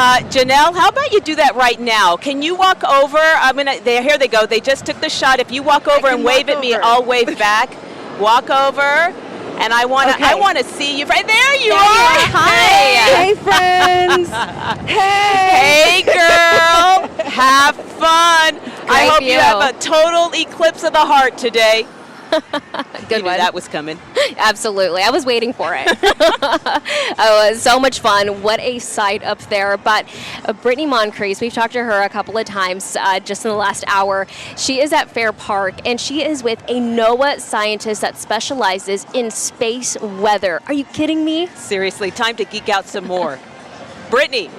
Janelle, how about you do that right now? Can you walk over? Here they go. They just took the shot. If you walk over and wave at me, I'll wave back. Walk over. And I want to see you. Right there you are. Hi. Hey, friends. Hey, girl. Have fun. I hope you have a total eclipse of the heart today. Good one. That was coming. Absolutely. I was waiting for it. Oh, so much fun. What a sight up there. But Brittany Moncrief, we've talked to her a couple of times just in the last hour. She is at Fair Park, and she is with a NOAA scientist that specializes in space weather. Are you kidding me? Seriously, time to geek out some more. Brittany.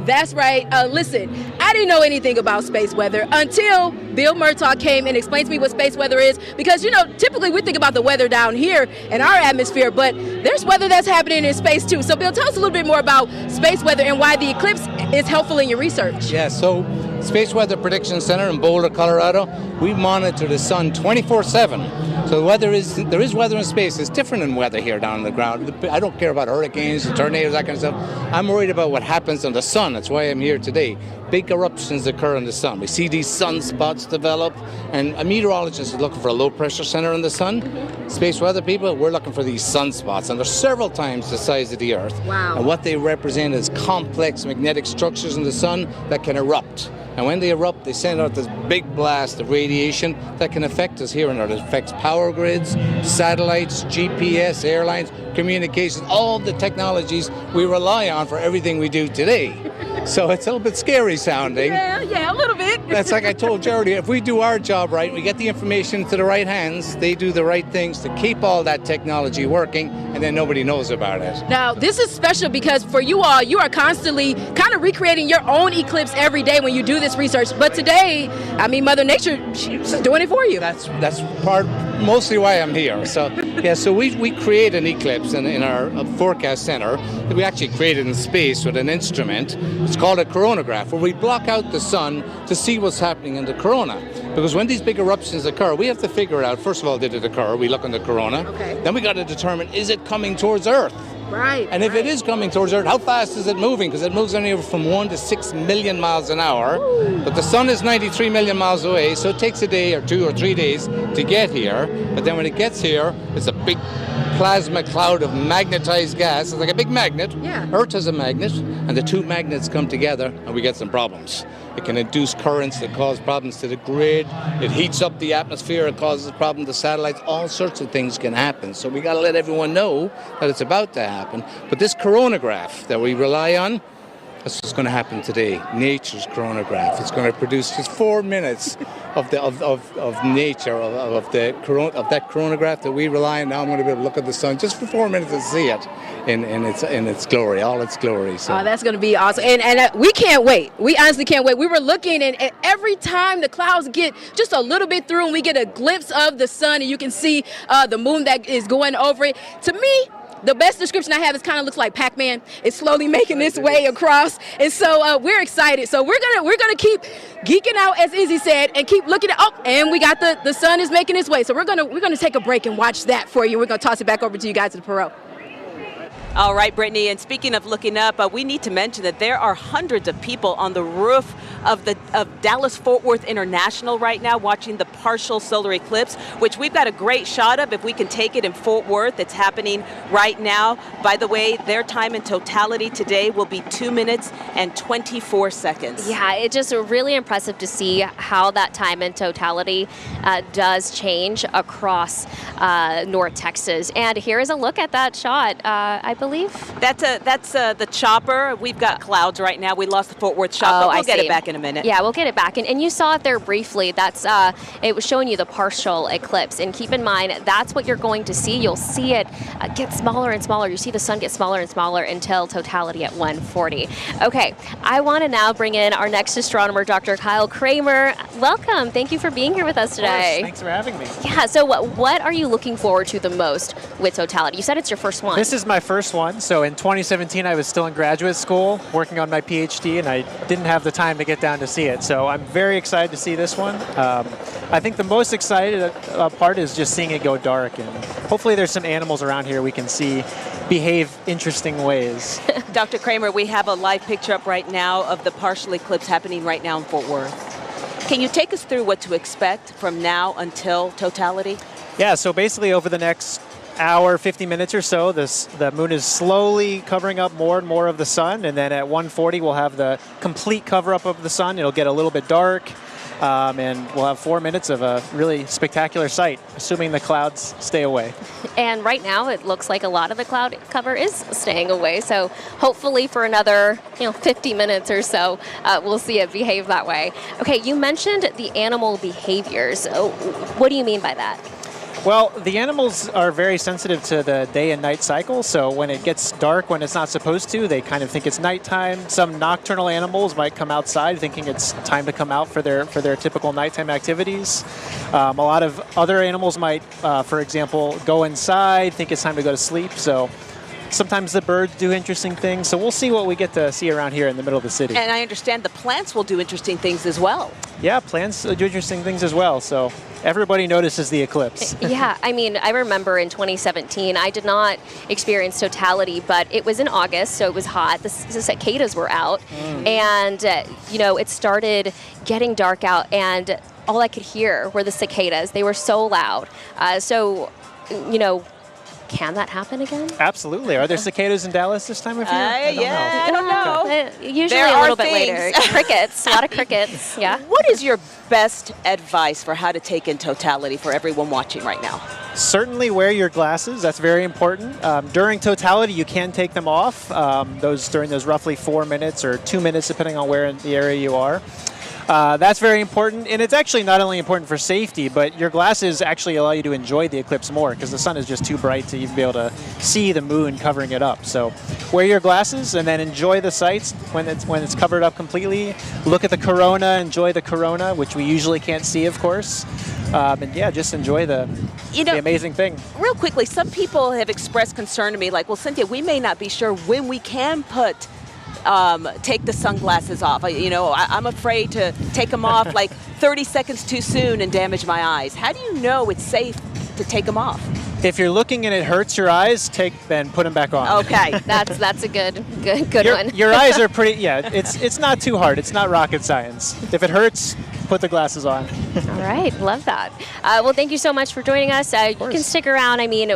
That's right. Listen, I didn't know anything about space weather until Bill Murtaugh came and explained to me what space weather is. Because, you know, typically we think about the weather down here in our atmosphere, but there's weather that's happening in space too. So, Bill, tell us a little bit more about space weather and why the eclipse is helpful in your research. Yeah, so Space Weather Prediction Center in Boulder, Colorado, we monitor the sun 24/7. So there is weather in space. It's different than weather here down on the ground. I don't care about hurricanes, tornadoes, that kind of stuff. I'm worried about what happens on the sun. That's why I'm here today. Big eruptions occur in the sun. We see these sunspots develop, and a meteorologist is looking for a low-pressure center in the sun. Space weather people, we're looking for these sunspots, and they're several times the size of the Earth. Wow. And what they represent is complex magnetic structures in the sun that can erupt. And when they erupt, they send out this big blast of radiation that can affect us here on Earth. It affects power grids, satellites, GPS, airlines, communications, all the technologies we rely on for everything we do today. So it's a little bit scary sounding. Yeah, a little bit. That's like I told you earlier, if we do our job right, we get the information to the right hands, they do the right things to keep all that technology working, and then nobody knows about it. Now, this is special because for you all, you are constantly kind of recreating your own eclipse every day when you do this research. But today, I mean, Mother Nature, she's doing it for you. That's mostly why I'm here. So, yeah, so we create an eclipse in our forecast center that we actually created in space with an instrument. It's called a coronagraph, where we block out the sun to see what's happening in the corona. Because when these big eruptions occur, we have to figure out, first of all, did it occur? We look in the corona. Okay. Then we got to determine, is it coming towards Earth? Right. And if it is coming towards Earth, how fast is it moving? Because it moves anywhere from 1 to 6 million miles an hour. Ooh. But the sun is 93 million miles away, so it takes a day or 2 or 3 days to get here. But then when it gets here, it's a big plasma cloud of magnetized gas. It's like a big magnet. Yeah. Earth has a magnet, and the two magnets come together, and we get some problems. It can induce currents that cause problems to the grid. It heats up the atmosphere. It causes problems to satellites. All sorts of things can happen. So we got to let everyone know that it's about to happen. But this coronagraph that we rely on, that's what's going to happen today. Nature's coronagraph. It's going to produce just 4 minutes of nature of that coronagraph that we rely on. Now I'm going to be able to look at the sun just for 4 minutes and see it in its glory, all its glory. So. Oh, that's going to be awesome, and we can't wait. We honestly can't wait. We were looking, and every time the clouds get just a little bit through, and we get a glimpse of the sun, and you can see the moon that is going over it. To me, the best description I have is kind of looks like Pac-Man. It's slowly making its way across, and so we're excited. So we're gonna keep geeking out, as Izzy said, and keep looking at. Oh, and we got the sun is making its way. So we're gonna take a break and watch that for you. We're gonna toss it back over to you guys at the Perot. All right, Brittany, and speaking of looking up, we need to mention that there are hundreds of people on the roof of Dallas-Fort Worth International right now watching the partial solar eclipse, which we've got a great shot of if we can take it in Fort Worth. It's happening right now. By the way, their time in totality today will be 2 minutes and 24 seconds. Yeah, it's just really impressive to see how that time in totality does change across North Texas. And here is a look at that shot, I believe. That's the chopper. We've got clouds right now. We lost the Fort Worth shot, but we'll get it back in a minute. Yeah, we'll get it back. And you saw it there briefly. That's it was showing you the partial eclipse. And keep in mind, that's what you're going to see. You'll see it get smaller and smaller. You see the sun get smaller and smaller until totality at 1:40. Okay, I want to now bring in our next astronomer, Dr. Kyle Kramer. Welcome. Thank you for being here with us today. Thanks for having me. Yeah, so what are you looking forward to the most with totality? You said it's your first one. This is my first one. So in 2017, I was still in graduate school working on my PhD, and I didn't have the time to get down to see it. So I'm very excited to see this one. I think the most excited part is just seeing it go dark, and hopefully there's some animals around here we can see behave interesting ways. Dr. Kramer, we have a live picture up right now of the partial eclipse happening right now in Fort Worth. Can you take us through what to expect from now until totality? Yeah, so basically over the next hour, 50 minutes or so, the moon is slowly covering up more and more of the sun, and then at 1:40 we'll have the complete cover-up of the sun. It'll get a little bit dark, and we'll have 4 minutes of a really spectacular sight, assuming the clouds stay away. And right now it looks like a lot of the cloud cover is staying away, so hopefully for another 50 minutes or so, we'll see it behave that way. Okay, you mentioned the animal behaviors. What do you mean by that? Well, the animals are very sensitive to the day and night cycle, so when it gets dark when it's not supposed to, they kind of think it's nighttime. Some nocturnal animals might come outside thinking it's time to come out for their typical nighttime activities. A lot of other animals might, for example, go inside, think it's time to go to sleep, so sometimes the birds do interesting things, so we'll see what we get to see around here in the middle of the city. And I understand the plants will do interesting things as well. Yeah, plants do interesting things as well, so everybody notices the eclipse. Yeah, I mean, I remember in 2017, I did not experience totality, but it was in August, so it was hot. The cicadas were out, and, it started getting dark out, and all I could hear were the cicadas. They were so loud. Can that happen again? Absolutely. Are there cicadas in Dallas this time of year? I don't know. Usually There a little are bit things. later. Crickets, a lot of crickets, yeah. What is your best advice for how to take in totality for everyone watching right now? Certainly wear your glasses. That's very important. During totality, you can take them off. During those roughly 4 minutes or 2 minutes, depending on where in the area you are. That's very important, and it's actually not only important for safety, but your glasses actually allow you to enjoy the eclipse more because the sun is just too bright to even be able to see the moon covering it up. So wear your glasses and then enjoy the sights when it's covered up completely. Look at the corona, enjoy the corona, which we usually can't see, of course. And yeah, just enjoy the amazing thing. Real quickly, some people have expressed concern to me, like, well, Cynthia, we may not be sure when we can take the sunglasses off. I'm afraid to take them off like 30 seconds too soon and damage my eyes. How do you know it's safe to take them off? If you're looking and it hurts your eyes, then put them back on. Okay. That's a good one. Your eyes are pretty, it's not too hard. It's not rocket science. If it hurts, put the glasses on. All right, love that. Well, thank you so much for joining us. You can stick around. I mean,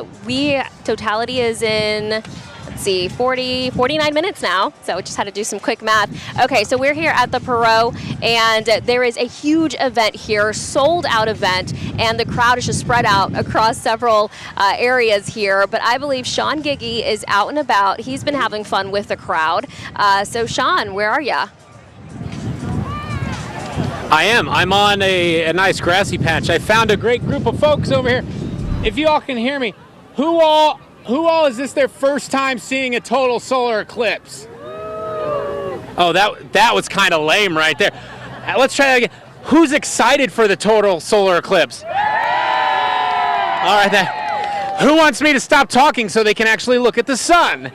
totality is in 49 minutes now, so we just had to do some quick math. Okay, so we're here at the Perot, and there is a huge event here, sold out event, and the crowd is just spread out across several areas here, but I believe Sean Giggy is out and about. He's been having fun with the crowd. So Sean, where are you? I am. I'm on a nice grassy patch. I found a great group of folks over here. If you all can hear me, who all is this their first time seeing a total solar eclipse? Oh, that was kind of lame right there. Let's try that again. Who's excited for the total solar eclipse? All right, then. Who wants me to stop talking so they can actually look at the sun?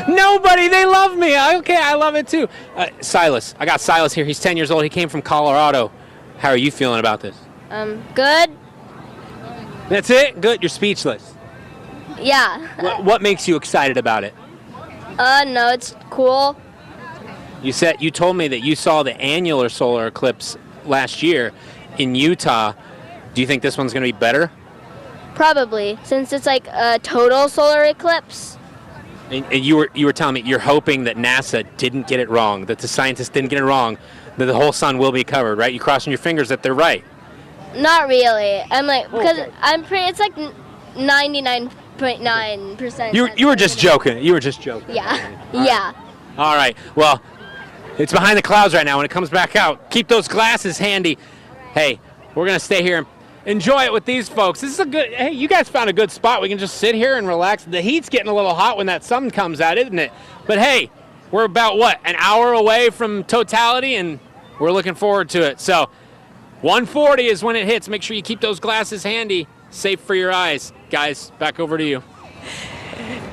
Nobody. They love me. Okay, I love it too. Silas. I got Silas here. He's 10 years old. He came from Colorado. How are you feeling about this? Good. That's it? Good. You're speechless. Yeah. What makes you excited about it? No, it's cool. You told me that you saw the annular solar eclipse last year in Utah. Do you think this one's going to be better? Probably, since it's like a total solar eclipse. And you were telling me you're hoping that NASA didn't get it wrong, that the scientists didn't get it wrong, that the whole sun will be covered, right? You're crossing your fingers that they're right. Not really. I'm like, because I'm pretty. It's like 99.9%. You were just joking. You were just joking. Yeah. Yeah. All right. Well, it's behind the clouds right now. When it comes back out, keep those glasses handy. Hey, we're gonna stay here and enjoy it with these folks. This is hey, you guys found a good spot. We can just sit here and relax. The heat's getting a little hot when that sun comes out, isn't it? But hey, we're about, an hour away from totality, and we're looking forward to it. So 1:40 is when it hits. Make sure you keep those glasses handy, safe for your eyes. Guys, back over to you.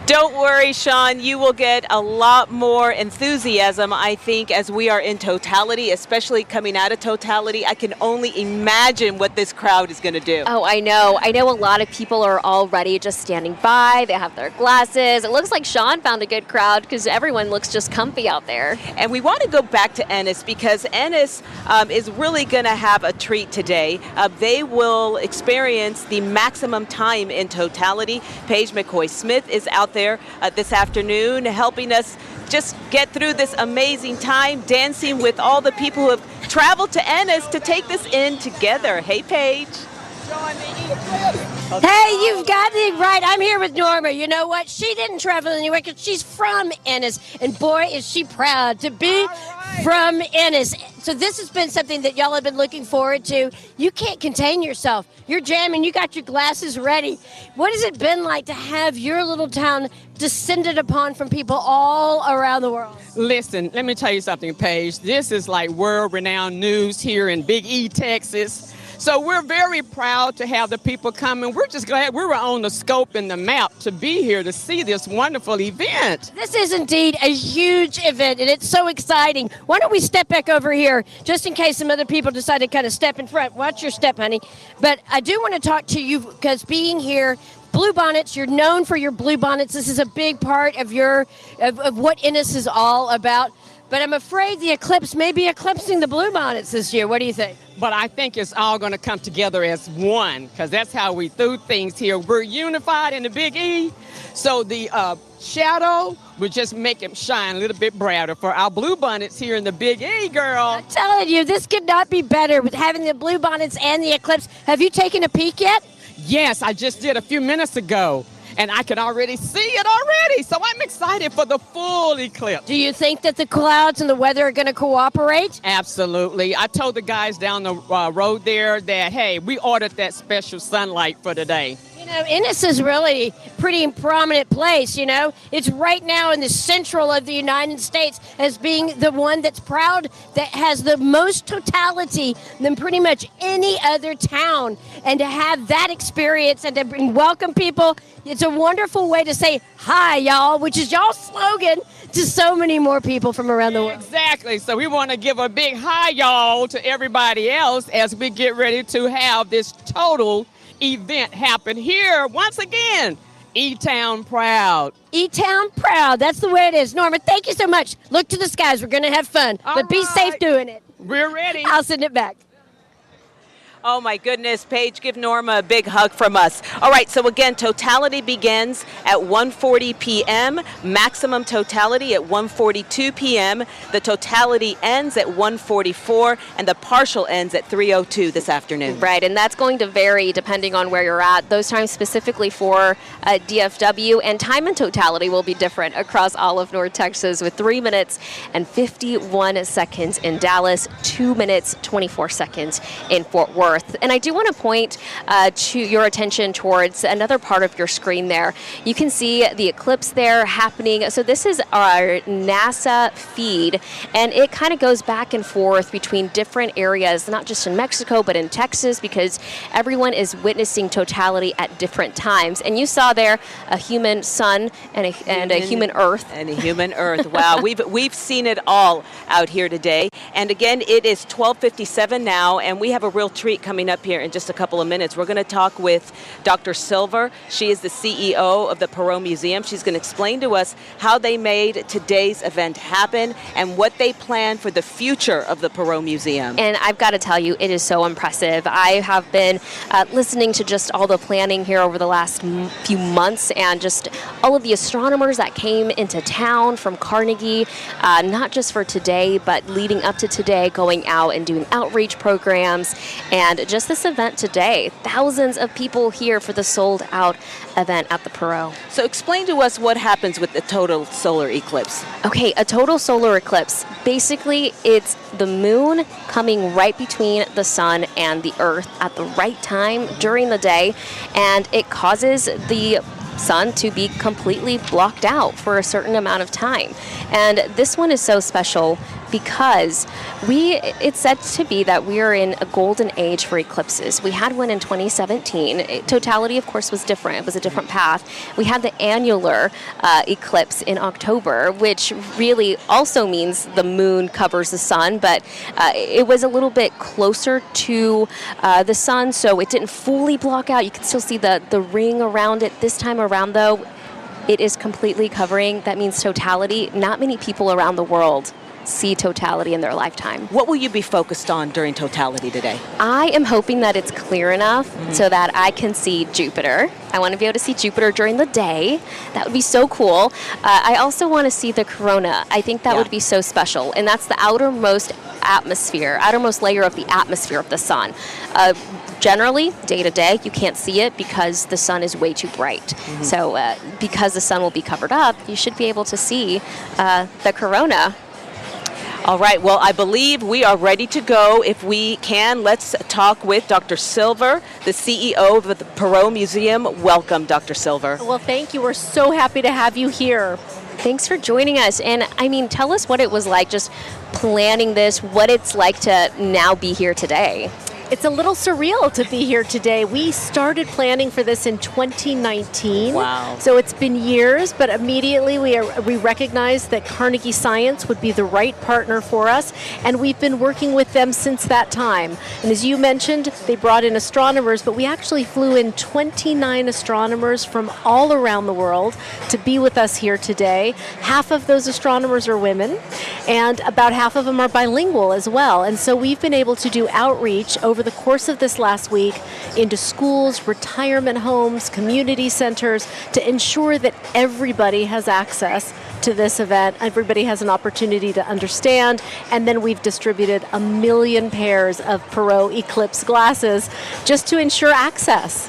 Don't worry, Sean, you will get a lot more enthusiasm, I think, as we are in totality, especially coming out of totality. I can only imagine what this crowd is going to do. Oh, I know. I know a lot of people are already just standing by. They have their glasses. It looks like Sean found a good crowd because everyone looks just comfy out there. And we want to go back to Ennis because Ennis is really going to have a treat today. They will experience the maximum time in totality. Paige McCoy-Smith is out there this afternoon helping us just get through this amazing time, dancing with all the people who have traveled to Ennis to take this in together. Hey, Paige. Hey, you've got it right. I'm here with Norma. You know what? She didn't travel anywhere because she's from Ennis. And boy, is she proud to be from Ennis. So this has been something that y'all have been looking forward to. You can't contain yourself. You're jamming. You got your glasses ready. What has it been like to have your little town descended upon from people all around the world? Listen, let me tell you something, Paige. This is like world-renowned news here in Big E, Texas. So we're very proud to have the people come, and we're just glad we were on the scope and the map to be here to see this wonderful event. This is indeed a huge event, and it's so exciting. Why don't we step back over here, just in case some other people decide to kind of step in front. Watch your step, honey. But I do want to talk to you because being here, bluebonnets, you're known for your bluebonnets. This is a big part of of what Ennis is all about. But I'm afraid the eclipse may be eclipsing the bluebonnets this year. What do you think? But I think it's all going to come together as one, because that's how we do things here. We're unified in the Big E, so the shadow will just make it shine a little bit brighter for our bluebonnets here in the Big E, girl. I'm telling you, this could not be better with having the bluebonnets and the eclipse. Have you taken a peek yet? Yes, I just did a few minutes ago, and I can already see it already, so I'm excited for the full eclipse. Do you think that the clouds and the weather are going to cooperate? Absolutely. I told the guys down the road there that, hey, we ordered that special sunlight for today. You know, Ennis is really a pretty prominent place, you know. It's right now in the central of the United States as being the one that's proud that has the most totality than pretty much any other town. And to have that experience and to welcome people, it's a wonderful way to say hi, y'all, which is y'all's slogan to so many more people from around the world. Exactly. So we want to give a big hi, y'all, to everybody else as we get ready to have this total event happen here once again. E-Town proud. E-Town proud. That's the way it is. Norma, thank you so much. Look to the skies. We're going to have fun. But be safe doing it. We're ready. I'll send it back. Oh my goodness, Paige, give Norma a big hug from us. All right, so again, totality begins at 1:40 p.m., maximum totality at 1:42 p.m. The totality ends at 1:44, and the partial ends at 3:02 this afternoon. Right, and that's going to vary depending on where you're at. Those times specifically for DFW, and time and totality will be different across all of North Texas, with 3 minutes and 51 seconds in Dallas, 2 minutes, 24 seconds in Fort Worth. And I do want to point to your attention towards another part of your screen there. You can see the eclipse there happening. So this is our NASA feed, and it kind of goes back and forth between different areas, not just in Mexico, but in Texas, because everyone is witnessing totality at different times. And you saw there a human sun and a human Earth. And a human Earth. Wow, we've seen it all out here today. And again, it is 12:57 now, and we have a real treat coming up here in just a couple of minutes. We're going to talk with Dr. Silver. She is the CEO of the Perot Museum. She's going to explain to us how they made today's event happen and what they plan for the future of the Perot Museum. And I've got to tell you, it is so impressive. I have been listening to just all the planning here over the last few months, and just all of the astronomers that came into town from Carnegie, not just for today, but leading up to today, going out and doing outreach programs. And just this event today, thousands of people here for the sold-out event at the Perot. So explain to us what happens with the total solar eclipse. Okay, a total solar eclipse. Basically, it's the moon coming right between the sun and the earth at the right time during the day, and it causes the sun to be completely blocked out for a certain amount of time. And this one is so special because it's said to be that we are in a golden age for eclipses. We had one in 2017. Totality, of course, was different. It was a different path. We had the annular eclipse in October, which really also means the moon covers the sun, but it was a little bit closer to the sun, so it didn't fully block out. You can still see the ring around it. This time around, though, it is completely covering. That means totality. Not many people around the world see totality in their lifetime. What will you be focused on during totality today? I am hoping that it's clear enough so that I can see Jupiter. I want to be able to see Jupiter during the day. That would be so cool. I also want to see the corona. I think that would be so special. And that's the outermost layer of the atmosphere of the sun. Generally, day to day, you can't see it because the sun is way too bright. So because the sun will be covered up, you should be able to see the corona. All right, well, I believe we are ready to go. If we can, let's talk with Dr. Silver, the CEO of the Perot Museum. Welcome, Dr. Silver. Well, thank you. We're so happy to have you here. Thanks for joining us. And I mean, tell us what it was like just planning this, what it's like to now be here today. It's a little surreal to be here today. We started planning for this in 2019. Wow. So it's been years, but immediately we recognized that Carnegie Science would be the right partner for us, and we've been working with them since that time. And as you mentioned, they brought in astronomers, but we actually flew in 29 astronomers from all around the world to be with us here today. Half of those astronomers are women, and about half of them are bilingual as well. And so we've been able to do outreach over the course of this last week into schools, retirement homes, community centers to ensure that everybody has access to this event. Everybody has an opportunity to understand, and then we've distributed 1 million pairs of Perot eclipse glasses just to ensure access.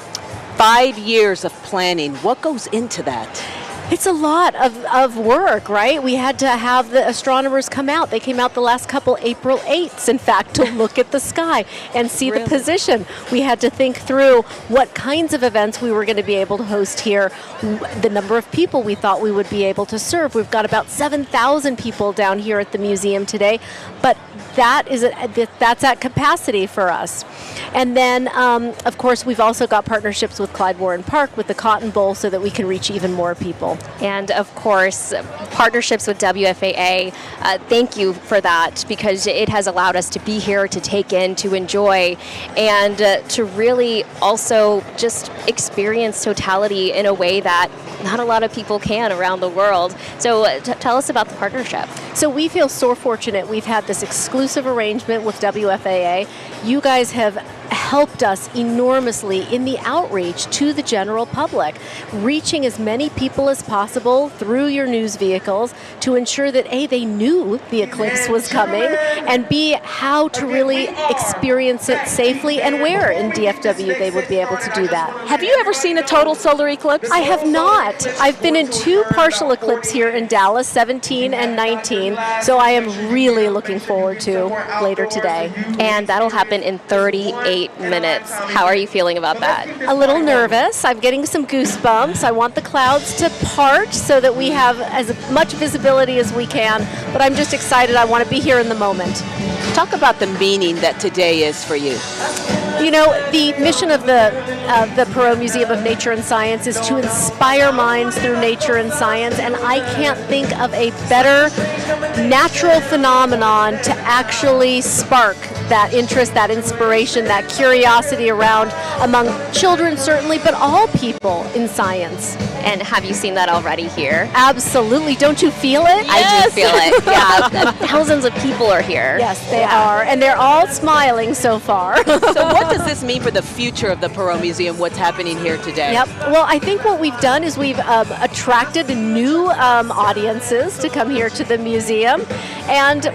5 years of planning. What goes into that? It's a lot of work, right? We had to have the astronomers come out. They came out the last couple April 8ths, in fact, to look at the sky and see the position. We had to think through what kinds of events we were going to be able to host here, the number of people we thought we would be able to serve. We've got about 7,000 people down here at the museum today, but that's at capacity for us. And then, of course, we've also got partnerships with Clyde Warren Park, with the Cotton Bowl, so that we can reach even more people. And of course, partnerships with WFAA. Thank you for that, because it has allowed us to be here, to take in, to enjoy, and to really also just experience totality in a way that not a lot of people can around the world. So tell us about the partnership. So we feel so fortunate. We've had this exclusive arrangement with WFAA. You guys have helped us enormously in the outreach to the general public, reaching as many people as possible through your news vehicles to ensure that A, they knew the eclipse was coming, and B, how to really experience it safely and where in DFW they would be able to do that. Have you ever seen a total solar eclipse? I have not. I've been in 2 partial eclipses here in Dallas, 17 and 19, so I am really looking forward to later today. And that'll happen in 38 minutes. How are you feeling about that? A little nervous. I'm getting some goosebumps. I want the clouds to part so that we have as much visibility as we can, but I'm just excited. I want to be here in the moment. Talk about the meaning that today is for you. You know, the mission of the Perot Museum of Nature and Science is to inspire minds through nature and science, and I can't think of a better natural phenomenon to actually spark that interest, that inspiration, that curiosity around among children certainly, but all people in science. And have you seen that already here? Absolutely. Don't you feel it? Yes. I do feel it. Yeah. Thousands of people are here. Yes, they are. And they're all smiling so far. So what does this mean for the future of the Perot Museum, what's happening here today? Yep. Well, I think what we've done is we've attracted new audiences to come here to the museum. And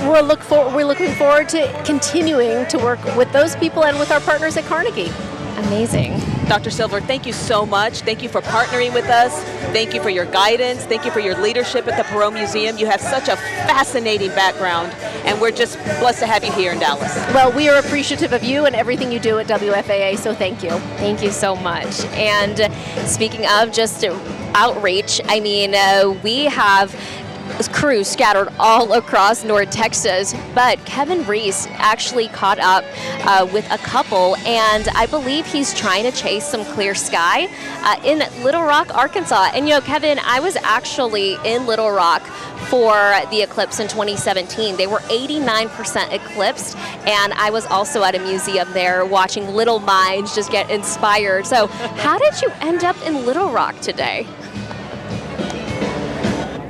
we're looking forward to continuing to work with those people and with our partners at Carnegie. Amazing. Dr. Silver, thank you so much. Thank you for partnering with us. Thank you for your guidance. Thank you for your leadership at the Perot Museum. You have such a fascinating background, and we're just blessed to have you here in Dallas. Well, we are appreciative of you and everything you do at WFAA, so thank you. Thank you so much. And speaking of just outreach, I mean, we have crews scattered all across North Texas, but Kevin Reese actually caught up with a couple, and I believe he's trying to chase some clear sky in Little Rock, Arkansas. And Kevin, I was actually in Little Rock for the eclipse in 2017. They were 89% eclipsed, and I was also at a museum there watching little minds just get inspired. So how did you end up in Little Rock today?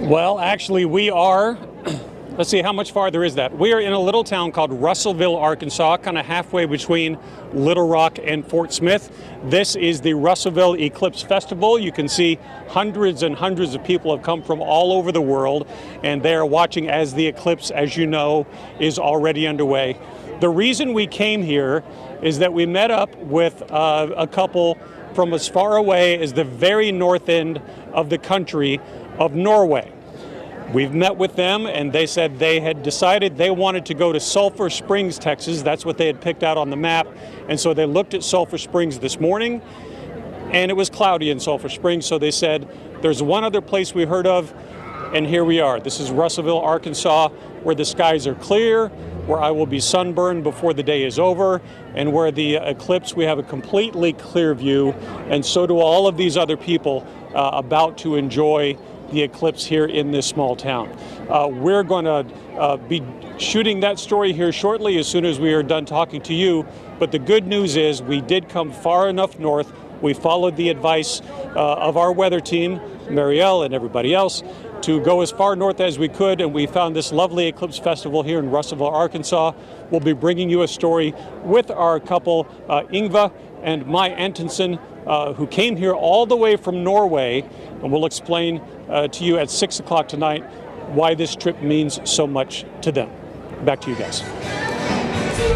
Well, actually, we are, let's see, how much farther is that? We are in a little town called Russellville, Arkansas, kind of halfway between Little Rock and Fort Smith. This is the Russellville Eclipse Festival. You can see hundreds and hundreds of people have come from all over the world, and they are watching as the eclipse, as you know, is already underway. The reason we came here is that we met up with a couple from as far away as the very north end of the country of Norway. We've met with them, and they said they had decided they wanted to go to Sulphur Springs, Texas. That's what they had picked out on the map. And so they looked at Sulphur Springs this morning, and it was cloudy in Sulphur Springs. So they said, there's one other place we heard of, and here we are. This is Russellville, Arkansas, where the skies are clear, where I will be sunburned before the day is over, and where the eclipse, we have a completely clear view. And so do all of these other people about to enjoy the eclipse here in this small town. We're going to be shooting that story here shortly as soon as we are done talking to you. But the good news is we did come far enough north. We followed the advice of our weather team, Marielle and everybody else, to go as far north as we could, and we found this lovely eclipse festival here in Russellville, Arkansas. We'll be bringing you a story with our couple, Ingva and Mai Antonsen, who came here all the way from Norway, and we'll explain to you at 6 o'clock tonight why this trip means so much to them. Back to you guys.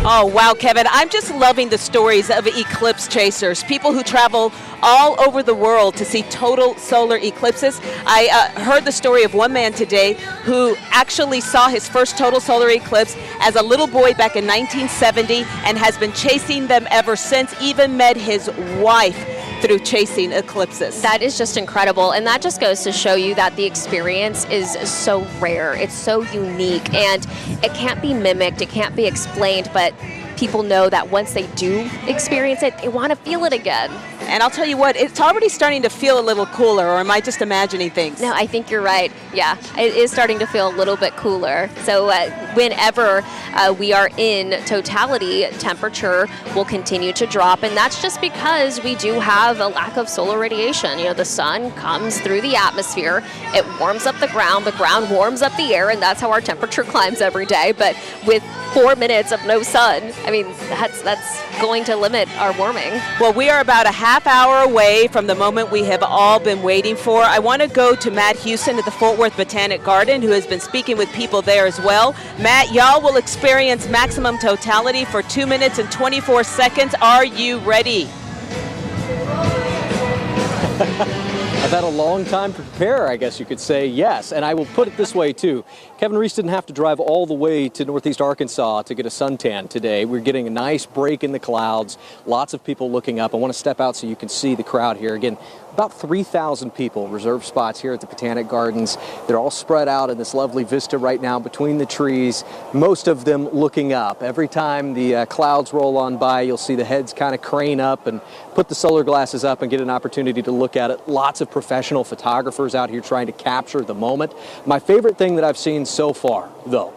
Oh, wow, Kevin. I'm just loving the stories of eclipse chasers, people who travel all over the world to see total solar eclipses. I heard the story of one man today who actually saw his first total solar eclipse as a little boy back in 1970 and has been chasing them ever since, even met his wife through chasing eclipses. That is just incredible, and that just goes to show you that the experience is so rare, it's so unique, and it can't be mimicked, it can't be explained, but people know that once they do experience it, they want to feel it again. And I'll tell you what, it's already starting to feel a little cooler, or am I just imagining things? No, I think you're right. Yeah, it is starting to feel a little bit cooler. So whenever we are in totality, temperature will continue to drop, and that's just because we do have a lack of solar radiation. The sun comes through the atmosphere, it warms up the ground warms up the air, and that's how our temperature climbs every day. But with 4 minutes of no sun, I mean, that's going to limit our warming. Well, we are about a half hour away from the moment we have all been waiting for. I want to go to Matt Houston at the Fort Worth Botanic Garden, who has been speaking with people there as well. Matt, y'all will experience maximum totality for 2 minutes and 24 seconds. Are you ready? I've had a long time to prepare, I guess you could say, yes. And I will put it this way, too. Kevin Reese didn't have to drive all the way to northeast Arkansas to get a suntan today. We're getting a nice break in the clouds, lots of people looking up. I want to step out so you can see the crowd here. Again, about 3,000 people reserve spots here at the Botanic Gardens. They're all spread out in this lovely vista right now between the trees, most of them looking up. Every time the clouds roll on by, you'll see the heads kind of crane up and put the solar glasses up and get an opportunity to look at it. Lots of professional photographers out here trying to capture the moment. My favorite thing that I've seen so far, though,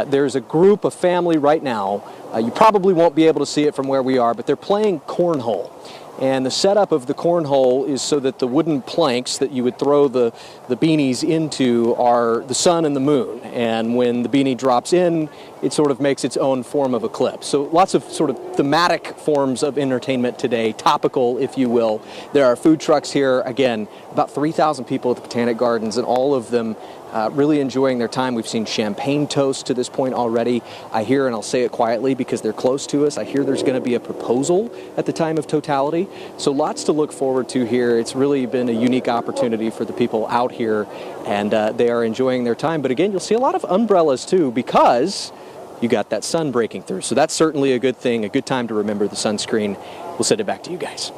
there's a group of family right now. You probably won't be able to see it from where we are, but they're playing cornhole. And the setup of the cornhole is so that the wooden planks that you would throw the beanies into are the sun and the moon. And when the beanie drops in, it sort of makes its own form of eclipse. So lots of sort of thematic forms of entertainment today, topical, if you will. There are food trucks here. Again, about 3,000 people at the Botanic Gardens, and all of them really enjoying their time. We've seen champagne toast to this point already. I hear, and I'll say it quietly because they're close to us, I hear there's going to be a proposal at the time of totality. So lots to look forward to here. It's really been a unique opportunity for the people out here, and they are enjoying their time. But again, you'll see a lot of umbrellas too, because you got that sun breaking through. So that's certainly a good thing, a good time to remember the sunscreen. We'll send it back to you guys.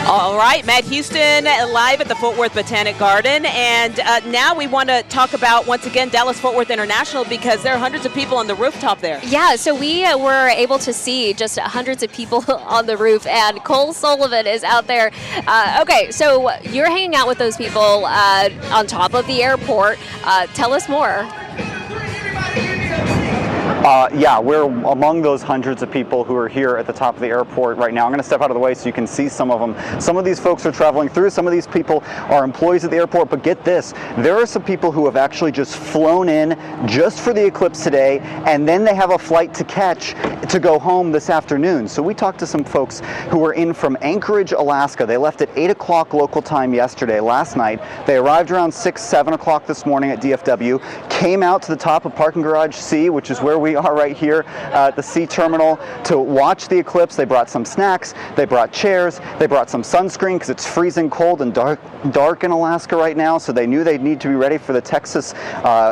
All right, Matt Houston live at the Fort Worth Botanic Garden. And now we want to talk about, once again, Dallas-Fort Worth International, because there are hundreds of people on the rooftop there. Yeah, so we were able to see just hundreds of people on the roof, and Cole Sullivan is out there. Okay, so you're hanging out with those people on top of the airport. Tell us more. Yeah, we're among those hundreds of people who are here at the top of the airport right now. I'm going to step out of the way so you can see some of them. Some of these folks are traveling through. Some of these people are employees at the airport. But get this, there are some people who have actually just flown in just for the eclipse today, and then they have a flight to catch to go home this afternoon. So we talked to some folks who were in from Anchorage, Alaska. They left at 8 o'clock local time yesterday, last night. They arrived around 6, 7 o'clock this morning at DFW, came out to the top of Parking Garage C, which is where we are right here at the C terminal, to watch the eclipse. They brought some snacks, they brought chairs, they brought some sunscreen because it's freezing cold and dark in Alaska right now, so they knew they'd need to be ready for the Texas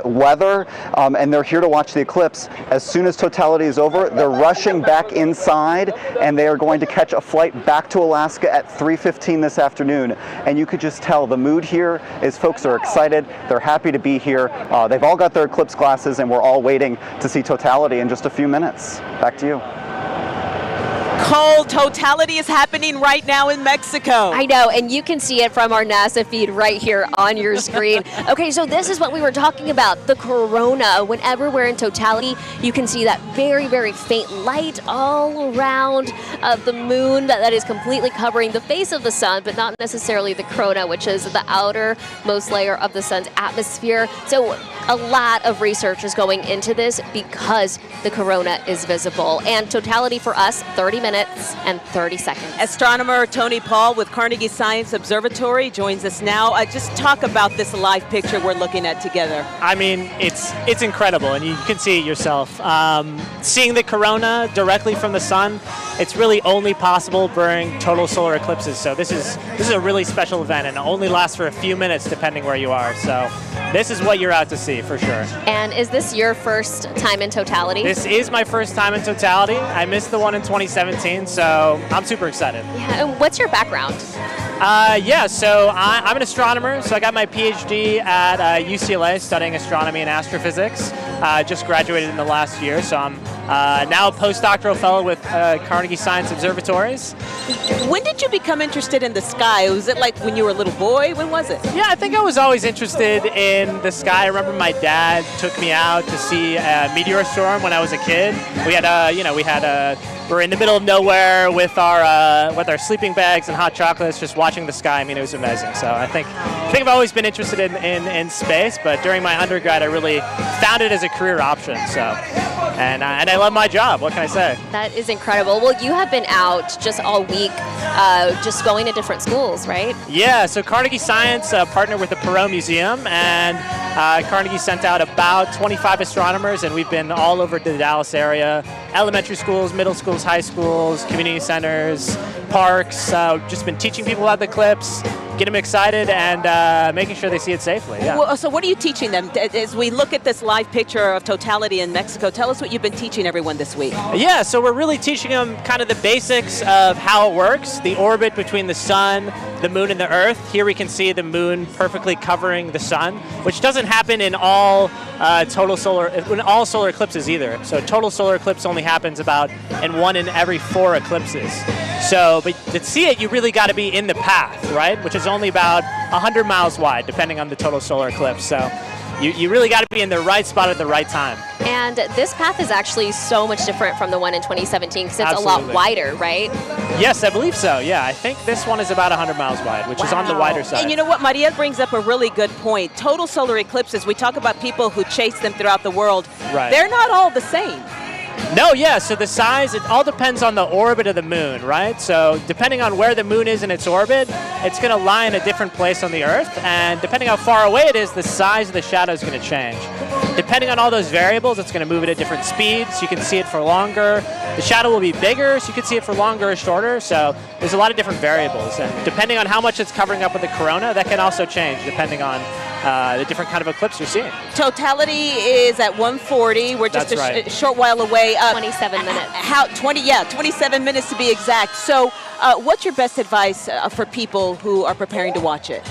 weather, and they're here to watch the eclipse. As soon as totality is over, they're rushing back inside, and they are going to catch a flight back to Alaska at 3:15 this afternoon. And you could just tell the mood here is folks are excited, they're happy to be here. They've all got their eclipse glasses, and we're all waiting to see totality in just a few minutes. Back to you. Cole, totality is happening right now in Mexico. I know, and you can see it from our NASA feed right here on your screen. Okay, so this is what we were talking about, the corona. Whenever we're in totality, you can see that very, very faint light all around the moon that is completely covering the face of the sun, but not necessarily the corona, which is the outermost layer of the sun's atmosphere. So a lot of research is going into this because the corona is visible. And totality for us, 30 minutes and 30 seconds. Astronomer Tony Paul with Carnegie Science Observatory joins us now. Just talk about this live picture we're looking at together. I mean, it's incredible, and you can see it yourself. Seeing the corona directly from the sun, it's really only possible during total solar eclipses. So this is a really special event, and it only lasts for a few minutes depending where you are. So this is what you're out to see for sure. And is this your first time in totality? This is my first time in totality. I missed the one in 2017, so I'm super excited. Yeah, and what's your background? So I'm an astronomer, so I got my PhD at UCLA studying astronomy and astrophysics. Just graduated in the last year, so I'm now a postdoctoral fellow with Carnegie Science Observatories. When did you become interested in the sky? Was it like when you were a little boy? When was it? Yeah, I think I was always interested in the sky. I remember my dad took me out to see a meteor storm when I was a kid. We're in the middle of nowhere with our sleeping bags and hot chocolates, just watching the sky. I mean, it was amazing. So I think I've always been interested in space, but during my undergrad, I really found it as a career option. So, and I love my job. What can I say? That is incredible. Well, you have been out just all week, just going to different schools, right? Yeah. So Carnegie Science partnered with the Perot Museum, and Carnegie sent out about 25 astronomers, and we've been all over the Dallas area, elementary schools, middle schools, high schools, community centers, parks, just been teaching people about the eclipse, get them excited, and making sure they see it safely. Yeah. Well, so what are you teaching them? As we look at this live picture of totality in Mexico, tell us what you've been teaching everyone this week. Yeah, so we're really teaching them kind of the basics of how it works, the orbit between the sun, the moon, and the earth. Here we can see the moon perfectly covering the sun, which doesn't happen in all solar eclipses either. So total solar eclipse only happens about in 1 in every 4 eclipses. So, but to see it, you really got to be in the path, right? Which is only about 100 miles wide, depending on the total solar eclipse. So you really got to be in the right spot at the right time. And this path is actually so much different from the one in 2017 because it's Absolutely. a lot wider, right? Yes, I believe so. Yeah, I think this one is about 100 miles wide, which is on the wider side. And you know what? Maria brings up a really good point. Total solar eclipses, we talk about people who chase them throughout the world. Right. They're not all the same. No, yeah, so the size, it all depends on the orbit of the moon, right? So depending on where the moon is in its orbit, it's going to lie in a different place on the Earth, and depending how far away it is, the size of the shadow is going to change. Depending on all those variables, it's going to move at a different speed, so you can see it for longer. The shadow will be bigger, so you can see it for longer or shorter, so there's a lot of different variables. And depending on how much it's covering up with the corona, that can also change depending on the different kind of eclipse you're seeing. Totality is at 1:40. We're just That's a short while away. 27 minutes. 27 minutes to be exact. So what's your best advice for people who are preparing to watch it?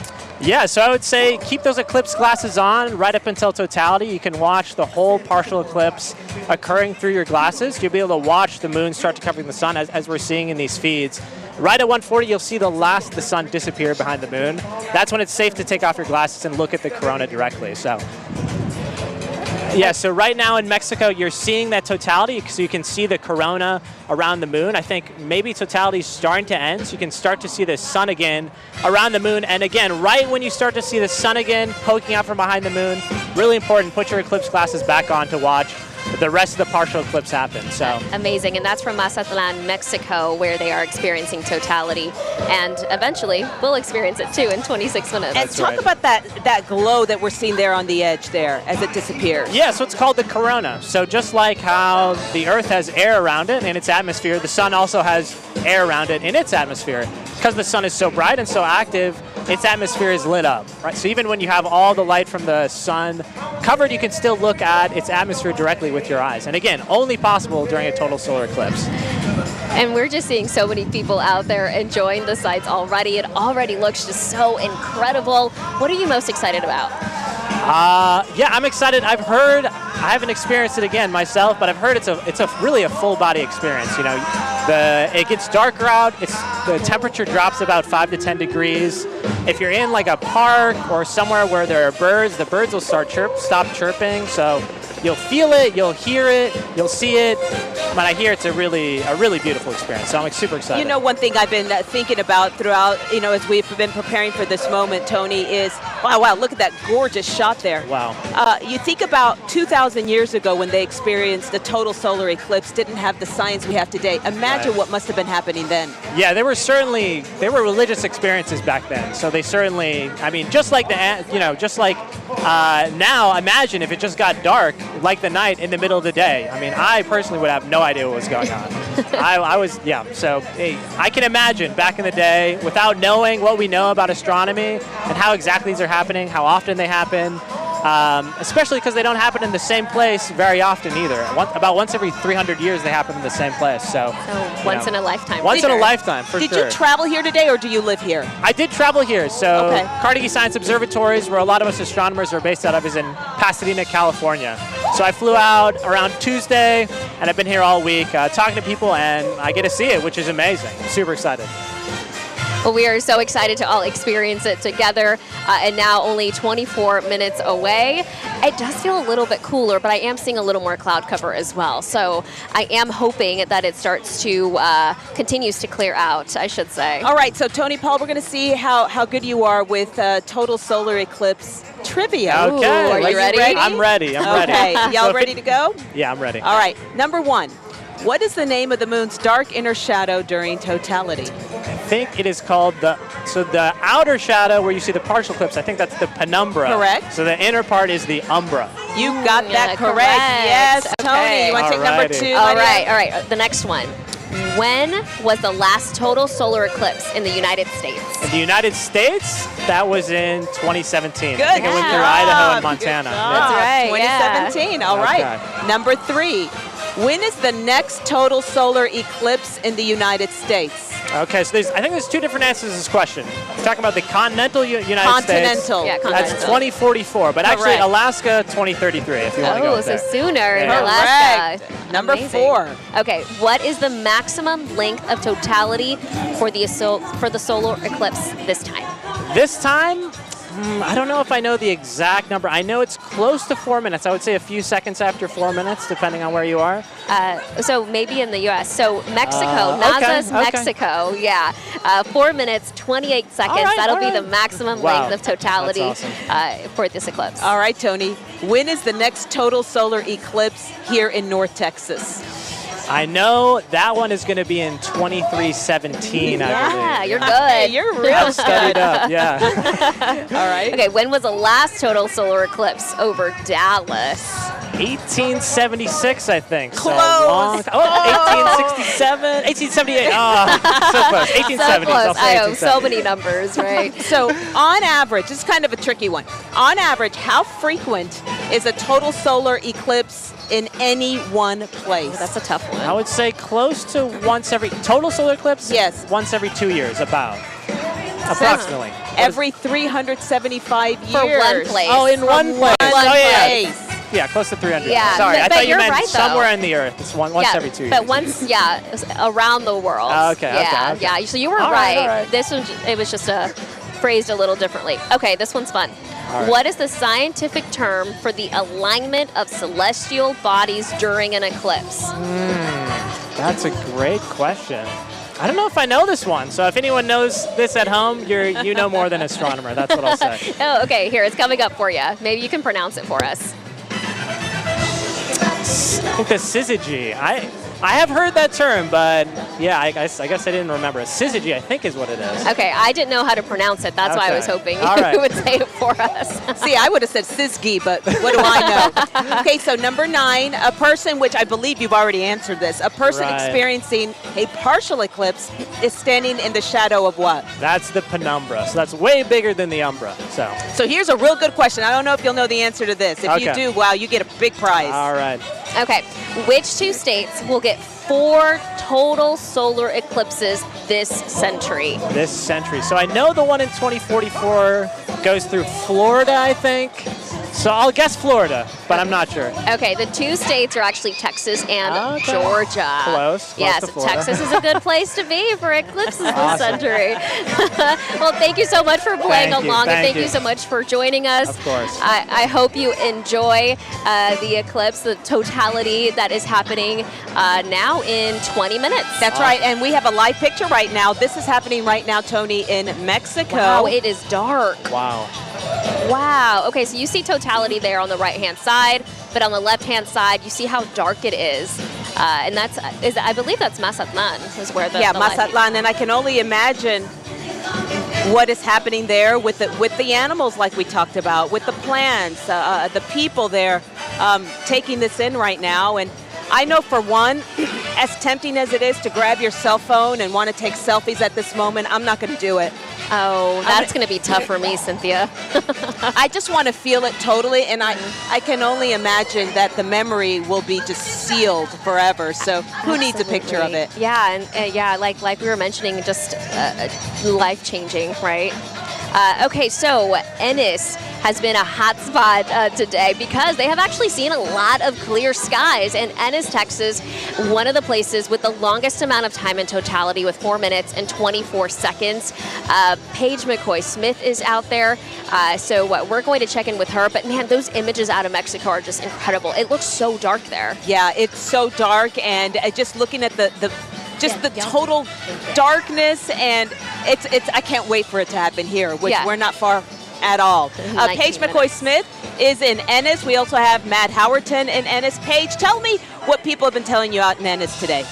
Yeah, so I would say keep those eclipse glasses on right up until totality. You can watch the whole partial eclipse occurring through your glasses. You'll be able to watch the moon start to cover the sun as we're seeing in these feeds. Right at 1:40, you'll see the sun disappear behind the moon. That's when it's safe to take off your glasses and look at the corona directly. So, yeah, so right now in Mexico, you're seeing that totality, so you can see the corona around the moon. I think maybe totality is starting to end, so you can start to see the sun again around the moon. And again, right when you start to see the sun again poking out from behind the moon, really important, put your eclipse glasses back on to watch the rest of the partial eclipse happen. So amazing. And that's from Mazatlan, Mexico, where they are experiencing totality. And eventually, we'll experience it too in 26 minutes. And talk about that glow that we're seeing there on the edge there as it disappears. Yeah, so it's called the corona. So just like how the Earth has air around it in its atmosphere, the sun also has air around it in its atmosphere. Because the sun is so bright and so active, its atmosphere is lit up, right? So even when you have all the light from the sun covered, you can still look at its atmosphere directly with your eyes. And again, only possible during a total solar eclipse. And we're just seeing so many people out there enjoying the sights already. It already looks just so incredible. What are you most excited about? Yeah, I'm excited. I haven't experienced it again myself, but I've heard it's really a full body experience. You know, it gets darker out. The temperature drops about 5 to 10 degrees. If you're in like a park or somewhere where there are birds, the birds will stop chirping. So you'll feel it, you'll hear it, you'll see it. But I hear it's a really beautiful experience. So I'm super excited. You know, one thing I've been thinking about throughout, as we've been preparing for this moment, Tony, is wow, look at that gorgeous shot there. Wow. You think about 2,000 years ago when they experienced the total solar eclipse, didn't have the science we have today. Imagine what must have been happening then. Yeah, there were religious experiences back then. So they certainly, just like now, imagine if it just got dark like the night in the middle of the day. I personally would have no idea what was going on. So I can imagine back in the day, without knowing what we know about astronomy and how exactly these are happening, how often they happen, especially because they don't happen in the same place very often either. About once every 300 years they happen in the same place. So once in a lifetime. Once in a lifetime, for sure. Did you travel here today, or do you live here? I did travel here. So Carnegie Science Observatories, where a lot of us astronomers are based out of, is in Pasadena, California. So I flew out around Tuesday, and I've been here all week talking to people, and I get to see it, which is amazing. I'm super excited. Well, we are so excited to all experience it together, and now only 24 minutes away. It does feel a little bit cooler, but I am seeing a little more cloud cover as well. So I am hoping that it continues to clear out, I should say. All right, so Tony, Paul, we're going to see how good you are with total solar eclipse trivia. Okay. Ooh, are you ready? I'm ready. Okay, y'all ready to go? Yeah, I'm ready. All right, number one. What is the name of the moon's dark inner shadow during totality? I think it is called the outer shadow where you see the partial eclipse, I think that's the penumbra. Correct. So the inner part is the umbra. You got that correct. Yes, Tony. Okay. You want to take number two? All right. The next one. When was the last total solar eclipse in the United States? In the United States, that was in 2017. Good I think it went through Idaho and Montana. That's right. 2017. Yeah. All right. Number three. When is the next total solar eclipse in the United States? Okay, so I think there's two different answers to this question. We're talking about the continental United States. Continental. Yeah, continental. That's 2044, but actually Alaska 2033 if you want to go with so that. sooner in Yeah. Alaska. Correct. Number Amazing. 4. Okay, what is the maximum length of totality for the solar eclipse this time? This time, I don't know if I know the exact number. I know it's close to 4 minutes. I would say a few seconds after 4 minutes, depending on where you are. So maybe in the U.S. So Mexico, NASA's okay. Mexico, 4 minutes, 28 seconds. All right, That'll all be right. the maximum Wow. length of totality That's awesome. for this eclipse. All right, Tony. When is the next total solar eclipse here in North Texas? I know that one is going to be in 2317, I believe. Yeah, you're good. You're real I've studied up, yeah. All right. Okay, when was the last total solar eclipse over Dallas? 1876, I think. Close. So 1867, 1878. Oh, so close. 1870s. So close. I'll say I know, so 1870s. many numbers, right? So on average, this is kind of a tricky one. On average, how frequent is a total solar eclipse in any one place? That's a tough one. I would say close to once every, total solar eclipse? Yes. Once every 2 years, about. Approximately. Every 375 years. For one place. Oh, in one place. One Oh, yeah. place. Yeah, close to 300. Yeah, Sorry, but I thought you you're meant right, though. somewhere in the Earth. It's once every 2 years. But once, around the world. Okay, Yeah, okay. yeah. So you were All right. right. This one, it was just phrased a little differently. Okay, this one's fun. right. What is the scientific term for the alignment of celestial bodies during an eclipse? That's a great question. I don't know if I know this one, so if anyone knows this at home, you know more than an astronomer. That's what I'll say. Oh, okay. Here, it's coming up for you. Maybe you can pronounce it for us. I think the syzygy. I have heard that term, but yeah, I guess I didn't remember it. Syzygy, I think, is what it is. Okay, I didn't know how to pronounce it. That's why I was Okay. hoping All you right. would say it for us. See, I would have said Sizgi, but what do I know? Okay, so number 9, a person, which I believe you've already answered this, a person Right. experiencing a partial eclipse is standing in the shadow of what? That's the penumbra, so that's way bigger than the umbra. So here's a real good question. I don't know if you'll know the answer to this. If you Okay. do, wow, you get a big prize. All right. Okay, which 2 states will get 4 total solar eclipses this century? This century. So I know the one in 2044 goes through Florida, I think. So I'll guess Florida, but I'm not sure. Okay, the 2 states are actually Texas and Okay. Georgia. Close Yes, to Florida. Texas is a good place to be for eclipses this Awesome. century. Well, thank you so much for playing Thank you, along, and thank thank you you. so much for joining us. Of course. I hope you enjoy the eclipse, the totality that is happening now in 20 minutes. That's right, and we have a live picture right now. This is happening right now, Tony, in Mexico. Wow, it is dark. Wow. Wow. Okay, so you see totality there on the right-hand side, but on the left-hand side, you see how dark it is. And I believe that's Mazatlan is where the live- Mazatlan, and I can only imagine what is happening there with the animals, like we talked about, with the plants, the people there taking this in right now. And I know for one, as tempting as it is to grab your cell phone and want to take selfies at this moment, I'm not going to do it. Oh, that's going to be tough for me, Cynthia. I just want to feel it totally, and I can only imagine that the memory will be just sealed forever. So who needs a picture of it? Yeah, and like we were mentioning, just life-changing, right? Okay, so Ennis has been a hot spot today because they have actually seen a lot of clear skies. In Ennis, Texas, one of the places with the longest amount of time in totality with 4 minutes and 24 seconds. Paige McCoy-Smith is out there, so we're going to check in with her. But man, those images out of Mexico are just incredible. It looks so dark there. Yeah, it's so dark, and just looking at the total darkness, and it's I can't wait for it to happen here, which we're not far at all. 19 Paige minutes. McCoy-Smith is in Ennis. We also have Matt Howerton in Ennis. Paige, tell me what people have been telling you out in Ennis today.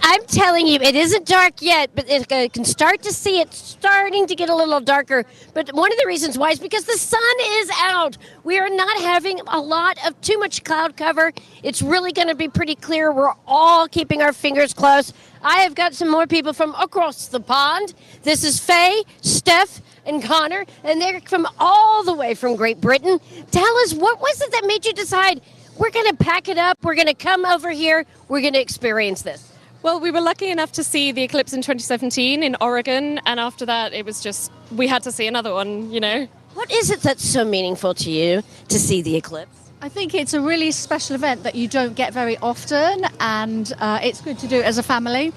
I'm telling you, it isn't dark yet, but it can start to see it starting to get a little darker. But one of the reasons why is because the sun is out. We are not having a lot of too much cloud cover. It's really going to be pretty clear. We're all keeping our fingers closed. I have got some more people from across the pond. This is Faye, Steph, and Connor, and they're from all the way from Great Britain. Tell us, what was it that made you decide we're going to pack it up, we're going to come over here, we're going to experience this? Well, we were lucky enough to see the eclipse in 2017 in Oregon, and after that, it was just, we had to see another one, you know. What is it that's so meaningful to you to see the eclipse? I think it's a really special event that you don't get very often, and it's good to do it as a family.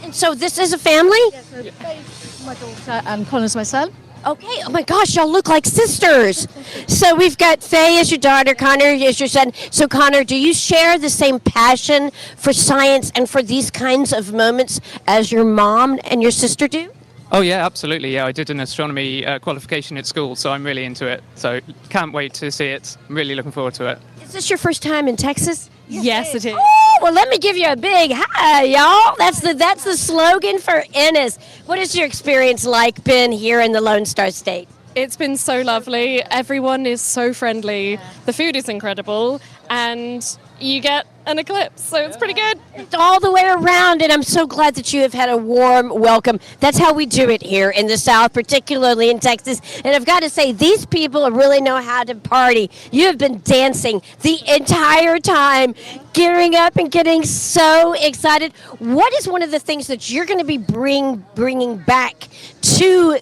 And so this is a family? Yes, so Faith, my daughter, and Connor's my son. Okay, oh my gosh, y'all look like sisters. So we've got Faye as your daughter, Connor as your son. So Connor, do you share the same passion for science and for these kinds of moments as your mom and your sister do? Oh yeah, absolutely. Yeah, I did an astronomy qualification at school, so I'm really into it. So can't wait to see it. I'm really looking forward to it. Is this your first time in Texas? Yes, it is. Oh, well, let me give you a big hi, y'all. That's the slogan for Ennis. What has your experience like been here in the Lone Star State? It's been so lovely. Everyone is so friendly. The food is incredible, and you get an eclipse, so it's pretty good. It's all the way around, and I'm so glad that you have had a warm welcome. That's how we do it here in the South, particularly in Texas. And I've got to say, these people really know how to party. You have been dancing the entire time, gearing up and getting so excited. What is one of the things that you're going to be bringing back to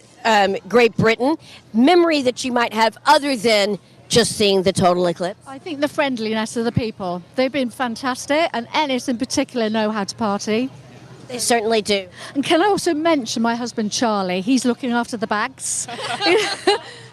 Great Britain, memory that you might have other than just seeing the total eclipse? I think the friendliness of the people. They've been fantastic, and Ennis in particular know how to party. They certainly do. And can I also mention my husband Charlie? He's looking after the bags.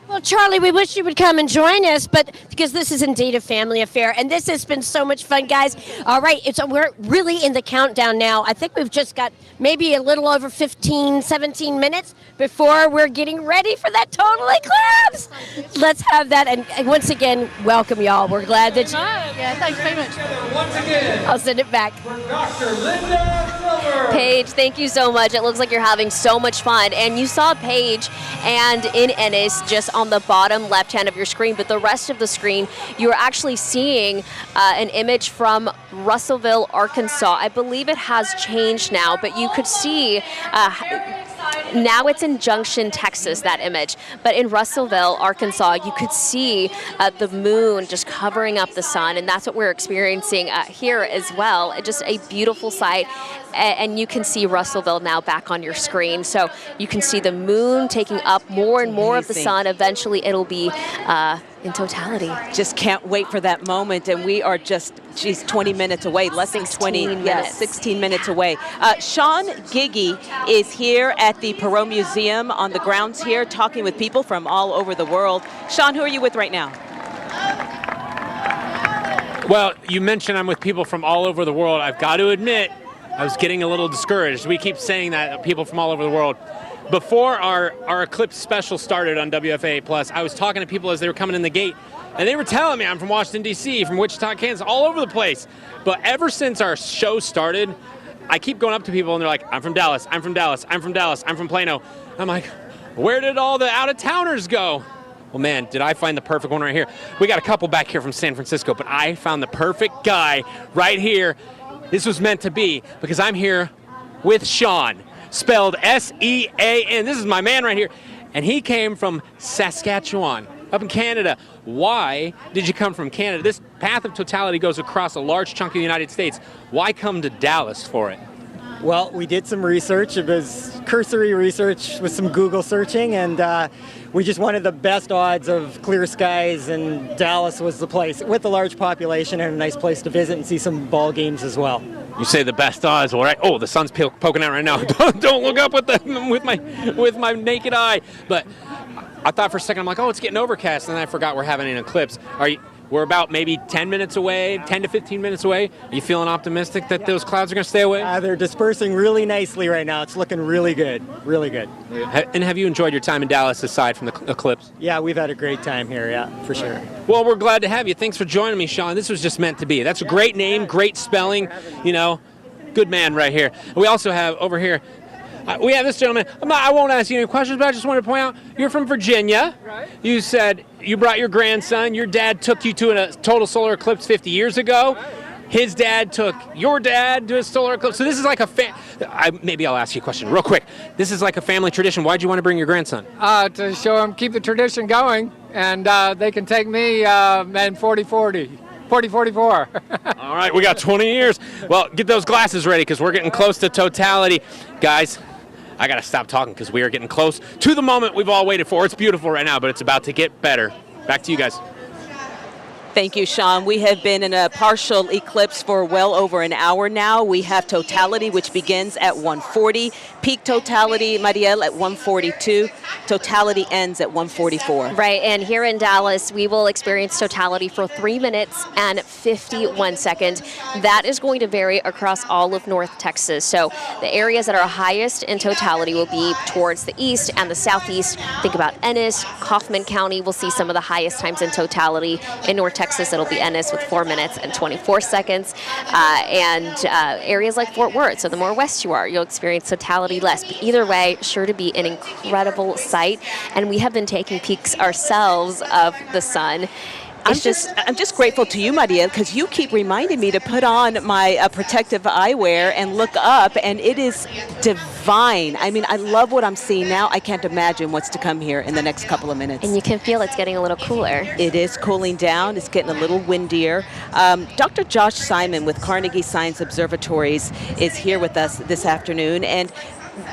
Well, Charlie, we wish you would come and join us, but because this is indeed a family affair, and this has been so much fun, guys. All right, we're really in the countdown now. I think we've just got maybe a little over 15, 17 minutes before we're getting ready for that total eclipse. Let's have that, and once again, welcome, y'all. We're glad that you... Yeah, thanks very much. I'll send it back. Paige, thank you so much. It looks like you're having so much fun. And you saw Paige and in Ennis just on the bottom left hand of your screen, but the rest of the screen, you're actually seeing an image from Russellville, Arkansas. I believe it has changed now, but you could see now it's in Junction, Texas, that image. But in Russellville, Arkansas, you could see the moon just covering up the sun, and that's what we're experiencing here as well. Just a beautiful sight, and you can see Russellville now back on your screen. So you can see the moon taking up more and more of the sun. Eventually, it'll be in totality. Just can't wait for that moment, and we are just, 20 minutes away, less than 20 minutes, 16 minutes away. Sean Giggy is here at the Perot Museum on the grounds here, talking with people from all over the world. Sean, who are you with right now? Well, you mentioned I'm with people from all over the world. I've got to admit, I was getting a little discouraged. We keep saying that, people from all over the world. Before our Eclipse special started on WFAA+, I was talking to people as they were coming in the gate, and they were telling me I'm from Washington, D.C., from Wichita, Kansas, all over the place. But ever since our show started, I keep going up to people, and they're like, I'm from Dallas, I'm from Dallas, I'm from Dallas, I'm from Plano. I'm like, where did all the out-of-towners go? Well, man, did I find the perfect one right here. We got a couple back here from San Francisco, but I found the perfect guy right here. This was meant to be, because I'm here with Sean, spelled S-E-A-N. This is my man right here. And he came from Saskatchewan, up in Canada. Why did you come from Canada? This path of totality goes across a large chunk of the United States. Why come to Dallas for it? Well, we did some research. It was cursory research with some Google searching, and we just wanted the best odds of clear skies, and Dallas was the place with a large population and a nice place to visit and see some ball games as well. You say the best odds, all right? Oh, the sun's poking out right now. Don't look up with my naked eye. But I thought for a second, I'm like, oh, it's getting overcast, and then I forgot we're having an eclipse. We're about maybe 10 minutes away, 10 to 15 minutes away. Are you feeling optimistic that those clouds are going to stay away? They're dispersing really nicely right now. It's looking really good, really good. And have you enjoyed your time in Dallas aside from the eclipse? Yeah, we've had a great time here, yeah, for sure. Well, we're glad to have you. Thanks for joining me, Sean. This was just meant to be. That's a great name, great spelling, good man right here. We also have over here, we have this gentleman. I won't ask you any questions, but I just want to point out, you're from Virginia. Right. You said you brought your grandson. Your dad took you to a total solar eclipse 50 years ago. Right. His dad took your dad to a solar eclipse. So this is like maybe I'll ask you a question real quick. This is like a family tradition. Why'd you want to bring your grandson? To show him, keep the tradition going, and they can take me and 40-40. 40-44. All right, we got 20 years. Well, get those glasses ready because we're getting close to totality. Guys, I got to stop talking because we are getting close to the moment we've all waited for. It's beautiful right now, but it's about to get better. Back to you guys. Thank you, Sean. We have been in a partial eclipse for well over an hour now. We have totality, which begins at 1:40 Peak totality, Mariel, at 142. Totality ends at 144. Right, and here in Dallas, we will experience totality for 3 minutes and 51 seconds. That is going to vary across all of North Texas. So the areas that are highest in totality will be towards the east and the southeast. Think about Ennis, Kaufman County. We'll see some of the highest times in totality. In North Texas, it'll be Ennis with 4 minutes and 24 seconds. Areas like Fort Worth, so the more west you are, you'll experience totality less. But either way, sure to be an incredible sight. And we have been taking peeks ourselves of the sun. I'm just grateful to you, Maria, because you keep reminding me to put on my protective eyewear and look up, and it is divine. I mean, I love what I'm seeing now. I can't imagine what's to come here in the next couple of minutes. And you can feel it's getting a little cooler. It is cooling down. It's getting a little windier. Dr. Josh Simon with Carnegie Science Observatories is here with us this afternoon. And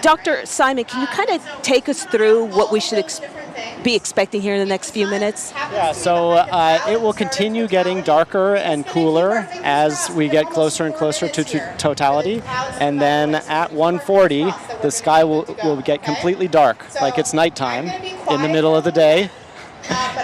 Dr. Simon, can you kind of take us through what we should be expecting here in the next few minutes? Yeah, so it will continue getting darker and cooler as we get closer and closer to totality. And then at 140, the sky will get completely dark, like it's nighttime in the middle of the day.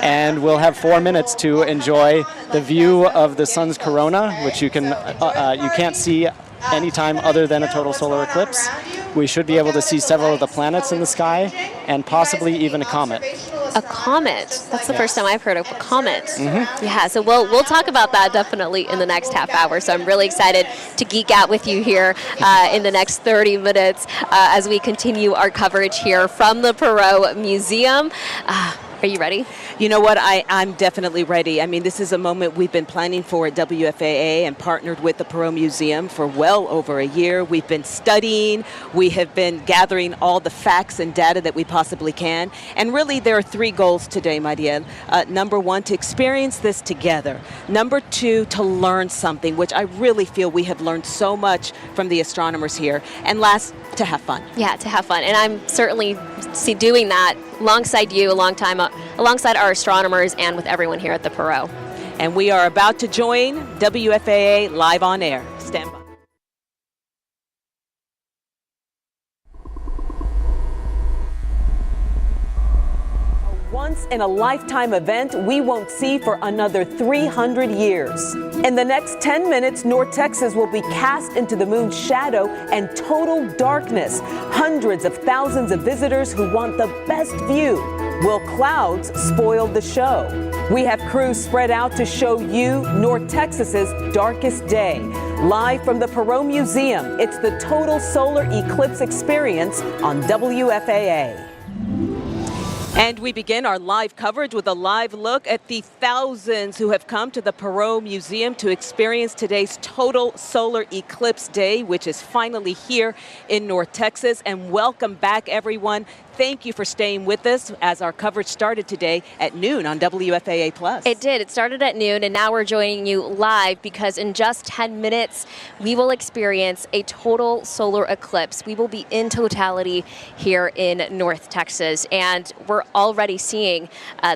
And we'll have 4 minutes to enjoy the view of the sun's corona, which you can't see anytime other than a total solar eclipse. We should be able to see several of the planets in the sky and possibly even a comet. A comet? That's the first time I've heard of a comet. Mm-hmm. Yeah, so we'll talk about that definitely in the next half hour. So I'm really excited to geek out with you here in the next 30 minutes as we continue our coverage here from the Perot Museum. Are you ready? You know what? I'm definitely ready. I mean, this is a moment we've been planning for at WFAA and partnered with the Perot Museum for well over a year. We've been studying. We have been gathering all the facts and data that we possibly can. And really, there are 3 goals today, Mariel. Number 1, to experience this together. Number 2, to learn something, which I really feel we have learned so much from the astronomers here. And last, to have fun. Yeah, to have fun. And I'm certainly doing that alongside you, alongside our astronomers and with everyone here at the Perot. And we are about to join WFAA live on air. Stand by. Once-in-a-lifetime event we won't see for another 300 years. In the next 10 minutes, North Texas will be cast into the moon's shadow and total darkness. Hundreds of thousands of visitors who want the best view. Will clouds spoil the show? We have crews spread out to show you North Texas's darkest day. Live from the Perot Museum, it's the total solar eclipse experience on WFAA. And we begin our live coverage with a live look at the thousands who have come to the Perot Museum to experience today's total solar eclipse day, which is finally here in North Texas. And welcome back, everyone. Thank you for staying with us as our coverage started today at noon on WFAA+. It did. It started at noon, and now we're joining you live because in just 10 minutes, we will experience a total solar eclipse. We will be in totality here in North Texas, and we're already seeing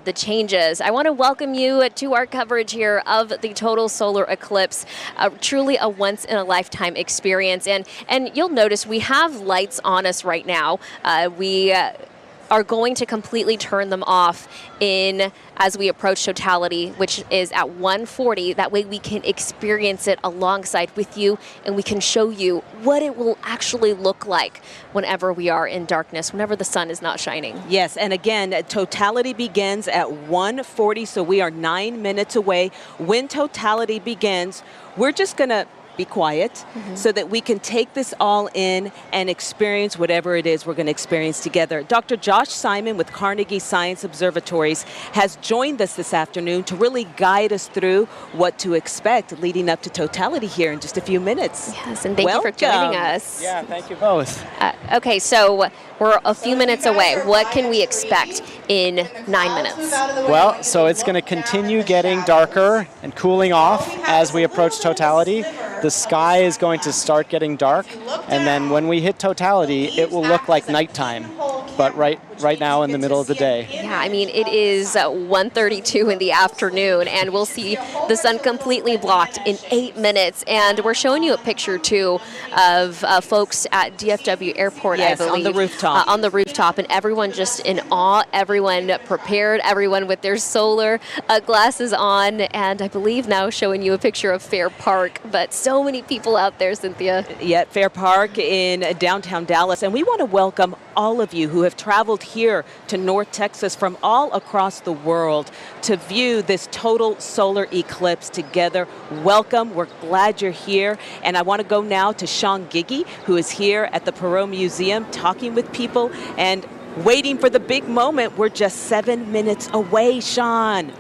the changes. I want to welcome you to our coverage here of the total solar eclipse. Truly a once-in-a-lifetime experience, and you'll notice we have lights on us right now. We are going to completely turn them off as we approach totality, which is at 1:40. That way we can experience it alongside with you, and we can show you what it will actually look like whenever we are in darkness, whenever the sun is not shining. Yes, and again, totality begins at 1:40, so we are 9 minutes away. When totality begins, we're just going to be quiet so that we can take this all in and experience whatever it is we're going to experience together. Dr. Josh Simon with Carnegie Science Observatories has joined us this afternoon to really guide us through what to expect leading up to totality here in just a few minutes. Yes, and thank you for joining us. Yeah, thank you both. Okay, so we're a few minutes away. What can we expect in 9 minutes? Well, so it's going to continue getting darker and cooling off as we approach totality. The sky is going to start getting dark, and then when we hit totality, it will look like nighttime. But right right now in the middle of the day. Yeah, I mean, it is 1:32 in the afternoon, and we'll see the sun completely blocked in 8 minutes. And we're showing you a picture, too, of folks at DFW Airport, Yes, I believe. on the rooftop. On the rooftop, and everyone just in awe, everyone prepared, everyone with their solar glasses on, and I believe now showing you a picture of Fair Park, but so many people out there, Cynthia. Yeah, Fair Park in downtown Dallas. And we want to welcome all of you who have traveled here to North Texas from all across the world to view this total solar eclipse together. Welcome. We're glad you're here. And I want to go now to Sean Giggy, who is here at the Perot Museum talking with people and waiting for the big moment. We're just 7 minutes away, Sean.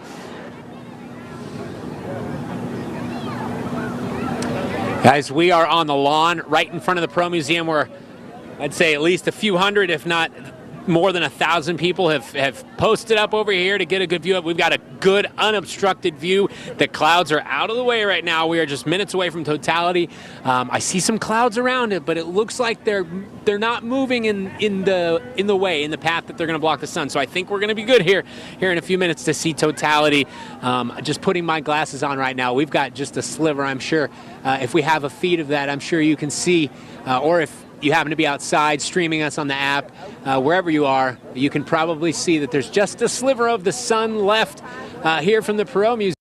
Guys, we are on the lawn right in front of the Perot Museum where I'd say at least a few hundred, if not more than 1,000 people have posted up over here to get a good view of. We've got a good unobstructed view. The clouds are out of the way right now. We are just minutes away from totality. I see some clouds around it, but it looks like they're not moving in the way, in the path that they're going to block the sun. So I think we're going to be good here in a few minutes to see totality. Just putting my glasses on right now. We've got just a sliver, I'm sure. If we have a feed of that, I'm sure you can see, or if you happen to be outside streaming us on the app, wherever you are, you can probably see that there's just a sliver of the sun left here from the Perot Museum.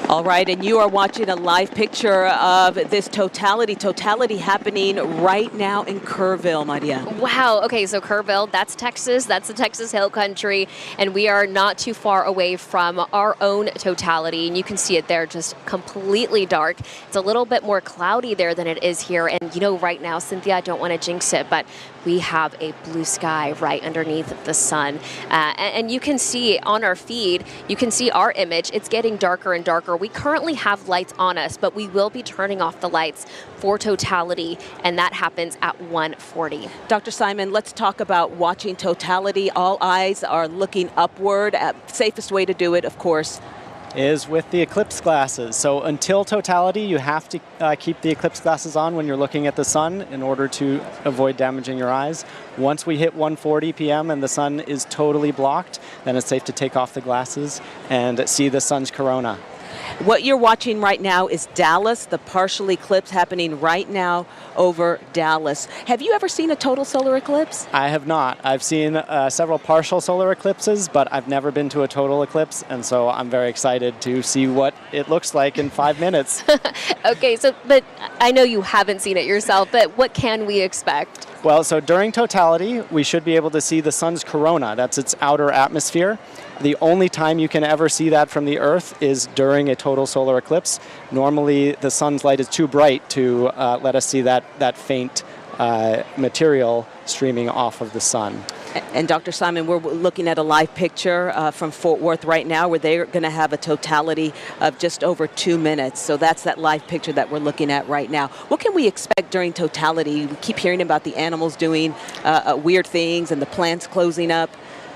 All right, and you are watching a live picture of this totality happening right now in Kerrville, Maria. Wow. Okay, so Kerrville, that's Texas. That's the Texas Hill Country, and we are not too far away from our own totality, and you can see it there, just completely dark. It's a little bit more cloudy there than it is here, and you know, right now, Cynthia, I don't want to jinx it, but we have a blue sky right underneath the sun, and you can see on our feed, you can see our image. It's getting darker and darker. We currently have lights on us, but we will be turning off the lights for totality, and that happens at 1:40. Dr. Simon, let's talk about watching totality. All eyes are looking upward. Safest way to do it, of course, is with the eclipse glasses. So until totality, you have to keep the eclipse glasses on when you're looking at the sun in order to avoid damaging your eyes. Once we hit 1:40 p.m. and the sun is totally blocked, then it's safe to take off the glasses and see the sun's corona. What you're watching right now is Dallas, the partial eclipse happening right now over Dallas. Have you ever seen a total solar eclipse? I have not. I've seen several partial solar eclipses, but I've never been to a total eclipse, and so I'm very excited to see what it looks like in 5 minutes. Okay, so, but I know you haven't seen it yourself, but what can we expect? Well, so during totality, we should be able to see the sun's corona. That's its outer atmosphere. The only time you can ever see that from the Earth is during a total solar eclipse. Normally, the sun's light is too bright to let us see that faint material streaming off of the sun. And Dr. Simon, we're looking at a live picture from Fort Worth right now where they're going to have a totality of just over 2 minutes. So that's that live picture that we're looking at right now. What can we expect during totality? We keep hearing about the animals doing weird things and the plants closing up.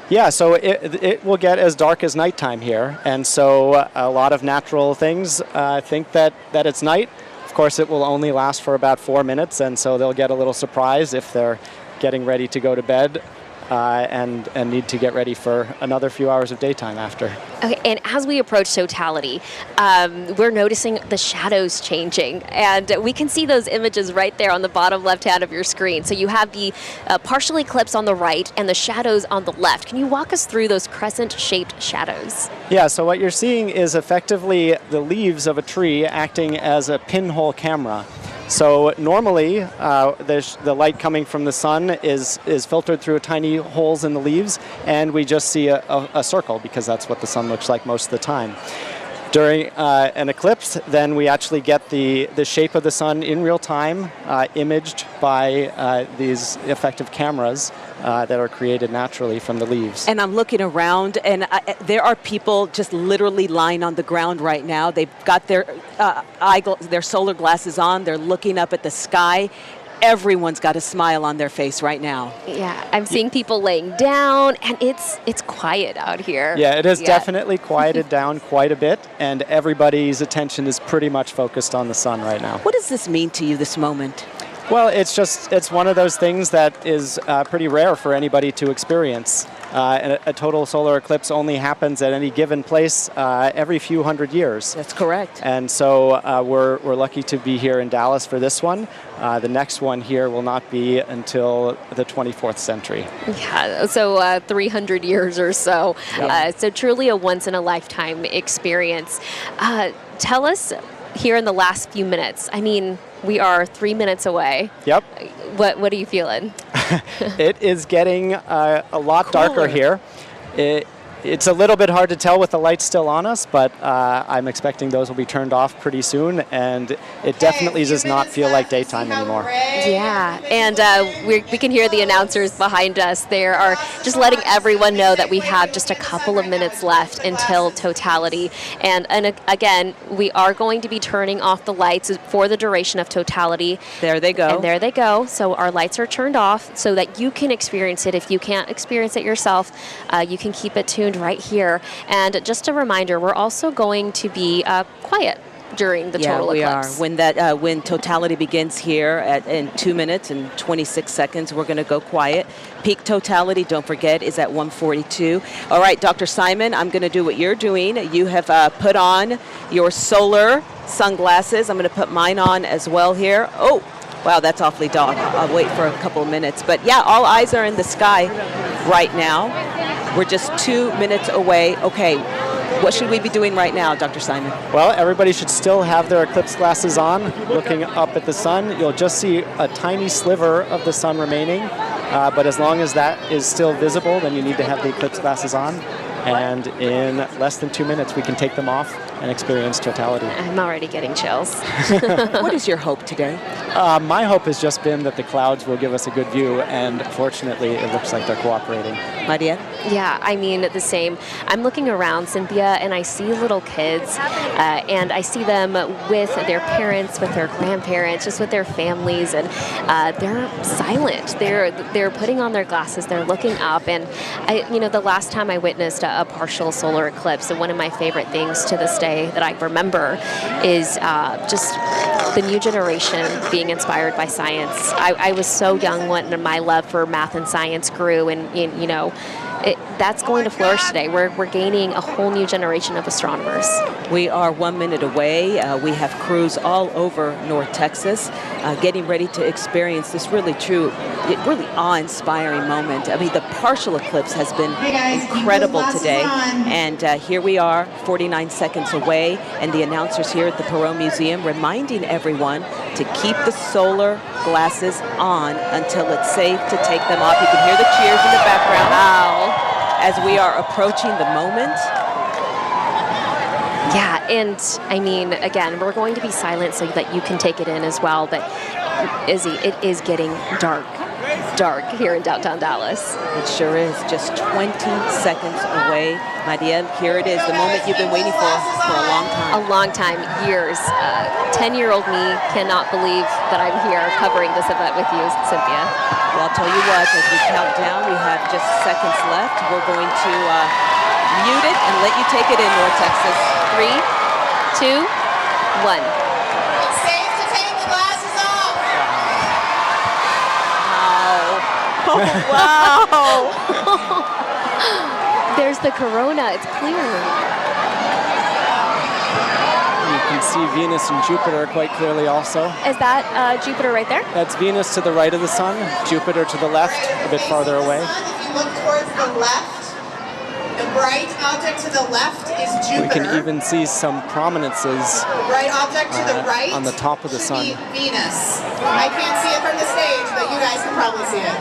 Yeah, so it will get as dark as nighttime here. And so a lot of natural things think that it's night. Of course, it will only last for about 4 minutes, and so they'll get a little surprised if they're getting ready to go to bed and need to get ready for another few hours of daytime after. Okay, and as we approach totality, we're noticing the shadows changing, and we can see those images right there on the bottom left hand of your screen. So you have the partial eclipse on the right and the shadows on the left. Can you walk us through those crescent-shaped shadows? Yeah, so what you're seeing is effectively the leaves of a tree acting as a pinhole camera. So normally, the light coming from the sun is filtered through tiny holes in the leaves, and we just see a circle because that's what the sun looks like most of the time. During an eclipse, then we actually get the shape of the sun in real time, imaged by these effective cameras that are created naturally from the leaves. And I'm looking around, and there are people just literally lying on the ground right now. They've got their solar glasses on. They're looking up at the sky. Everyone's got a smile on their face right now. Yeah, I'm seeing people laying down, and it's quiet out here. Yeah, it has definitely quieted down quite a bit, and everybody's attention is pretty much focused on the sun right now. What does this mean to you, this moment? Well, it's one of those things that is pretty rare for anybody to experience. A total solar eclipse only happens at any given place every few hundred years. That's correct. And so we're lucky to be here in Dallas for this one. The next one here will not be until the 24th century. Yeah, so 300 years or so. Yeah. So truly a once-in-a-lifetime experience. Tell us here in the last few minutes, I mean, we are 3 minutes away. Yep. What are you feeling? It is getting a lot darker here. It's a little bit hard to tell with the lights still on us, but I'm expecting those will be turned off pretty soon, and it definitely does not feel like daytime anymore. Yeah, and we can hear the announcers behind us. They are just letting everyone know that we have just a couple of minutes left until totality. And again, we are going to be turning off the lights for the duration of totality. There they go. And there they go. So our lights are turned off so that you can experience it. If you can't experience it yourself, you can keep it tuned right here. And just a reminder, we're also going to be quiet during the total eclipse. When when totality begins here in 2 minutes and 26 seconds, we're going to go quiet. Peak totality, don't forget, is at 1:42. All right, Dr. Simon, I'm going to do what you're doing. You have put on your solar sunglasses. I'm going to put mine on as well here. Oh, wow, that's awfully dark. I'll wait for a couple of minutes. But yeah, all eyes are in the sky right now. We're just 2 minutes away. Okay, what should we be doing right now, Dr. Simon? Well, everybody should still have their eclipse glasses on, looking up at the sun. You'll just see a tiny sliver of the sun remaining, but as long as that is still visible, then you need to have the eclipse glasses on. And in less than 2 minutes, we can take them off and experience totality. I'm already getting chills. What is your hope today? My hope has just been that the clouds will give us a good view, and fortunately, it looks like they're cooperating. Maria? Yeah, I mean, the same. I'm looking around, Cynthia, and I see little kids, and I see them with their parents, with their grandparents, just with their families, and they're silent. They're putting on their glasses, they're looking up, and the last time I witnessed a partial solar eclipse, and one of my favorite things to this day that I remember is just the new generation being inspired by science. I was so young when my love for math and science grew, and that's going to flourish today. We're gaining a whole new generation of astronomers. We are 1 minute away. We have crews all over North Texas getting ready to experience this really awe-inspiring moment. I mean, the partial eclipse has been incredible today. And here we are, 49 seconds away, and the announcers here at the Perot Museum reminding everyone to keep the solar glasses on until it's safe to take them off. You can hear the cheers in the background. Wow. As we are approaching the moment. Yeah, and I mean, again, we're going to be silent so that you can take it in as well, but Izzy, it is getting dark here in downtown Dallas. It sure is. Just 20 seconds away. Maria, here it is, the moment you've been waiting for a long time. A long time, years. 10-year-old me cannot believe that I'm here covering this event with you, Cynthia. Well, I'll tell you what, as we count down, we have just seconds left. We're going to mute it and let you take it in, North Texas. 3, 2, 1. Safe to take the glasses off. Wow. There's the corona. It's clear. You can see Venus and Jupiter quite clearly also. Is that Jupiter right there? That's Venus to the right of the sun, Jupiter to the left, a bit farther away. If you look towards the left, the bright object to the left is Jupiter. We can even see some prominences The bright object to the right on the top of the sun. Venus. I can't see it from the stage, but you guys can probably see it.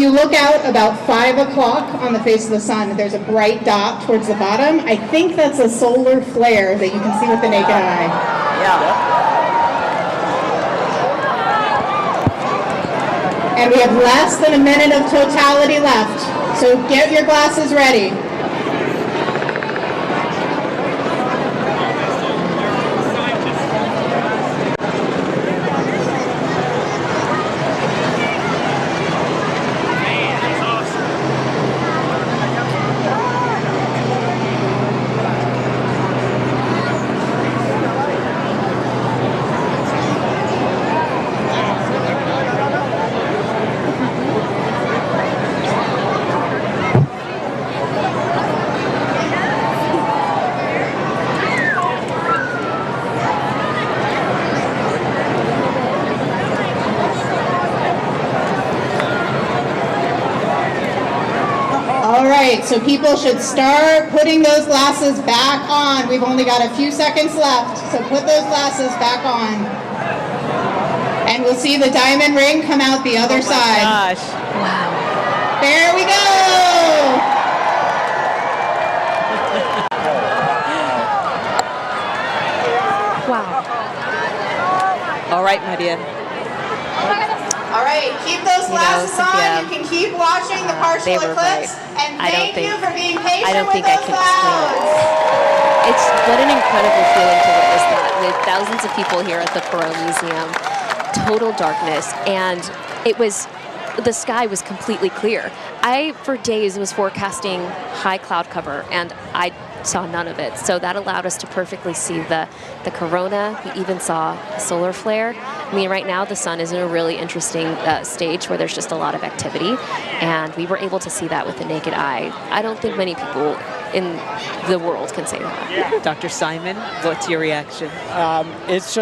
you look out about 5 o'clock on the face of the sun, there's a bright dot towards the bottom. I think that's a solar flare that you can see with the naked eye. And we have less than a minute of totality left, so get your glasses ready. So people should start putting those glasses back on. We've only got a few seconds left, so put those glasses back on. And we'll see the diamond ring come out the other side. Gosh. Wow. There we go. Wow. All right, Maria. All right, keep those glasses on. You can keep watching the partial eclipse. And thank you for being patient I don't with think I those can clouds. explain it. It's what an incredible feeling to witness that with thousands of people here at the Perot Museum. Total darkness, and the sky was completely clear. I, for days, was forecasting high cloud cover, and I saw none of it. So that allowed us to perfectly see the corona. We even saw a solar flare. I mean, right now the sun is in a really interesting stage where there's just a lot of activity, and we were able to see that with the naked eye. I don't think many people in the world can say that. Dr. Simon, what's your reaction? It's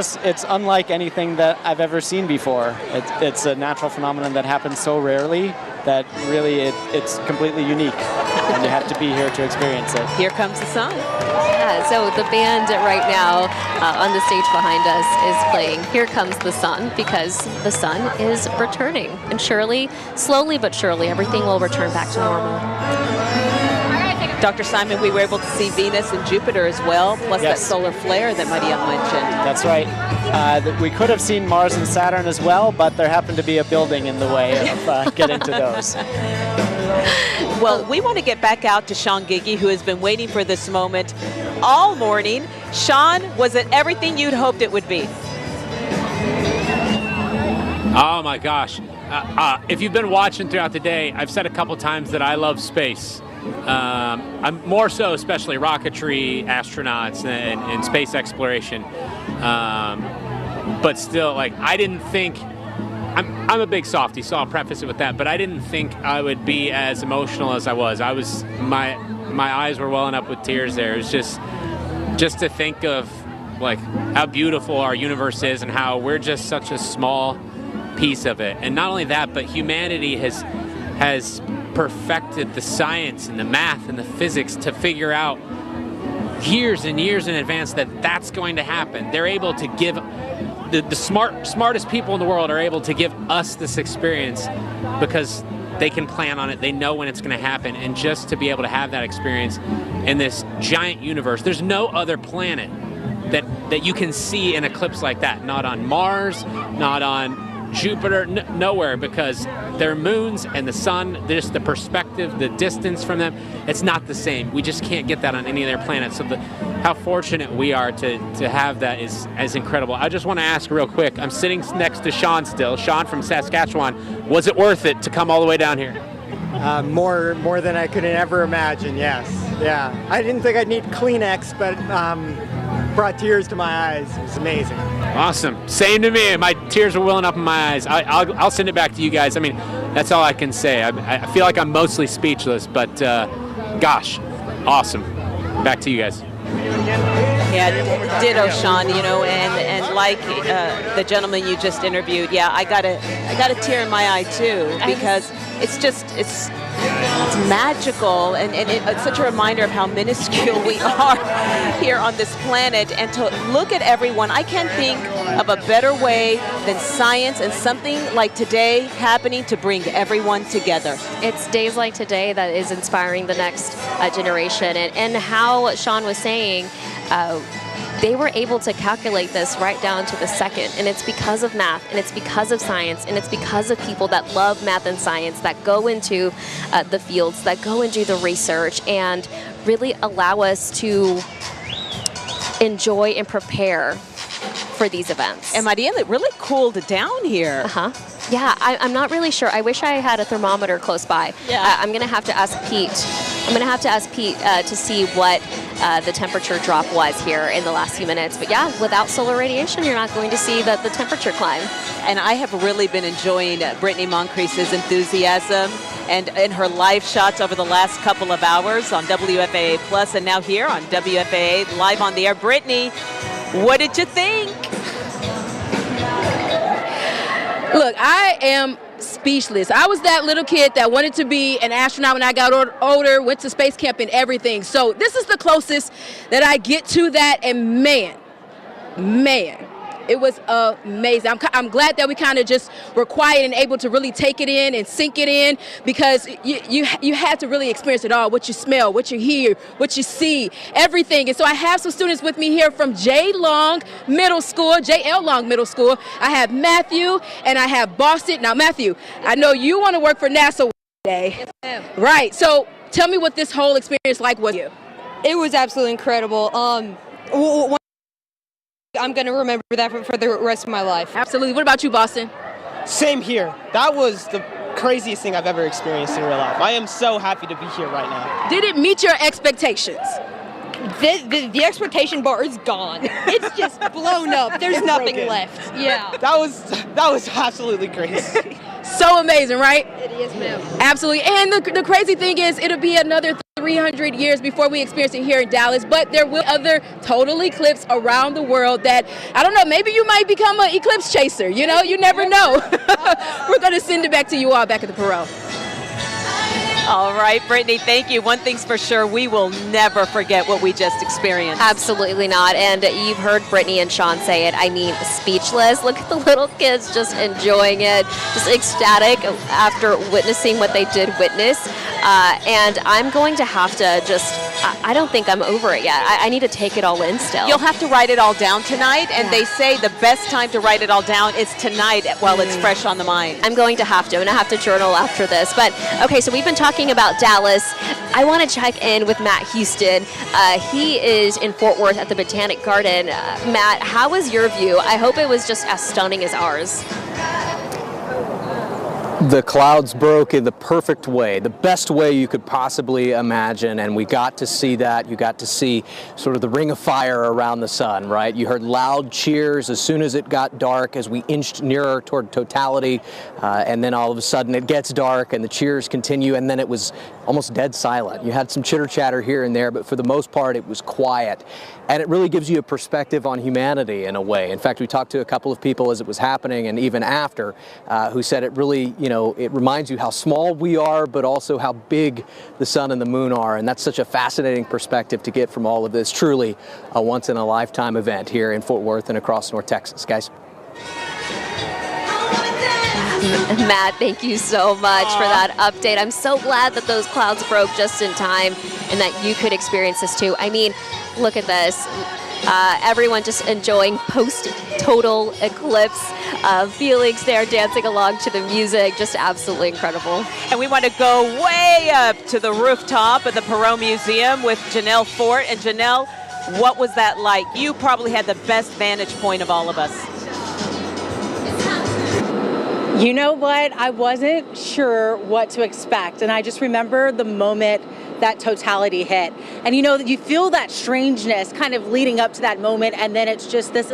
unlike anything that I've ever seen before. It's a natural phenomenon that happens so rarely that really it's completely unique, and you have to be here to experience it. Here comes the sun. Yeah, so the band right now on the stage behind us is playing Here Comes the Sun, because the sun is returning. And surely, slowly but surely, everything will return back to normal. Dr. Simon, we were able to see Venus and Jupiter as well, plus that solar flare that Maria mentioned. That's right. We could have seen Mars and Saturn as well, but there happened to be a building in the way of getting to those. Well, we want to get back out to Sean Giggy, who has been waiting for this moment all morning. Sean, was it everything you'd hoped it would be? Oh my gosh. If you've been watching throughout the day, I've said a couple times that I love space. I'm more so, especially rocketry, astronauts, and space exploration. But still, like, I didn't think, I'm a big softie, so I'll preface it with that, but I didn't think I would be as emotional as I was. My eyes were welling up with tears there. It was just to think of, like, how beautiful our universe is and how we're just such a small piece of it. And not only that, but humanity has perfected the science and the math and the physics to figure out years and years in advance that that's going to happen. They're able to give, the smartest people in the world are able to give us this experience because they can plan on it, they know when it's going to happen, and just to be able to have that experience in this giant universe. There's no other planet that you can see an eclipse like that. Not on Mars, not on Jupiter, nowhere, because their moons and the sun, just the perspective, the distance from them, it's not the same. We just can't get that on any of their planets. So how fortunate we are to have that is incredible. I just want to ask real quick, I'm sitting next to Sean still. Sean from Saskatchewan, was it worth it to come all the way down here? More than I could ever imagine, yes. Yeah. I didn't think I'd need Kleenex, but brought tears to my eyes. It was amazing. Awesome. Same to me. My tears were welling up in my eyes. I'll send it back to you guys. I mean, that's all I can say. I feel like I'm mostly speechless, but gosh, awesome. Back to you guys. Yeah, ditto, Sean. You know, and like the gentleman you just interviewed, yeah, I got a tear in my eye too, because it's magical, and it's such a reminder of how minuscule we are here on this planet. And to look at everyone, I can't think of a better way than science and something like today happening to bring everyone together. It's days like today that is inspiring the next generation. And how Sean was saying, they were able to calculate this right down to the second. And it's because of math, and it's because of science, and it's because of people that love math and science, that go into the fields, that go and do the research, and really allow us to enjoy and prepare for these events. And Maria, it really cooled down here. Uh-huh. Yeah, I'm not really sure. I wish I had a thermometer close by. Yeah. I'm going to have to ask Pete. I'm going to have to ask Pete to see what the temperature drop was here in the last few minutes. But yeah, without solar radiation, you're not going to see the temperature climb. And I have really been enjoying Brittany Moncrief's enthusiasm and her live shots over the last couple of hours on WFAA Plus and now here on WFAA Live on the Air. Brittany, what did you think? Look, I am speechless. I was that little kid that wanted to be an astronaut when I got older, went to space camp and everything. So this is the closest that I get to that, and man, it was amazing. I'm glad that we kind of just were quiet and able to really take it in and sink it in, because you had to really experience it all, what you smell, what you hear, what you see, everything. And so I have some students with me here from J.L. Long Middle School. I have Matthew and I have Boston. Now, Matthew, I know you want to work for NASA one day. Yes, ma'am. Right. So tell me what this whole experience like was you. It was absolutely incredible. I'm going to remember that for the rest of my life. Absolutely. What about you, Boston? Same here. That was the craziest thing I've ever experienced in real life. I am so happy to be here right now. Did it meet your expectations? The expectation bar is gone. It's just blown up. There's nothing left. Yeah. That was absolutely crazy. So amazing, right? It is, ma'am. Absolutely. And the crazy thing is, it'll be another 300 years before we experience it here in Dallas, but there will be other total eclipse around the world that, I don't know, maybe you might become an eclipse chaser. You know, you never know. We're going to send it back to you all back at the Perot. All right, Brittany, thank you. One thing's for sure, we will never forget what we just experienced. Absolutely not. And you've heard Brittany and Sean say it. I mean, speechless. Look at the little kids just enjoying it, just ecstatic after witnessing what they did witness. And I'm going to have to I don't think I'm over it yet. I need to take it all in still. You'll have to write it all down tonight, and they say the best time to write it all down is tonight while it's fresh on the mind. I'm going to have to. I'm going to have to journal after this. But, okay, so we've been talking about Dallas. I want to check in with Matt Houston. He is in Fort Worth at the Botanic Garden. Matt, how was your view? I hope it was just as stunning as ours. The clouds broke in the perfect way, the best way you could possibly imagine, and we got to see that. You got to see sort of the ring of fire around the sun, right? You heard loud cheers as soon as it got dark, as we inched nearer toward totality, and then all of a sudden it gets dark and the cheers continue, and then it was almost dead silent. You had some chitter chatter here and there, but for the most part it was quiet. And it really gives you a perspective on humanity in a way. In fact, we talked to a couple of people as it was happening and even after who said it really, it reminds you how small we are, but also how big the sun and the moon are. And that's such a fascinating perspective to get from all of this. Truly a once-in-a-lifetime event here in Fort Worth and across North Texas, guys. Matt, thank you so much for that update. I'm so glad that those clouds broke just in time and that you could experience this too. I mean, look at this. Everyone just enjoying post-total eclipse. Felix there dancing along to the music. Just absolutely incredible. And we want to go way up to the rooftop of the Perot Museum with Janelle Fort. And Janelle, what was that like? You probably had the best vantage point of all of us. You know what? I wasn't sure what to expect. And I just remember the moment that totality hit. And you feel that strangeness kind of leading up to that moment. And then it's just this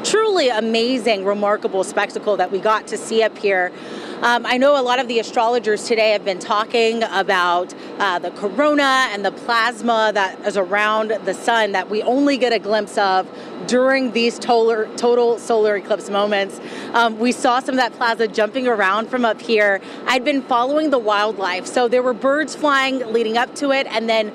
truly amazing, remarkable spectacle that we got to see up here. I know a lot of the astrologers today have been talking about the corona and the plasma that is around the sun that we only get a glimpse of during these total solar eclipse moments. We saw some of that plasma jumping around from up here. I'd been following the wildlife, so there were birds flying leading up to it, and then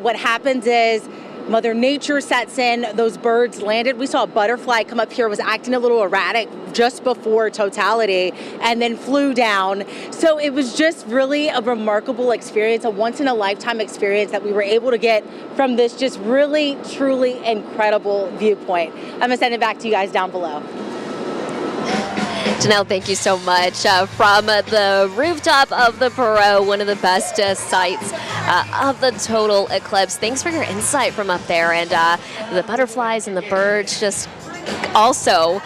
what happens is Mother Nature sets in, those birds landed. We saw a butterfly come up here, was acting a little erratic just before totality, and then flew down. So it was just really a remarkable experience, a once-in-a-lifetime experience that we were able to get from this just really, truly incredible viewpoint. I'm going to send it back to you guys down below. Janelle, thank you so much. From the rooftop of the Perot, one of the best sights of the total eclipse. Thanks for your insight from up there, and the butterflies and the birds just also,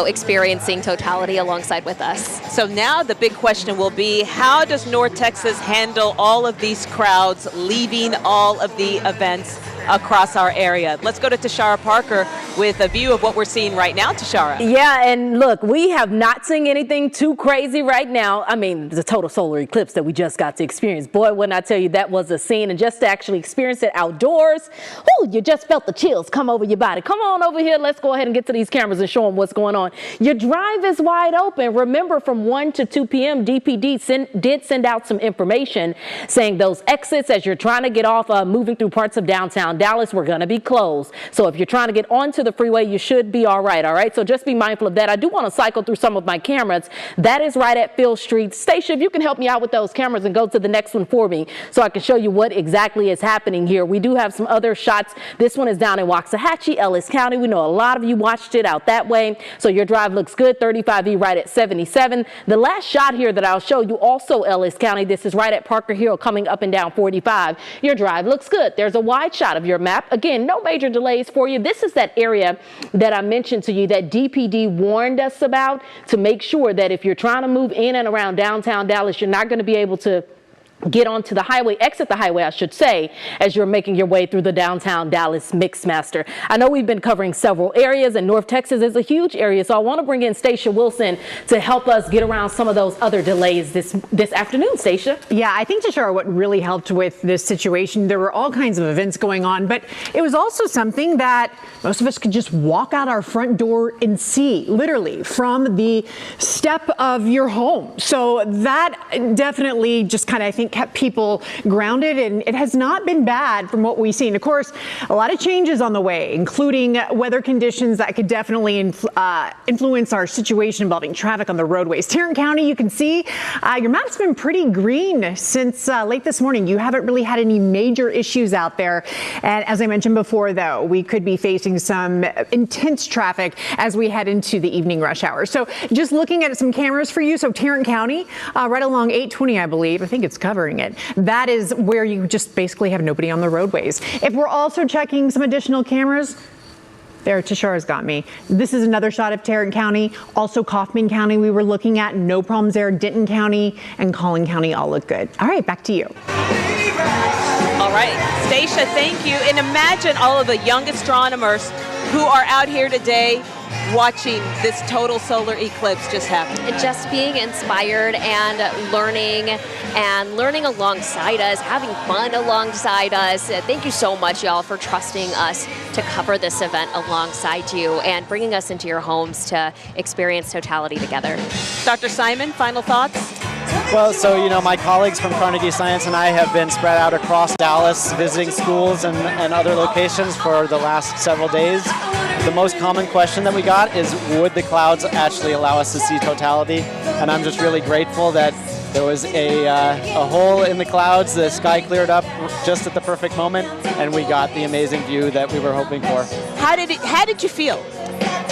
experiencing totality alongside with us. So now the big question will be, how does North Texas handle all of these crowds leaving all of the events across our area? Let's go to Tashara Parker with a view of what we're seeing right now. Tashara. Yeah, and look, we have not seen anything too crazy right now. I mean, the total solar eclipse that we just got to experience. Boy, when I tell you that was a scene, and just to actually experience it outdoors, you just felt the chills come over your body. Come on over here. Let's go ahead and get to these cameras and show them what's going on. Your drive is wide open. Remember, from 1 to 2 p.m., DPD did send out some information saying those exits as you're trying to get off, moving through parts of downtown Dallas, were going to be closed. So if you're trying to get onto the freeway, you should be all right? So just be mindful of that. I do want to cycle through some of my cameras. That is right at Field Street. Stacia, if you can help me out with those cameras and go to the next one for me so I can show you what exactly is happening here. We do have some other shots. This one is down in Waxahachie, Ellis County. We know a lot of you watched it out that way. So your drive looks good. 35E right at 77. The last shot here that I'll show you, also Ellis County. This is right at Parker Hill coming up and down 45. Your drive looks good. There's a wide shot of your map. Again, no major delays for you. This is that area that I mentioned to you that DPD warned us about, to make sure that if you're trying to move in and around downtown Dallas, you're not going to be able to get onto the highway, exit the highway, I should say, as you're making your way through the downtown Dallas Mixmaster. I know we've been covering several areas, and North Texas is a huge area, so I want to bring in Stacia Wilson to help us get around some of those other delays this afternoon. Stacia? Yeah, I think, Tashara, what really helped with this situation, there were all kinds of events going on, but it was also something that most of us could just walk out our front door and see, literally, from the step of your home. So that definitely just kind of, I think, kept people grounded, and it has not been bad from what we've seen. Of course, a lot of changes on the way, including weather conditions that could definitely influence our situation involving traffic on the roadways. Tarrant County, you can see your map's been pretty green since late this morning. You haven't really had any major issues out there. And as I mentioned before, though, we could be facing some intense traffic as we head into the evening rush hour. So just looking at some cameras for you. So Tarrant County, right along 820, I believe, I think it's covered. It. That is where you just basically have nobody on the roadways. If we're also checking some additional cameras, there, Tashara's got me. This is another shot of Tarrant County. Also Kaufman County we were looking at. No problems there. Denton County and Collin County all look good. All right, back to you. All right, Stacia, thank you. And imagine all of the young astronomers who are out here today watching this total solar eclipse just happen. Just being inspired and learning alongside us, having fun alongside us. Thank you so much, y'all, for trusting us to cover this event alongside you and bringing us into your homes to experience totality together. Dr. Simon, final thoughts? Well, so, my colleagues from Carnegie Science and I have been spread out across Dallas visiting schools and other locations for the last several days. The most common question that we got is, would the clouds actually allow us to see totality? And I'm just really grateful that there was a hole in the clouds, the sky cleared up just at the perfect moment, and we got the amazing view that we were hoping for. How did you feel?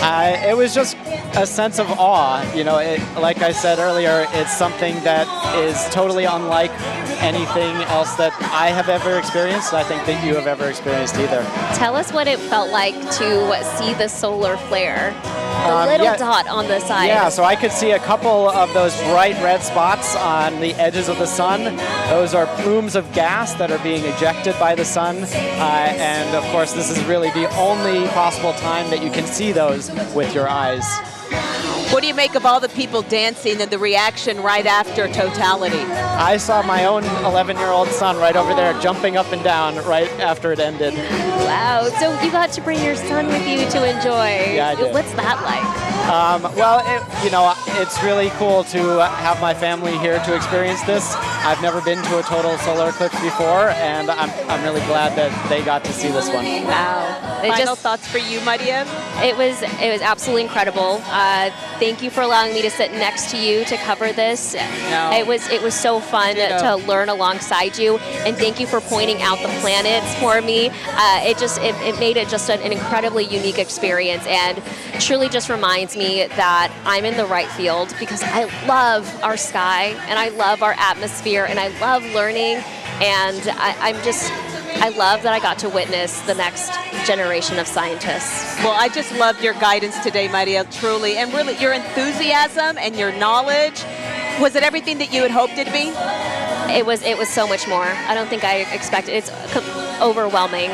It was just a sense of awe. Like I said earlier, it's something that is totally unlike anything else that I have ever experienced. I think that you have ever experienced either. Tell us what it felt like to see the solar flare. The little dot on the side. Yeah, so I could see a couple of those bright red spots on the edges of the sun. Those are plumes of gas that are being ejected by the sun. And of course, this is really the only possible time that you can see those with your eyes. What do you make of all the people dancing and the reaction right after totality? I saw my own 11-year-old son right over there jumping up and down right after it ended. Wow, so you got to bring your son with you to enjoy. Yeah, I did. What's that like? It's really cool to have my family here to experience this. I've never been to a total solar eclipse before, and I'm really glad that they got to see this one. Wow. Final thoughts for you, Maria? It was absolutely incredible. Thank you for allowing me to sit next to you to cover this. It was so fun to learn alongside you, and thank you for pointing out the planets for me. It made it just an incredibly unique experience, and truly just reminds me that I'm in the right field because I love our sky and I love our atmosphere and I love learning, and I love that I got to witness the next generation of scientists. Well, I just loved your guidance today, Maria, truly, and really your enthusiasm and your knowledge. Was it everything that you had hoped it'd be? It was so much more. I don't think I expected. It's overwhelming.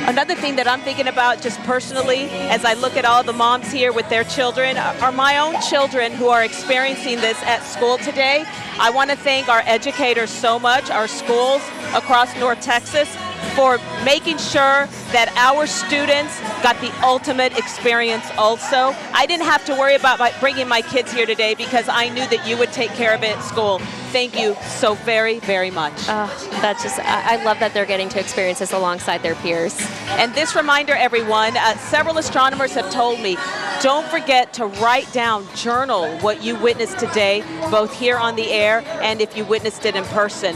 Another thing that I'm thinking about just personally, as I look at all the moms here with their children, are my own children who are experiencing this at school today. I want to thank our educators so much, our schools across North Texas, for making sure that our students got the ultimate experience also. I didn't have to worry about bringing my kids here today because I knew that you would take care of it at school. Thank you so very, very much. I love that they're getting to experience this alongside their peers. And this reminder, everyone, several astronomers have told me, don't forget to write down, journal what you witnessed today, both here on the air and if you witnessed it in person,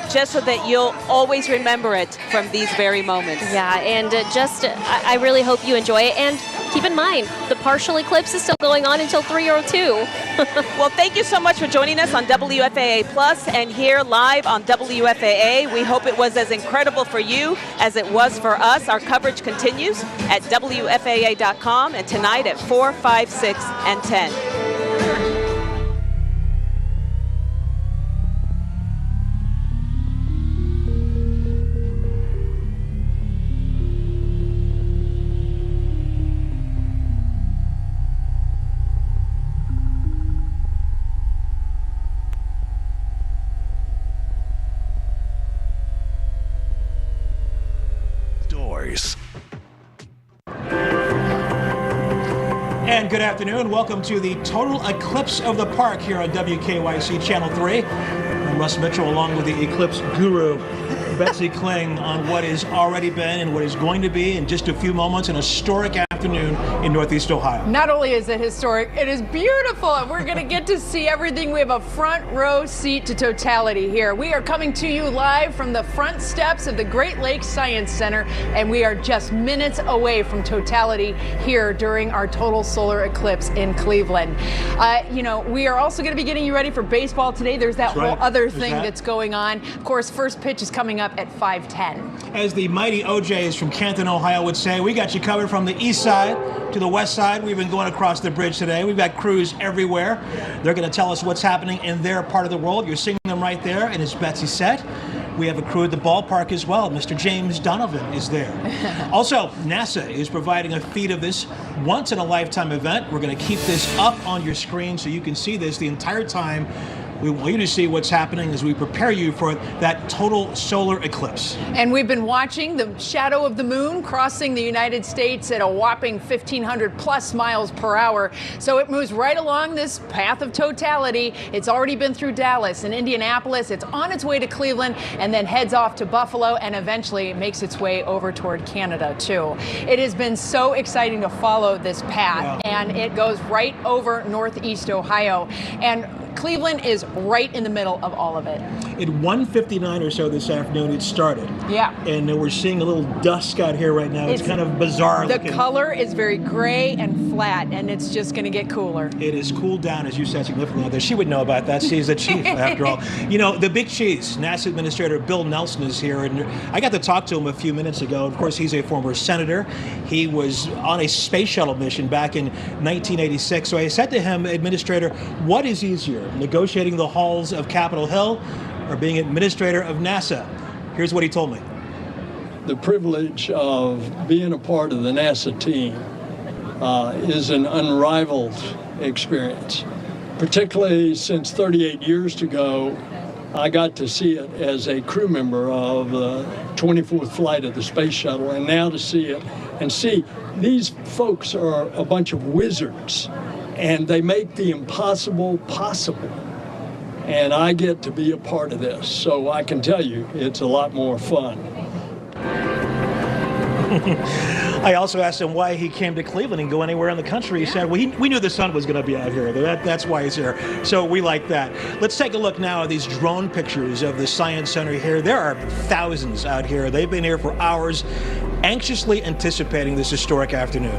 just so that you'll always remember it from these very moments. Yeah, and I really hope you enjoy it. And keep in mind, the partial eclipse is still going on until 3:02. Well, thank you so much for joining us on WFAA Plus and here live on WFAA. We hope it was as incredible for you as it was for us. Our coverage continues at WFAA.com and tonight at 4, 5, 6, and 10. And good afternoon. Welcome to the total eclipse of the park here on WKYC Channel 3. I'm Russ Mitchell along with the eclipse guru, Betsy Kling, on what has already been and what is going to be in just a few moments an historic afternoon in Northeast Ohio. Not only is it historic, it is beautiful, and we're going to get to see everything. We have a front row seat to totality here. We are coming to you live from the front steps of the Great Lakes Science Center, and we are just minutes away from totality here during our total solar eclipse in Cleveland. We are also going to be getting you ready for baseball today. There's that whole other thing that's going on. Of course, first pitch is coming up at 5:10. As the mighty OJs from Canton, Ohio would say, we got you covered from the east side to the west side. We've been going across the bridge today. We've got crews everywhere. They're going to tell us what's happening in their part of the world. You're seeing them right there, and as Betsy said, we have a crew at the ballpark as well. Mr. James Donovan is there. Also, NASA is providing a feed of this once-in-a-lifetime event. We're going to keep this up on your screen so you can see this the entire time. We want you to see what's happening as we prepare you for that total solar eclipse. And we've been watching the shadow of the moon crossing the United States at a whopping 1,500 plus miles per hour. So it moves right along this path of totality. It's already been through Dallas and Indianapolis. It's on its way to Cleveland and then heads off to Buffalo and eventually makes its way over toward Canada too. It has been so exciting to follow this path, and it goes right over Northeast Ohio. And Cleveland is right in the middle of all of it. At 1:59 or so this afternoon, it started. Yeah. And we're seeing a little dusk out here right now. It's kind of bizarre The looking. color is very gray and flat, and it's just going to get cooler. It is cooled down, as you said, significantly out there. She would know about that. She's the chief, after all. You know, the big cheese, NASA Administrator Bill Nelson is here, and I got to talk to him a few minutes ago. Of course, he's a former senator. He was on a space shuttle mission back in 1986. So I said to him, Administrator, what is easier, negotiating the halls of Capitol Hill or being administrator of NASA? Here's what he told me. The privilege of being a part of the NASA team is an unrivaled experience, particularly since 38 years ago, I got to see it as a crew member of the 24th flight of the space shuttle, and now to see it and see these folks are a bunch of wizards, and they make the impossible possible. And I get to be a part of this, so I can tell you it's a lot more fun. I also asked him why he came to Cleveland and go anywhere in the country. He said, well, we knew the sun was going to be out here. That's why he's here. So we like that. Let's take a look now at these drone pictures of the Science Center here. There are thousands out here. They've been here for hours, anxiously anticipating this historic afternoon.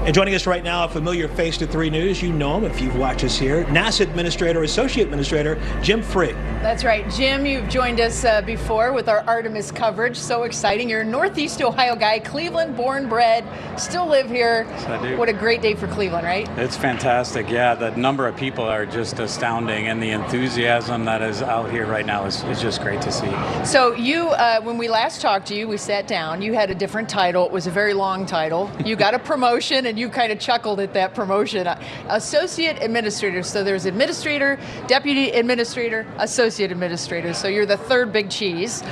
And joining us right now, a familiar face to 3 News. You know him if you've watched us here. NASA Administrator, Associate Administrator, Jim Free. That's right. Jim, you've joined us before with our Artemis coverage. So exciting. You're a Northeast Ohio guy, Cleveland born, bred, still live here. Yes, I do. What a great day for Cleveland, right? It's fantastic. Yeah, the number of people are just astounding, and the enthusiasm that is out here right now is just great to see. So you, when we last talked to you, we sat down. You had a different title. It was a very long title. You got a promotion, and you kind of chuckled at that promotion. Associate Administrator. So there's Administrator, Deputy Administrator, Associate Administrator. So you're the third big cheese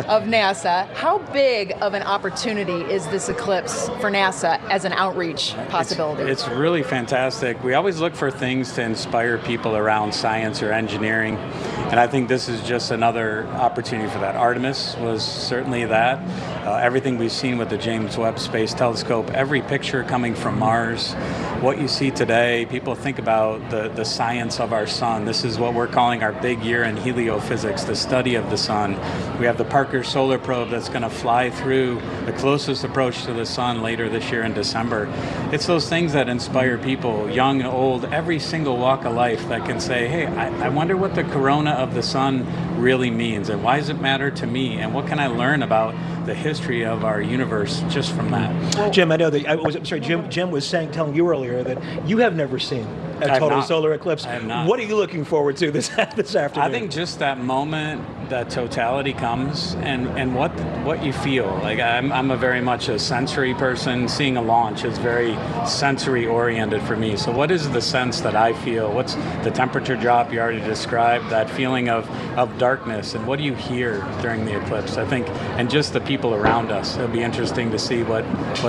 of NASA. How big of an opportunity is this eclipse for NASA as an outreach possibility? It's really fantastic. We always look for things to inspire people around science or engineering, and I think this is just another opportunity for that. Artemis was certainly that. Everything we've seen with the James Webb Space Telescope, every picture coming from Mars, what you see today, people think about the science of our sun. This is what we're calling our big year in heliophysics, the study of the sun. We have the Parker Solar Probe that's going to fly through the closest approach to the sun later this year in December. It's those things that inspire people, young and old, every single walk of life, that can say, hey, I wonder what the corona of the sun really means, and why does it matter to me, and what can I learn about the history of our universe just from that. Well, Jim, I know that Jim was telling you earlier that you have never seen a total solar eclipse. I have not. What are you looking forward to this afternoon? I think just that moment that totality comes and what you feel. Like I'm a very much a sensory person. Seeing a launch is very sensory oriented for me. So what is the sense that I feel? What's the temperature drop you already described? That feeling of darkness, and what do you hear during the eclipse? I think, and just the people around us. It'll be interesting to see what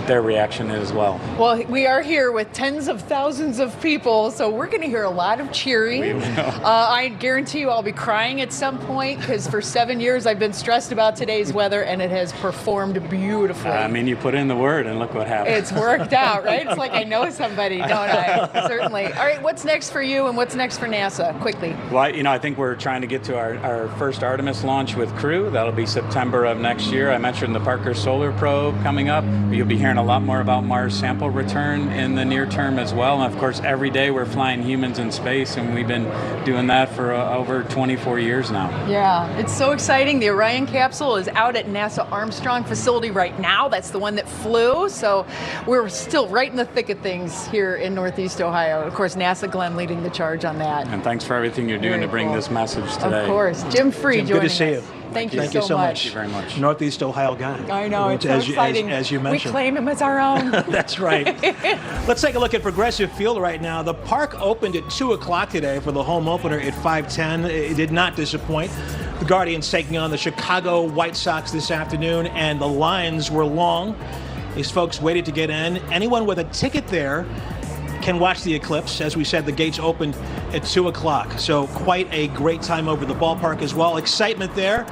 their reaction is as well. Well, we are here with tens of thousands of people, so we're going to hear a lot of cheering. I guarantee you I'll be crying at some point, because for 7 years I've been stressed about today's weather, and it has performed beautifully. I mean, you put in the word and look what happened. It's worked out, right? It's like I know somebody, don't I? Certainly. All right, what's next for you and what's next for NASA? Quickly. Well, I think we're trying to get to our first Artemis launch with crew. That'll be September of next year. I mentioned the Parker Solar Probe coming up. You'll be hearing a lot more about Mars sample return in the near term as well. And of course, every day we're flying humans in space, and we've been doing that for over 24 years now. Yeah, it's so exciting. The Orion capsule is out at NASA Armstrong facility right now. That's the one that flew. So we're still right in the thick of things here in Northeast Ohio. Of course, NASA Glenn leading the charge on that. And thanks for everything you're doing to bring this message today. Of course. Jim Free joining us. Good to see you. Thank you so much. Thank you very much. Northeast Ohio guy. I know, it's so exciting. As you mentioned. We claim him as our own. That's right. Let's take a look at Progressive Field right now. The park opened at 2 o'clock today for the home opener at 5:10. It did not disappoint. The Guardians taking on the Chicago White Sox this afternoon, and the lines were long. These folks waited to get in. Anyone with a ticket there can watch the eclipse. As we said, the gates opened at 2 o'clock. So quite a great time over the ballpark as well. Excitement there.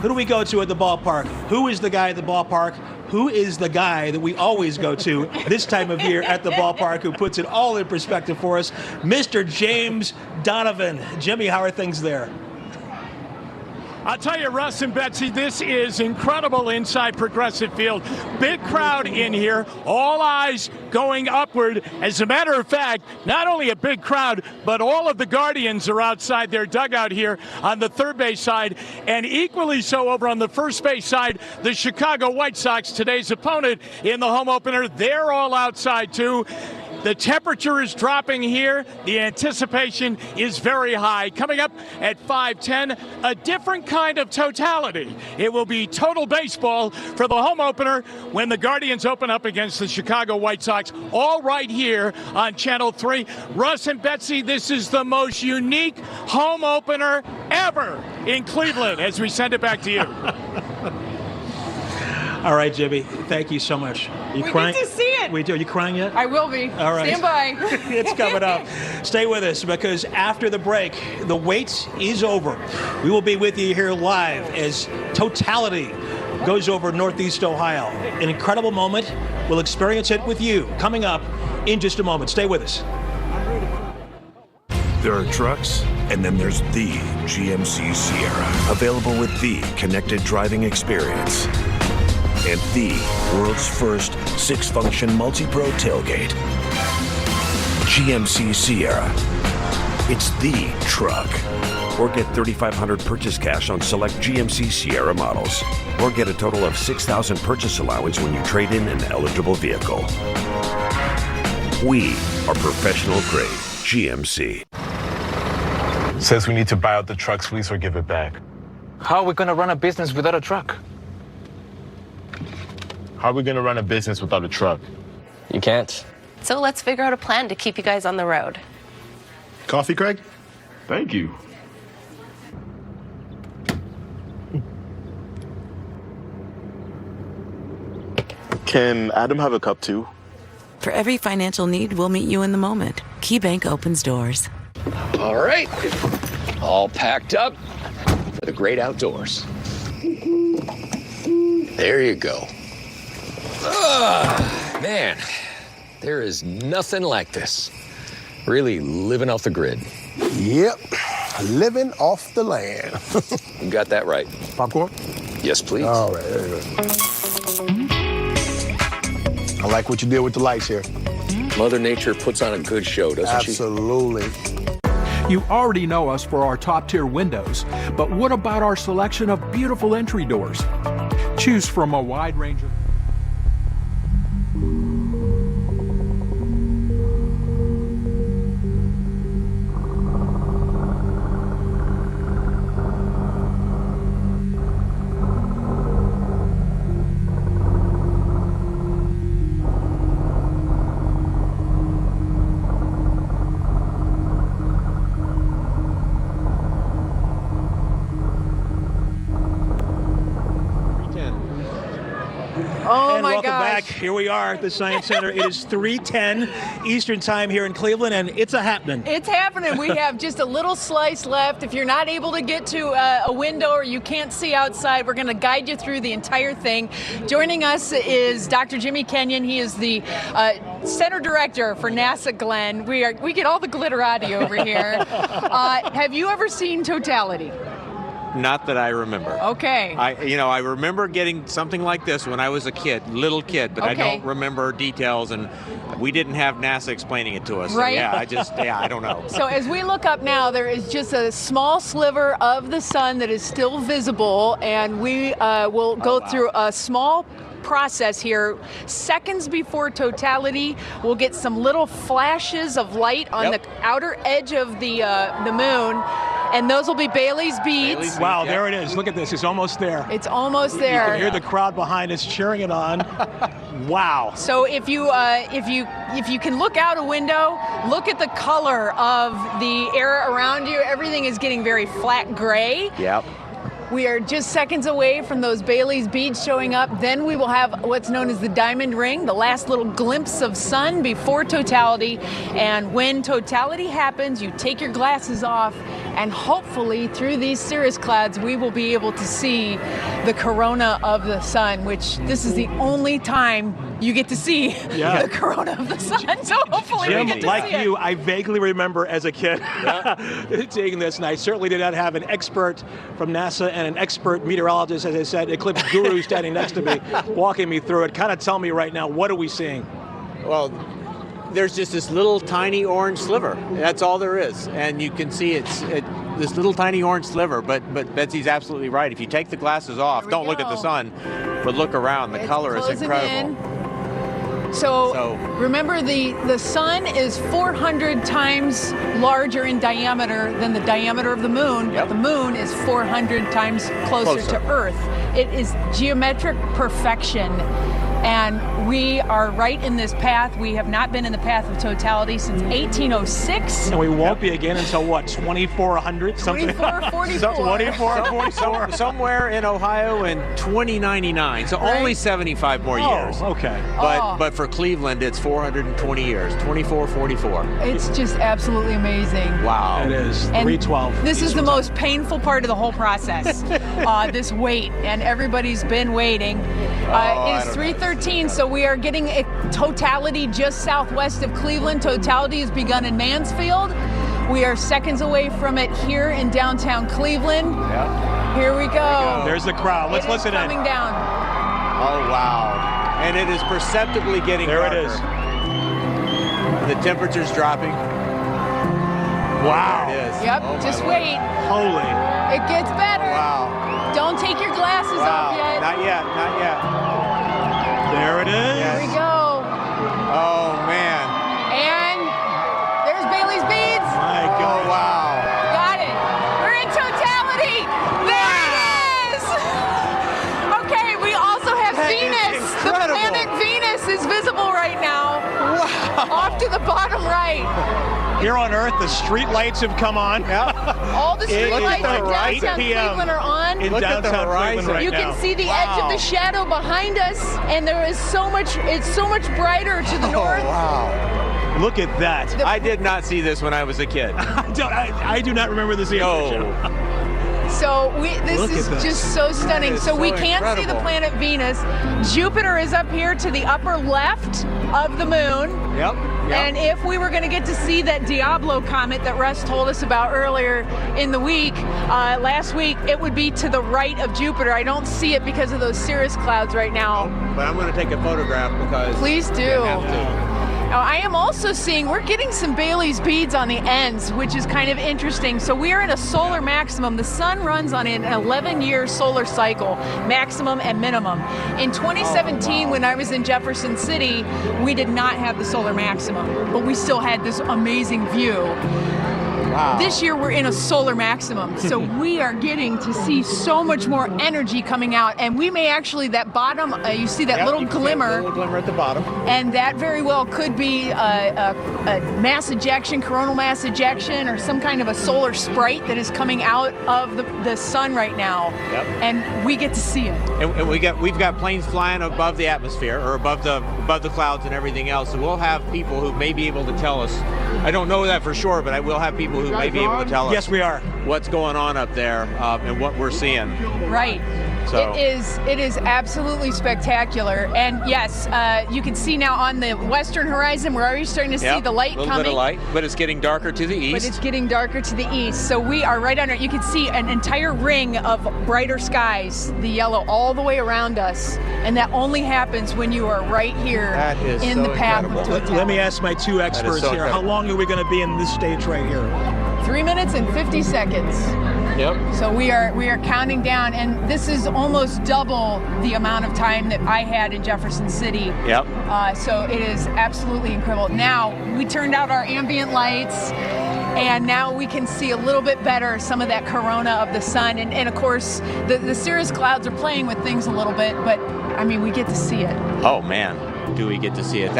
Who do we go to at the ballpark? Who is the guy at the ballpark? Who is the guy that we always go to this time of year at the ballpark, who puts it all in perspective for us? Mr. James Donovan. Jimmy, how are things there? I'll tell you, Russ and Betsy, this is incredible inside Progressive Field. Big crowd in here, all eyes going upward. As a matter of fact, not only a big crowd, but all of the Guardians are outside their dugout here on the third base side, and equally so over on the first base side, the Chicago White Sox, today's opponent in the home opener. They're all outside too. The temperature is dropping here. The anticipation is very high. Coming up at 5:10, a different kind of totality. It will be total baseball for the home opener when the Guardians open up against the Chicago White Sox, all right here on Channel 3. Russ and Betsy, this is the most unique home opener ever in Cleveland, as we send it back to you. All right, Jimmy, thank you so much. Are you We crying? get to see it. We do. Are you crying yet? I will be. All right. Stand by. It's coming up. Stay with us because after the break, the wait is over. We will be with you here live as totality goes over Northeast Ohio. An incredible moment. We'll experience it with you coming up in just a moment. Stay with us. There are trucks, and then there's the GMC Sierra, available with the connected driving experience and the world's first 6-function multi-pro tailgate. GMC Sierra. It's the truck. Or get $3,500 purchase cash on select GMC Sierra models. Or get a total of $6,000 purchase allowance when you trade in an eligible vehicle. We are professional grade GMC. Says we need to buy out the truck's lease or give it back. How are we going to run a business without a truck? How are we going to run a business without a truck? You can't. So let's figure out a plan to keep you guys on the road. Coffee, Craig? Thank you. Can Adam have a cup too? For every financial need, we'll meet you in the moment. KeyBank opens doors. All right, all packed up for the great outdoors. There you go. Man, there is nothing like this. Really living off the grid. Yep, living off the land. You got that right. Popcorn? Yes, please. All right, there you go. I like what you did with the lights here. Mother Nature puts on a good show, doesn't she? Absolutely. You already know us for our top-tier windows, but what about our selection of beautiful entry doors? Choose from a wide range of... Oh, and my welcome gosh. back. Here we are at the Science Center. It is 3:10 Eastern Time here in Cleveland, and it's a happening. It's happening. We have just a little slice left. If you're not able to get to a window or you can't see outside, we're going to guide you through the entire thing. Joining us is Dr. Jimmy Kenyon. He is the Center Director for NASA Glenn. We get all the glitterati over here. Have you ever seen totality? Not that I remember. Okay. I remember getting something like this when I was a little kid, but I don't remember details, and we didn't have NASA explaining it to us. Right. So I don't know. So as we look up now, there is just a small sliver of the sun that is still visible, and we will go through a small process here. Seconds before totality, we'll get some little flashes of light on the outer edge of the moon, and those will be Bailey's beads. Wow, there it is. Look at this. It's almost there. It's almost there. You can hear the crowd behind us cheering it on. Wow. So if you can look out a window, look at the color of the air around you. Everything is getting very flat gray. Yep. We are just seconds away from those Bailey's beads showing up. Then we will have what's known as the diamond ring, the last little glimpse of sun before totality. And when totality happens, you take your glasses off, and hopefully through these cirrus clouds, we will be able to see the corona of the sun, which this is the only time you get to see the corona of the sun. So hopefully we get to like see it. you, I vaguely remember as a kid seeing this, and I certainly did not have an expert from NASA and an expert meteorologist, as I said, eclipse guru standing next to me, walking me through it. Kind of tell me right now, what are we seeing? Well, there's just this little tiny orange sliver. That's all there is, and you can see it's this little tiny orange sliver. But Betsy's absolutely right. If you take the glasses off, don't look at the sun, but look around. The color is incredible. So remember, the sun is 400 times larger in diameter than the diameter of the moon. But the moon is 400 times closer to Earth. It is geometric perfection. And we are right in this path. We have not been in the path of totality since 1806. And we won't be again until what, 2400? Something? 2444. Somewhere in Ohio in 2099. So only 75 more years. Okay. But for Cleveland, it's 420 years. 2444. It's just absolutely amazing. Wow. It is. And 312. This is the most painful part of the whole process. This wait, and everybody's been waiting. It is 3:13, so we are getting a totality just southwest of Cleveland. Totality has begun in Mansfield. We are seconds away from it here in downtown Cleveland. Yep. Here we go. There's the crowd. Let's listen in. Coming down. Oh, wow. And it is perceptibly getting darker. There it is. The temperature's dropping. Wow. There it is. Yep, Oh, just my wait. Holy. It gets better. Wow. Don't take your glasses off yet. Not yet, not yet. There it is. Here we go. Oh, man. And there's Bailey's beads. My God. Oh, wow. Got it. We're in totality. There it is. Okay, we also have That is Venus. The incredible. planet Venus is visible right now. Wow. Off to the bottom right. Here on Earth, the street lights have come on. All the street It is lights like in 8 downtown p.m. Cleveland are on. In Look at the downtown horizon. Cleveland right You now. can see the edge of the shadow behind us, and there is so much. It's so much brighter to the north. Oh, wow. Look at that. I did not see this when I was a kid. I do not remember this either. No. So this Look is at this. just so stunning. is So we so can see the incredible. planet Venus. Jupiter is up here to the upper left of the moon. Yep. And if we were going to get to see that Diablo comet that Russ told us about earlier in the week, last week, it would be to the right of Jupiter. I don't see it because of those cirrus clouds right now. But I'm going to take a photograph because Please do. I have to. Now, I am also seeing, we're getting some Bailey's beads on the ends, which is kind of interesting. So we are in a solar maximum. The sun runs on an 11-year solar cycle, maximum and minimum. In 2017, when I was in Jefferson City, we did not have the solar maximum, but we still had this amazing view. Wow. This year we're in a solar maximum, so we are getting to see so much more energy coming out, and we may actually, that bottom, you see that little glimmer, little glimmer at the bottom. and that very well could be a mass ejection, coronal mass ejection, or some kind of a solar sprite that is coming out of the sun right now. Yep. And we get to see it. And we've got planes flying above the atmosphere or above the clouds and everything else. So we'll have people who may be able to tell us. I don't know that for sure, but I will have people who may be able to tell us. Yes, we are. What's going on up there and what we're seeing. Right. So. It is absolutely spectacular. And yes, you can see now on the western horizon, we're already starting to see the light a little coming. bit of light, but it's getting darker to the east. But it's getting darker to the east. So we are right under it. You can see an entire ring of brighter skies, the yellow all the way around us. And that only happens when you are right here That is in so the path of incredible. totality. Let me ask my two experts so here. How incredible. long are we going to be in this stage right here? 3 minutes and 50 seconds. Yep. So we are counting down, and this is almost double the amount of time that I had in Jefferson City. Yep. So it is absolutely incredible. Now we turned out our ambient lights, and now we can see a little bit better some of that corona of the sun, and of course the cirrus clouds are playing with things a little bit, but I mean we get to see it. Oh man, do we get to see it?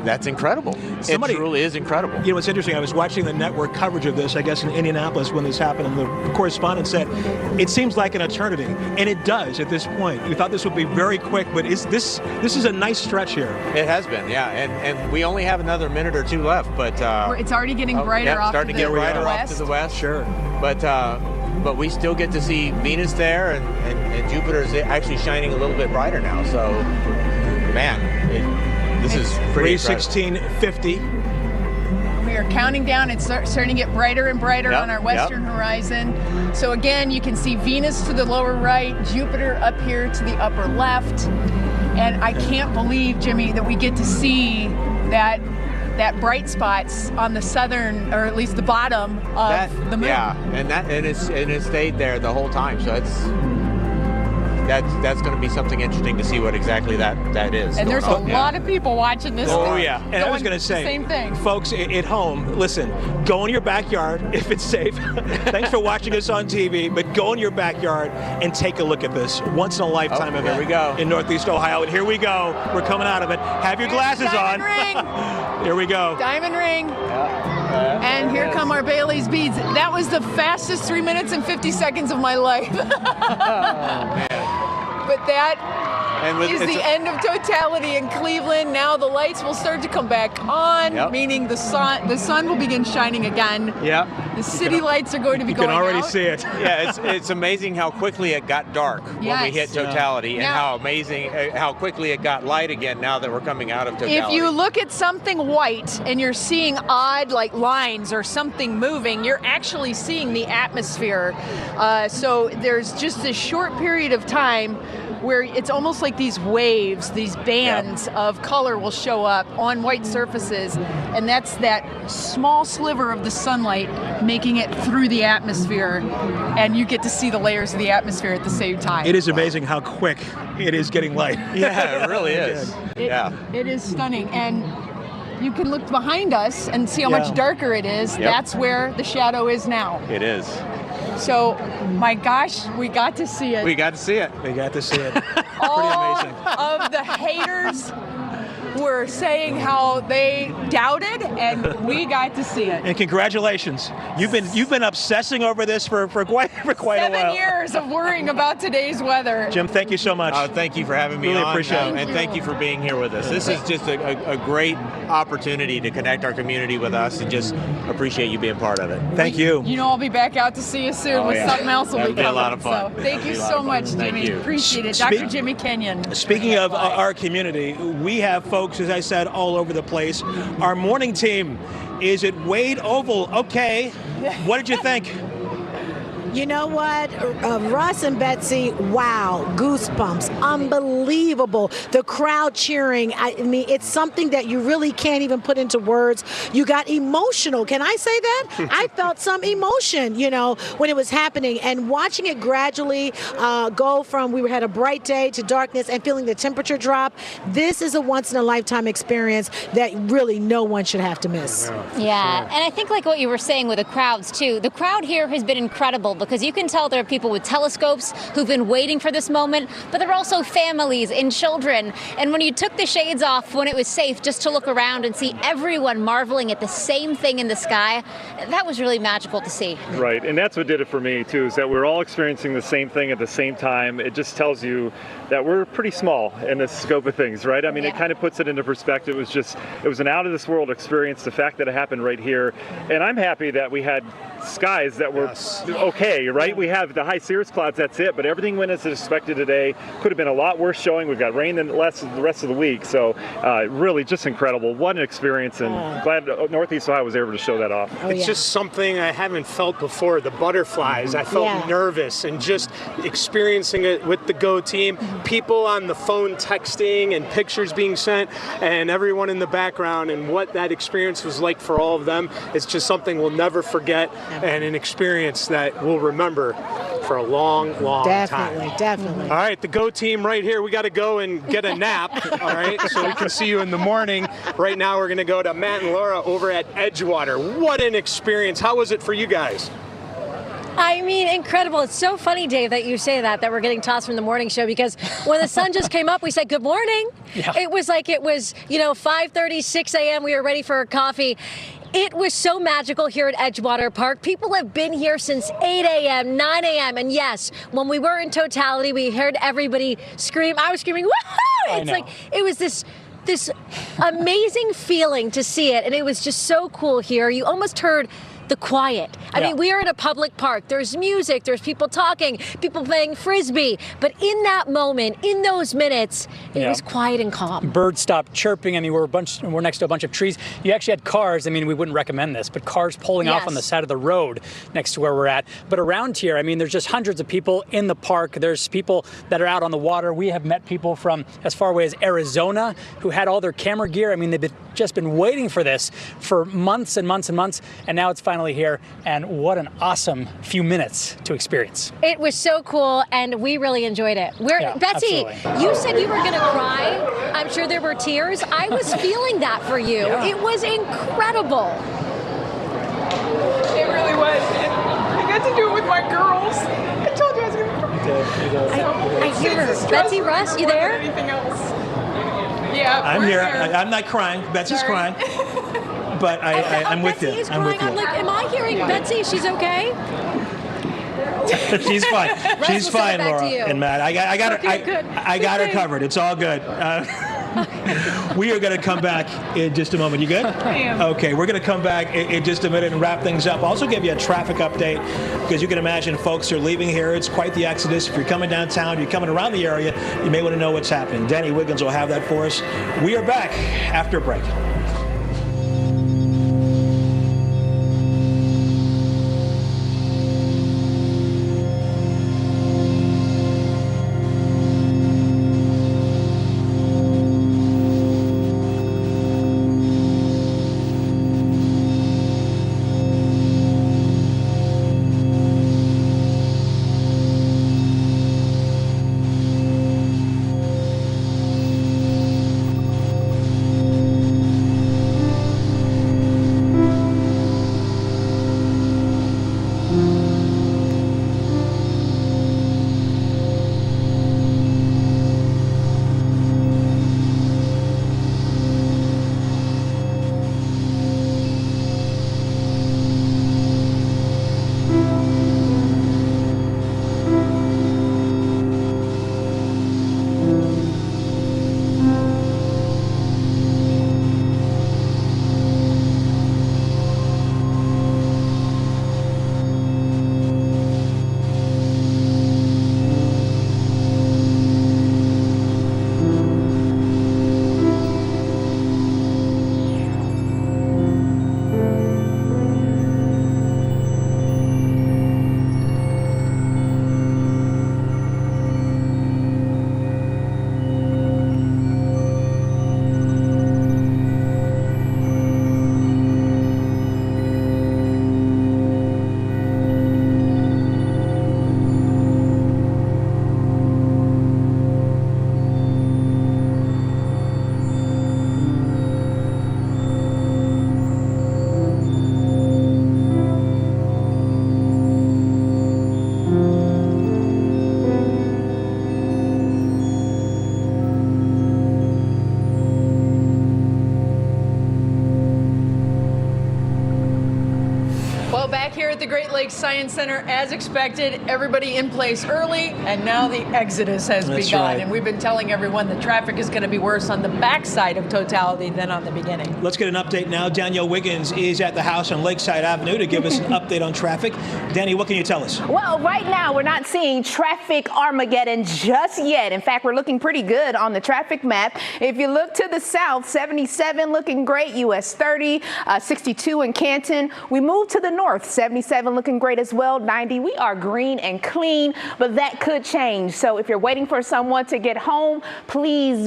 That's incredible. It truly is incredible. You know, it's interesting. I was watching the network coverage of this, I guess, in Indianapolis when this happened, and the correspondent said, it seems like an eternity. And it does at this point. We thought this would be very quick, but this is a nice stretch here. It has been, yeah. And we only have another minute or two left, but It's already getting brighter off starting to to the get brighter west. off to the west. Sure. But we still get to see Venus there, and Jupiter is actually shining a little bit brighter now. So, man, this is pretty 3:16:50. We are counting down. It's starting to get brighter and brighter Yep, on our western horizon. So again, you can see Venus to the lower right, Jupiter up here to the upper left. And I can't believe, Jimmy, that we get to see that bright spots on the southern, or at least the bottom of the moon. Yeah, and it stayed there the whole time. So that's going to be something interesting to see what exactly that is. And there's a lot of people watching this. Oh yeah, and I was going to say, same thing. Folks at home, listen, go in your backyard if it's safe. Thanks for watching us on TV, but go in your backyard and take a look at this once in a lifetime event. Here we go. In Northeast Ohio, and here we go. We're coming out of it. Have your glasses on. Ring. Here we go. Diamond ring. And here come our Bailey's beads. That was the fastest 3 minutes and 50 seconds of my life. But that is the end of totality in Cleveland. Now the lights will start to come back on, meaning the sun will begin shining again. Yeah. The city lights are going to be going out. You can already see it. Yeah, it's amazing how quickly it got dark when we hit totality, and how amazing how quickly it got light again now that we're coming out of totality. If you look at something white and you're seeing odd like lines or something moving, you're actually seeing the atmosphere. So there's just this short period of time where it's almost like these waves, these bands of color will show up on white surfaces, and that's that small sliver of the sunlight making it through the atmosphere, and you get to see the layers of the atmosphere at the same time. It is amazing how quick it is getting light. Yeah, it really is. It is stunning, and you can look behind us and see how much darker it is. That's where the shadow is now. It is. So, my gosh, we got to see it. We got to see it. We got to see it. All of the haters were saying how they doubted, and we got to see it. And congratulations. You've been obsessing over this for quite a while. 7 years of worrying about today's weather. Jim, thank you so much. Thank you for having me really on. Appreciate it. And thank you for being here with us. This is just a great opportunity to connect our community with us, and just appreciate you being part of it. Thank you. You know I'll be back out to see you soon with something else will be coming. A lot of fun. So thank you so much, Jimmy. Appreciate it. Dr. Jimmy Kenyon. Speaking of our community, we have folks, as I said, all over the place. Our morning team is at Wade Oval. Okay, what did you think? You know what, Russ and Betsy, wow, goosebumps, unbelievable. The crowd cheering, I mean, it's something that you really can't even put into words. You got emotional, can I say that? I felt some emotion, you know, when it was happening, and watching it gradually go from we had a bright day to darkness and feeling the temperature drop. This is a once-in-a-lifetime experience that really no one should have to miss. Yeah, and I think like what you were saying with the crowds too, the crowd here has been incredible, because you can tell there are people with telescopes who've been waiting for this moment, but there are also families and children. And when you took the shades off when it was safe just to look around and see everyone marveling at the same thing in the sky, that was really magical to see. Right, and that's what did it for me too, is that we're all experiencing the same thing at the same time. It just tells you that we're pretty small in the scope of things, right? I mean, it kind of puts it into perspective. It was an out of this world experience, the fact that it happened right here. And I'm happy that we had skies that were okay, right? We have the high cirrus clouds, that's it, but everything went as expected today. Could have been a lot worse showing. We've got rain the rest of the week, so really just incredible. What an experience, and glad Northeast Ohio was able to show that off. It's just something I haven't felt before, the butterflies. I felt nervous, and just experiencing it with the GO team, people on the phone texting and pictures being sent, and everyone in the background, and what that experience was like for all of them. It's just something we'll never forget, and an experience that we'll remember for a long time. Definitely. All right, the GO team right here. We got to go and get a nap, all right, so we can see you in the morning. Right now we're going to go to Matt and Laura over at Edgewater. What an experience. How was it for you guys? I mean, incredible. It's so funny, Dave, that you say that we're getting tossed from the morning show, because when the sun just came up, we said, good morning. Yeah. It was like 5:30, 6 a.m. We were ready for coffee. It was so magical here at Edgewater Park. People have been here since 8 a.m., 9 a.m. And yes, when we were in totality, we heard everybody scream. I was screaming, woohoo! It's like, it was this amazing feeling to see it. And it was just so cool here. You almost heard the quiet. I mean, we are in a public park. There's music, there's people talking, people playing Frisbee. But in that moment, in those minutes, it was quiet and calm. Birds stopped chirping. I mean, we're next to a bunch of trees. You actually had cars. I mean, we wouldn't recommend this, but cars pulling off on the side of the road next to where we're at. But around here, I mean, there's just hundreds of people in the park. There's people that are out on the water. We have met people from as far away as Arizona who had all their camera gear. I mean, they've just been waiting for this for months and months and months, and now it's finally finally here, and what an awesome few minutes to experience. It was so cool, and we really enjoyed it. Betsy, absolutely. you said you were going to cry. I'm sure there were tears. I was feeling that for you. Yeah. It was incredible. It really was. And I got to do it with my girls. I told you I was going to cry. I hear her. Betsy Russ, you there? Anything else? Yeah, I'm we're here. there. I'm not crying. Betsy's crying. But I'm with you. Betsy is I'm with crying. you. I'm like, am I hearing Betsy? She's okay? She's fine. Russ, She's we'll send fine, it back Laura to you. and Matt. I got her. Okay, good. I got her Good. covered. It's all good. We are going to come back in just a moment. You good? I am. Okay, we're going to come back in just a minute and wrap things up. Also give you a traffic update because you can imagine folks are leaving here. It's quite the exodus. If you're coming downtown, you're coming around the area, you may want to know what's happening. Danny Wiggins will have that for us. We are back after a break. Here at the Great Lakes Science Center, as expected, everybody in place early, and now the exodus has That's begun. right. And we've been telling everyone the traffic is going to be worse on the backside of totality than on the beginning. Let's get an update now. Danielle Wiggins is at the house on Lakeside Avenue to give us an update on traffic. Danny, what can you tell us? Well, right now we're not seeing traffic Armageddon just yet. In fact, we're looking pretty good on the traffic map. If you look to the south, 77 looking great, US 30, 62 in Canton. We move to the north, 77 looking great as well, 90. We are green and clean, but that could change. So if you're waiting for someone to get home, please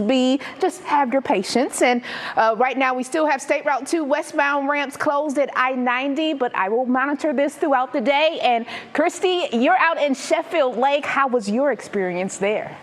just have your patience. And right now we still have State Route 2 westbound ramps closed at I-90, but I will monitor this throughout the day. And Christy, you're out in Sheffield Lake. How was your experience there?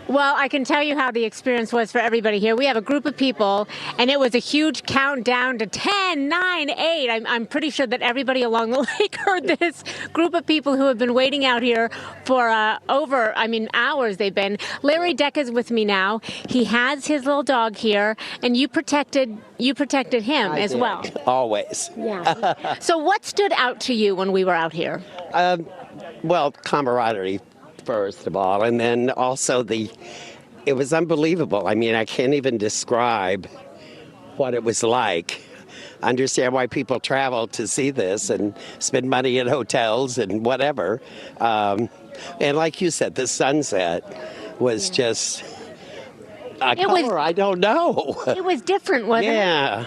Well, I can tell you how the experience was for everybody here. We have a group of people, and it was a huge countdown to 10, 9, 8. I'm pretty sure that everybody along the lake heard this group of people who have been waiting out here for hours they've been. Larry Deck is with me now. He has his little dog here, and you protected him as well. Always. Yeah. So what stood out to you when we were out here? Well, camaraderie, first of all, and then also it was unbelievable. I mean, I can't even describe what it was like. I understand why people travel to see this and spend money in hotels and whatever. And like you said, the sunset was just a color I don't know. It was different, wasn't it? Yeah.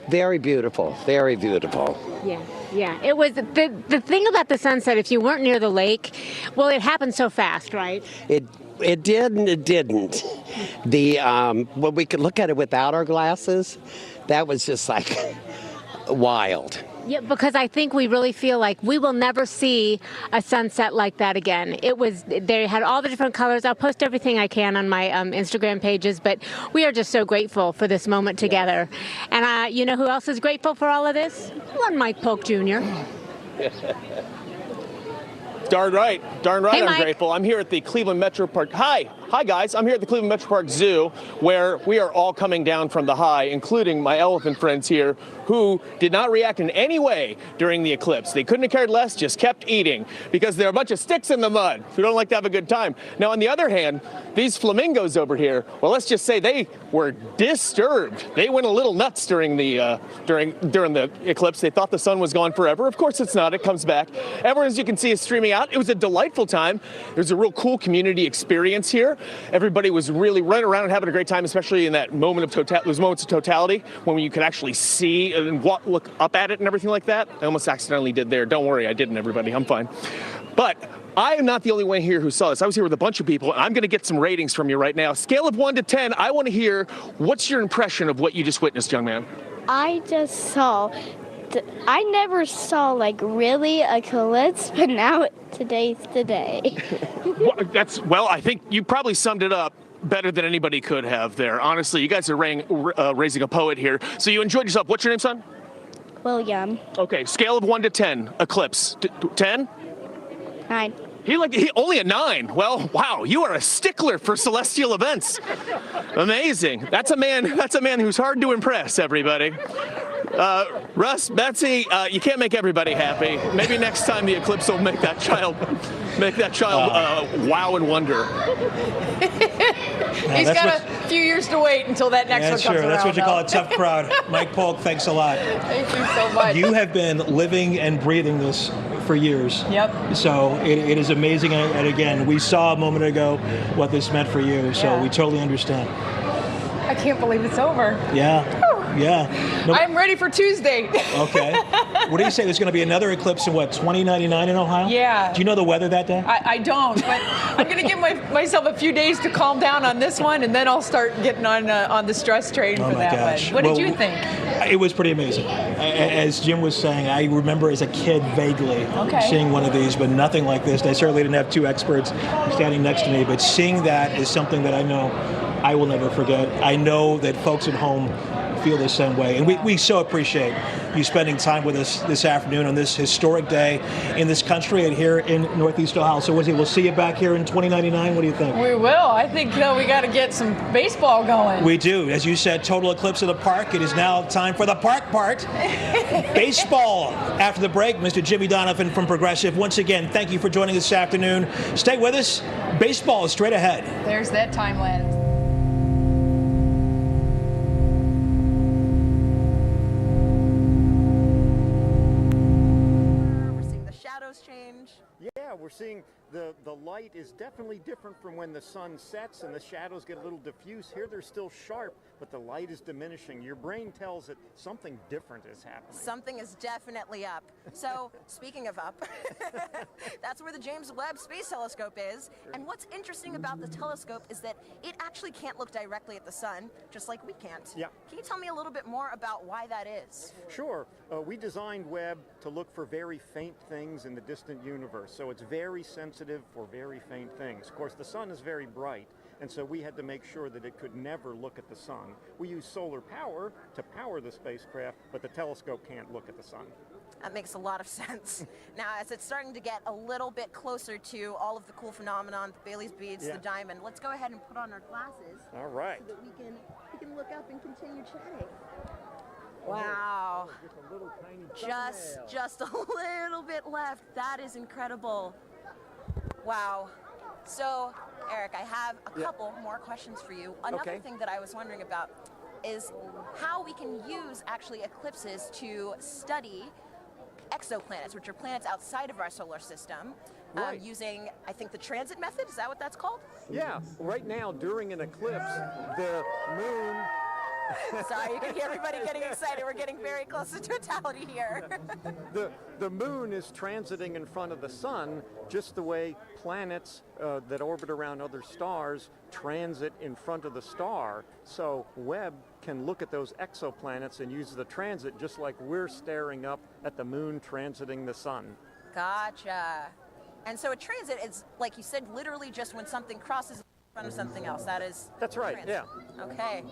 Very beautiful. Very beautiful. Yeah. It was the thing about the sunset. If you weren't near the lake, well, it happened so fast, right? It did and it didn't. When we could look at it without our glasses, that was just like wild. Yeah, because I think we really feel like we will never see a sunset like that again. They had all the different colors. I'll post everything I can on my Instagram pages, but we are just so grateful for this moment together. And you know who else is grateful for all of this? One Mike Polk Jr. Darn right. Hey, I'm Mike. grateful. I'm here at the Cleveland Metro Park. Hi guys. I'm here at the Cleveland Metro Park Zoo, where we are all coming down from the high, including my elephant friends here, who did not react in any way during the eclipse. They couldn't have cared less, just kept eating, because there are a bunch of sticks in the mud who don't like to have a good time. Now, on the other hand, these flamingos over here, well, let's just say they were disturbed. They went a little nuts during the during the eclipse. They thought the sun was gone forever. Of course it's not. It comes back. Everyone, as you can see, is streaming out. It was a delightful time. There's a real cool community experience here. Everybody was really running around and having a great time, especially in that moment of those moments of totality when you could actually see and look up at it and everything like that. I almost accidentally did there. Don't worry, I didn't, everybody. I'm fine. But I am not the only one here who saw this. I was here with a bunch of people, and I'm going to get some ratings from you right now. Scale of 1 to 10, I want to hear, what's your impression of what you just witnessed, young man? I just saw, I never saw like really a eclipse, but now today's the day. Well, I think you probably summed it up better than anybody could have there. Honestly, you guys are raising a poet here. So you enjoyed yourself. What's your name, son? William. Okay, scale of 1 to 10, eclipse. 10? 9. He only a 9. Well, wow, you are a stickler for celestial events. Amazing. That's a man who's hard to impress, everybody. Russ, Betsy, you can't make everybody happy. Maybe next time the eclipse will make that child wow and wonder. He's got a few years to wait until that next one comes around. That's what you call a tough crowd. Mike Polk, thanks a lot. Thank you so much. You have been living and breathing this for years. Yep. So it is amazing. And again, we saw a moment ago what this meant for you. So we totally understand. I can't believe it's over. Yeah. Yeah. I'm ready for Tuesday. Okay. What do you say? There's going to be another eclipse in 2099 in Ohio? Yeah. Do you know the weather that day? I don't, but I'm going to give myself a few days to calm down on this one, and then I'll start getting on the stress train for that one. What did you think? It was pretty amazing. As Jim was saying, I remember as a kid vaguely seeing one of these, but nothing like this. I certainly didn't have two experts standing next to me, but seeing that is something that I know I will never forget. I know that folks at home feel the same way. And we so appreciate you spending time with us this afternoon on this historic day in this country and here in Northeast Ohio. So we'll see you back here in 2099. What do you think? We will. I think we got to get some baseball going. We do. As you said, total eclipse of the park. It is now time for the park part. Baseball. After the break, Mr. Jimmy Donovan from Progressive. Once again, thank you for joining us this afternoon. Stay with us. Baseball is straight ahead. There's that time lapse. Yeah, we're seeing the light is definitely different from when the sun sets and the shadows get a little diffuse. Here they're still sharp, but the light is diminishing. Your brain tells it something different is happening. Something is definitely up. So, speaking of up, that's where the James Webb Space Telescope is. And what's interesting about the telescope is that it actually can't look directly at the sun, just like we can't. Yeah. Can you tell me a little bit more about why that is? Sure. We designed Webb to look for very faint things in the distant universe, so it's very sensitive for very faint things. Of course, the sun is very bright, and so we had to make sure that it could never look at the sun. We use solar power to power the spacecraft, but the telescope can't look at the sun. That makes a lot of sense. Now, as it's starting to get a little bit closer to all of the cool phenomenon, the Bailey's beads, the diamond, let's go ahead and put on our glasses. All right. So that we can look up and continue chatting. Wow. Just a little bit left. That is incredible. Wow. So, Eric, I have a couple more questions for you. Another thing that I was wondering about is how we can use actually eclipses to study exoplanets, which are planets outside of our solar system, using, I think, the transit method. Is that what that's called? Yeah. Right now, during an eclipse, the moon Sorry, you can hear everybody getting excited. We're getting very close to totality here. The moon is transiting in front of the sun just the way planets that orbit around other stars transit in front of the star. So Webb can look at those exoplanets and use the transit just like we're staring up at the moon transiting the sun. Gotcha. And so a transit is, like you said, literally just when something crosses in front of something else. That's right, transit. yeah. Okay,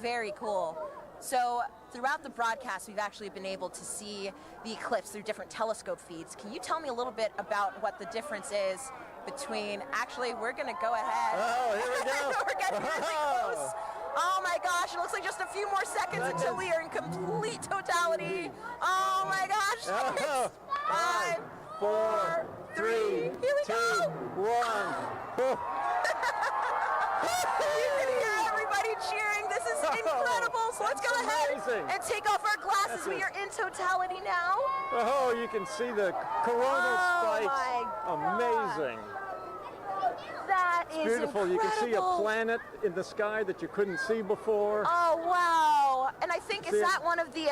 very cool. So throughout the broadcast, we've actually been able to see the eclipse through different telescope feeds. Can you tell me a little bit about what the difference is between, actually, we're going to go ahead. Oh, here we go. We're getting really close. Oh my gosh, it looks like just a few more seconds until we are in complete totality. Oh my gosh. 5, 4, 3, here we 2, go. 1. You can hear everybody cheering. This is incredible. So let's go ahead and take off our glasses. We are in totality now. Oh, you can see the coronal spikes. Amazing. That is beautiful. Incredible. You can see a planet in the sky that you couldn't see before. Oh, wow. And I think, is that one of the,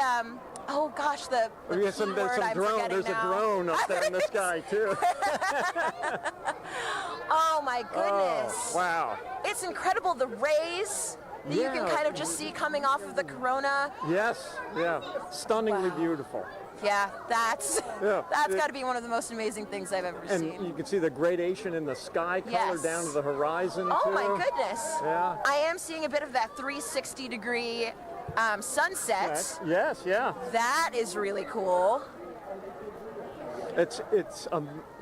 oh gosh, the there's some drone. There's a drone up there in the sky, too. Oh, my goodness. Oh, wow. It's incredible. The rays that you can kind of just see coming off of the corona. Yes, yeah. Stunningly beautiful. Yeah, that's got to be one of the most amazing things I've ever seen. And you can see the gradation in the sky color down to the horizon, Oh, too. my goodness. Yeah. I am seeing a bit of that 360-degree sunset. Yes, yeah. That is really cool. It's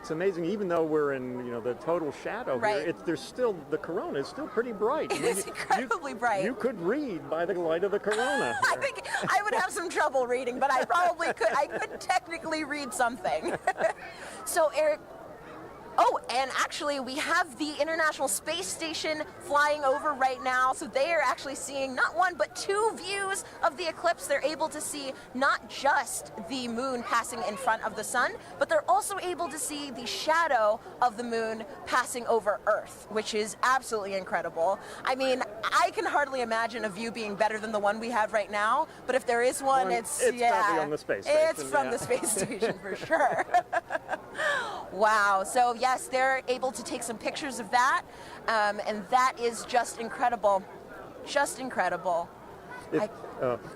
amazing. Even though we're in the total shadow here, there's still the corona is still pretty bright. It's incredibly bright. You could read by the light of the corona. I think I would have some trouble reading, but I probably could. I could technically read something. So Eric. Oh, and actually we have the International Space Station flying over right now. So they are actually seeing not one, but two views of the eclipse. They're able to see not just the moon passing in front of the sun, but they're also able to see the shadow of the moon passing over Earth, which is absolutely incredible. I mean, I can hardly imagine a view being better than the one we have right now, but if there is one, it's probably on the space station. It's from the space station for sure. Wow. So yes, they're able to take some pictures of that, and that is just incredible. Just incredible.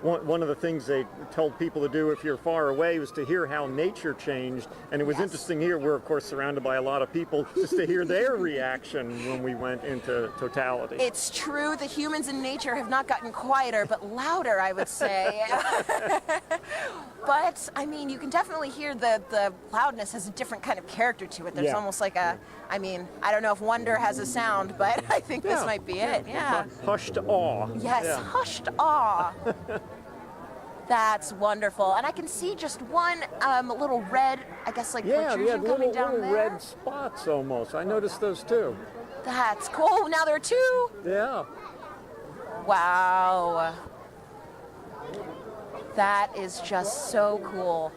One of the things they told people to do if you're far away was to hear how nature changed. And it was interesting here. We're, of course, surrounded by a lot of people just to hear their reaction when we went into totality. It's true. The humans in nature have not gotten quieter, but louder, I would say. But, I mean, you can definitely hear the loudness has a different kind of character to it. There's almost like I don't know if wonder has a sound, but I think this might be it. Yeah. Hushed awe. Yes, hushed awe. That's wonderful. And I can see just one little red, I guess, like protrusion coming down little there. red spots almost. I noticed those too. That's cool. Now there are two. Yeah. Wow. That is just so cool.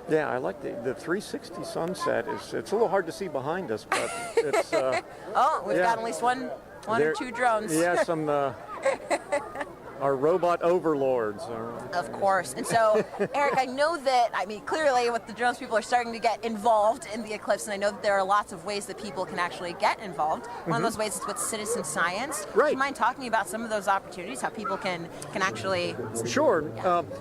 Yeah, I like the 360 sunset. It's a little hard to see behind us, but it's... we've got at least one or two drones. Yeah, some... our robot overlords. Of course. And so, Eric, I know that, clearly with the drones, people are starting to get involved in the eclipse, and I know that there are lots of ways that people can actually get involved. One of those ways is with citizen science. Right. Do you mind talking about some of those opportunities, how people can actually... Sure.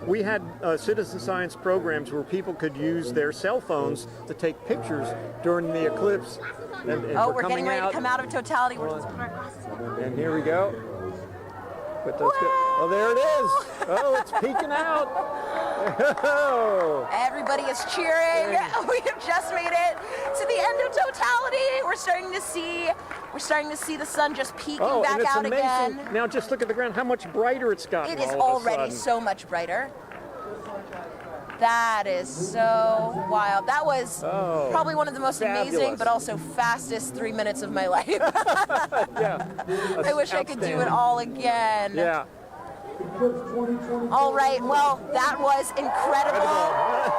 We had citizen science programs where people could use their cell phones to take pictures during the eclipse. And we're getting ready to come out of totality. We're just putting our glasses on. And here we go. Oh, there it is. Oh, it's peeking out. Everybody is cheering. We have just made it to the end of totality. We're starting to see the sun just peeking back out amazing. Again. Now just look at the ground, how much brighter it's gotten. It is already so much brighter. That is so wild. That was probably one of the most amazing but also fastest 3 minutes of my life. Yeah. I wish I could do it all again. Yeah. All right, well, that was incredible.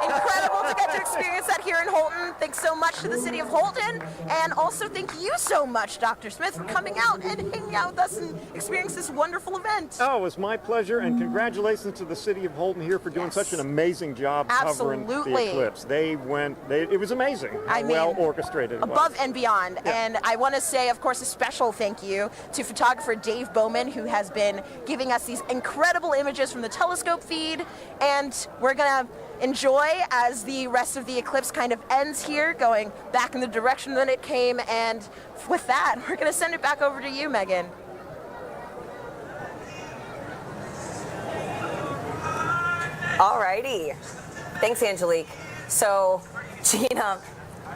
Incredible to get to experience that here in Holton. Thanks so much to the city of Holton, and also thank you so much, Dr. Smith, for coming out and hanging out with us and experiencing this wonderful event. Oh, it was my pleasure, and congratulations to the city of Holton here for doing such an amazing job covering the eclipse. It was amazing how well orchestrated it was. Above and beyond. Yeah. And I want to say, of course, a special thank you to photographer Dave Bowman, who has been giving us these incredible images from the telescope feed. And we're going to enjoy as the rest of the eclipse kind of ends here, going back in the direction that it came. And with that, we're going to send it back over to you, Megan. Alrighty. Thanks, Angelique. So, Gina,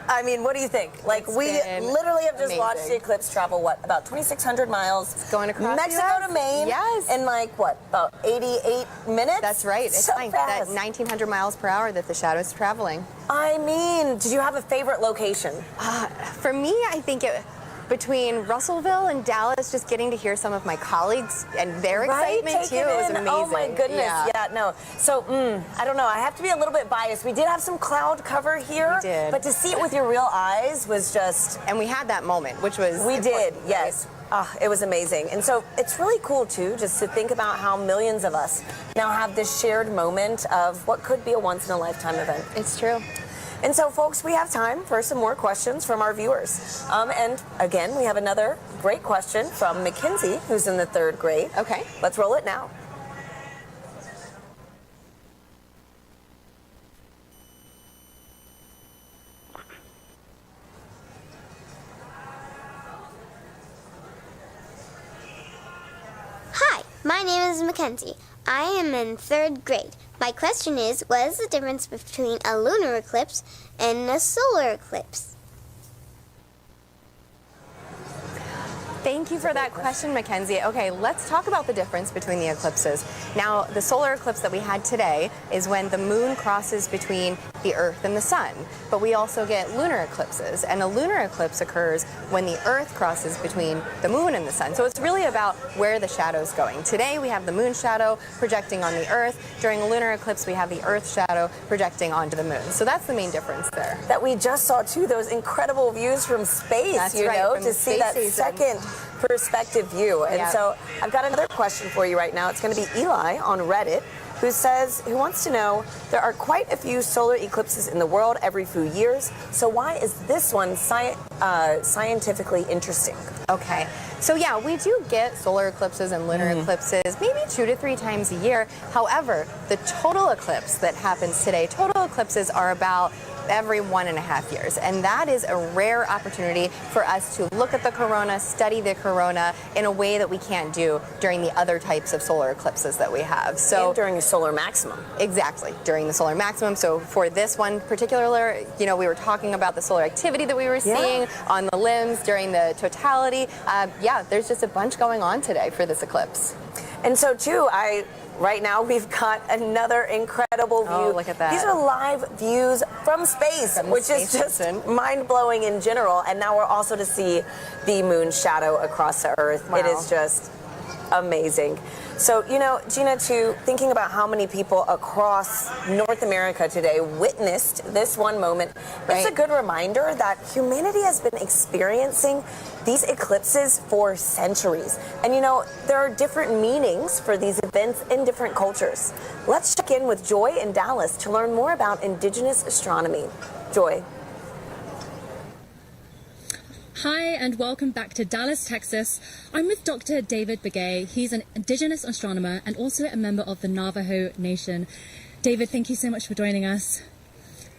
I mean, what do you think? Like, we literally have just watched the eclipse travel, what, about 2,600 miles? It's going across Mexico to Maine. Yes. In like, what, about 88 minutes? That's right. It's so like fast. that 1,900 miles per hour that the shadow's traveling. I mean, did you have a favorite location? For me, I think between Russellville and Dallas, just getting to hear some of my colleagues and their excitement too, it was amazing. Oh my goodness, yeah, no. So, I don't know, I have to be a little bit biased. We did have some cloud cover here, we did. But to see it with your real eyes was just... And we had that moment, which was We did, yes. It was amazing. And so it's really cool too, just to think about how millions of us now have this shared moment of what could be a once-in-a-lifetime event. It's true. And so, folks, we have time for some more questions from our viewers. And again, we have another great question from Mackenzie, who's in the 3rd grade. Okay. Let's roll it now. Hi, my name is Mackenzie. I am in 3rd grade. My question is, what is the difference between a lunar eclipse and a solar eclipse? Thank you for that question, Mackenzie. Okay, let's talk about the difference between the eclipses. Now, the solar eclipse that we had today is when the moon crosses between the Earth and the sun. But we also get lunar eclipses, and a lunar eclipse occurs when the Earth crosses between the moon and the sun. So it's really about where the shadow's going. Today we have the moon shadow projecting on the Earth. During a lunar eclipse, we have the Earth shadow projecting onto the moon. So that's the main difference there. That we just saw too, those incredible views from space, That's you right, know, from to see that second perspective view. And so I've got another question for you right now. It's going to be Eli on Reddit, who wants to know, there are quite a few solar eclipses in the world every few years, so why is this one scientifically interesting? Okay, so yeah, we do get solar eclipses and lunar eclipses maybe 2 to 3 times a year. However, the total eclipse that happens today, total eclipses are about every 1.5 years, and that is a rare opportunity for us to look at the corona, study the corona in a way that we can't do during the other types of solar eclipses that we have. So and during a solar maximum. Exactly, during the solar maximum. So for this one particular, you know, we were talking about the solar activity that we were seeing on the limbs during the totality. Yeah, there's just a bunch going on today for this eclipse. And so too, right now, we've got another incredible view. Oh, look at that. These are live views from space, which is just mind-blowing in general. And now we're also to see the moon shadow across the Earth. Wow. It is just amazing. So, you know, Gina, too, thinking about how many people across North America today witnessed this one moment, it's a good reminder that humanity has been experiencing these eclipses for centuries. And, you know, there are different meanings for these events in different cultures. Let's check in with Joy in Dallas to learn more about Indigenous astronomy. Joy. Hi, and welcome back to Dallas, Texas. I'm with Dr. David Begay. He's an Indigenous astronomer and also a member of the Navajo Nation. David, thank you so much for joining us.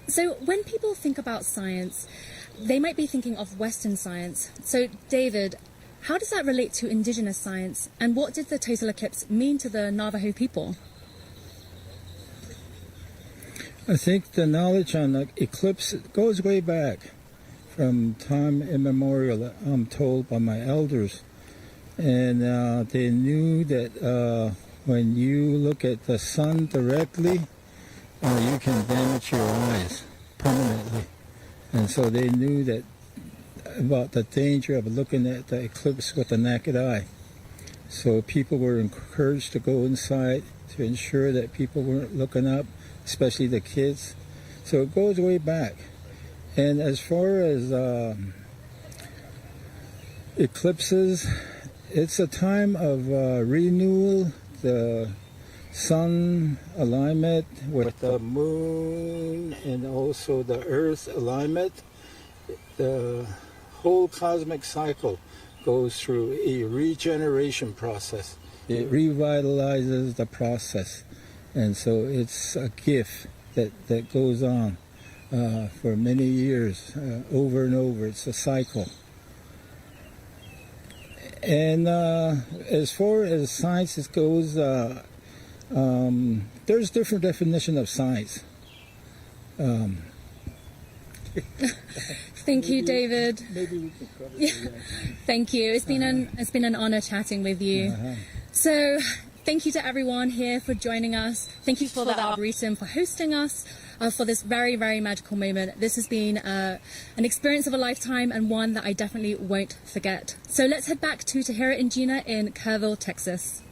So when people think about science, they might be thinking of Western science. So David, how does that relate to Indigenous science, and what did the total eclipse mean to the Navajo people? I think the knowledge on the eclipse goes way back. From time immemorial, I'm told by my elders. And they knew that when you look at the sun directly, you can damage your eyes permanently. And so they knew that about the danger of looking at the eclipse with the naked eye. So people were encouraged to go inside to ensure that people weren't looking up, especially the kids. So it goes way back. And as far as eclipses, it's a time of renewal, the sun alignment with the moon and also the earth alignment. The whole cosmic cycle goes through a regeneration process. It revitalizes the process. And so it's a gift that goes on for many years, over and over. It's a cycle. And as far as science goes, there's different definition of science. Thank you, David. Maybe we can cover Thank you. It's been an honor chatting with you. So, thank you to everyone here for joining us. Thank you for the Arboretum for hosting us for this very, very magical moment. This has been an experience of a lifetime and one that I definitely won't forget. So let's head back to Tahira and Gina in Kerrville, Texas.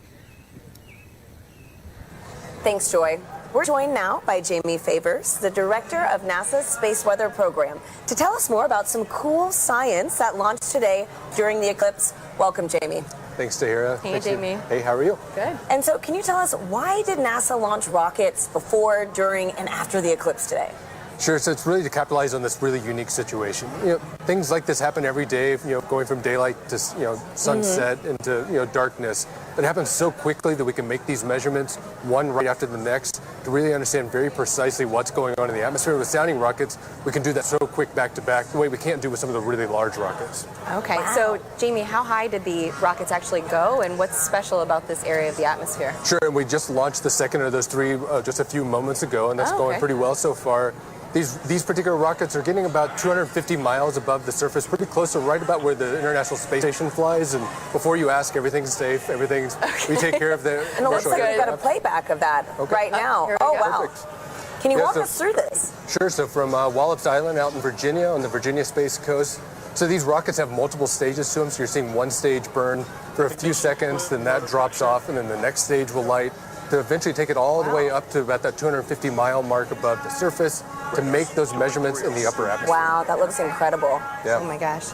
Thanks, Joy. We're joined now by Jamie Favors, the director of NASA's Space Weather Program, to tell us more about some cool science that launched today during the eclipse. Welcome, Jamie. Thanks, Tahira. Hey, Jamie. Hey, how are you? Good. And so can you tell us, why did NASA launch rockets before, during, and after the eclipse today? Sure, so it's really to capitalize on this really unique situation. Things like this happen every day, going from daylight to, sunset into, darkness. But it happens so quickly that we can make these measurements, one right after the next, to really understand very precisely what's going on in the atmosphere. With sounding rockets, we can do that so quick back to back, the way we can't do with some of the really large rockets. Okay, so Jamie, how high did the rockets actually go, and what's special about this area of the atmosphere? Sure, and we just launched the second of those three just a few moments ago, and that's going pretty well so far. These particular rockets are getting about 250 miles above the surface, pretty close to right about where the International Space Station flies. And before you ask, everything's safe. We take care of the. And it looks like we've got a playback of that right now. Oh, wow. Perfect. Can you walk us through this? Sure. So from Wallops Island out in Virginia on the Virginia Space Coast. So these rockets have multiple stages to them. So you're seeing one stage burn for a few seconds, then that drops off, and then the next stage will light, to eventually take it all the way up to about that 250-mile mark above the surface to make those measurements in the upper atmosphere. Wow, that looks incredible. Yeah. Oh my gosh.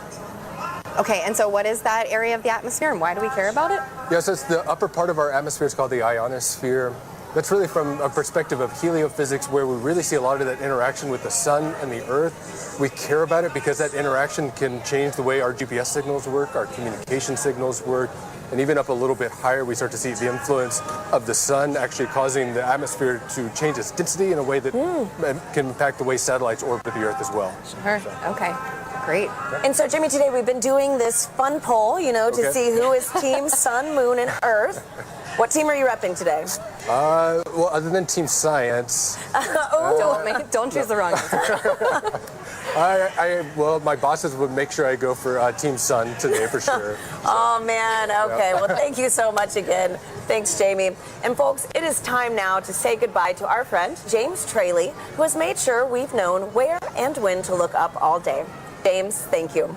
Okay, and so what is that area of the atmosphere, and why do we care about it? Yeah, so it's the upper part of our atmosphere. It's called the ionosphere. That's really from a perspective of heliophysics, where we really see a lot of that interaction with the sun and the earth. We care about it because that interaction can change the way our GPS signals work, our communication signals work, and even up a little bit higher, we start to see the influence of the sun actually causing the atmosphere to change its density in a way that can impact the way satellites orbit the Earth as well. Sure. Okay. Great. And so, Jimmy, today we've been doing this fun poll, to see who is Team Sun, Moon, and Earth. What team are you repping today? Well, other than Team Science. Don't choose the wrong answer. Well, my bosses would make sure I go for Team Sun today for sure. Oh, man. Okay. Well, thank you so much again. Thanks, Jamie. And folks, it is time now to say goodbye to our friend, James Traley, who has made sure we've known where and when to look up all day. James, thank you.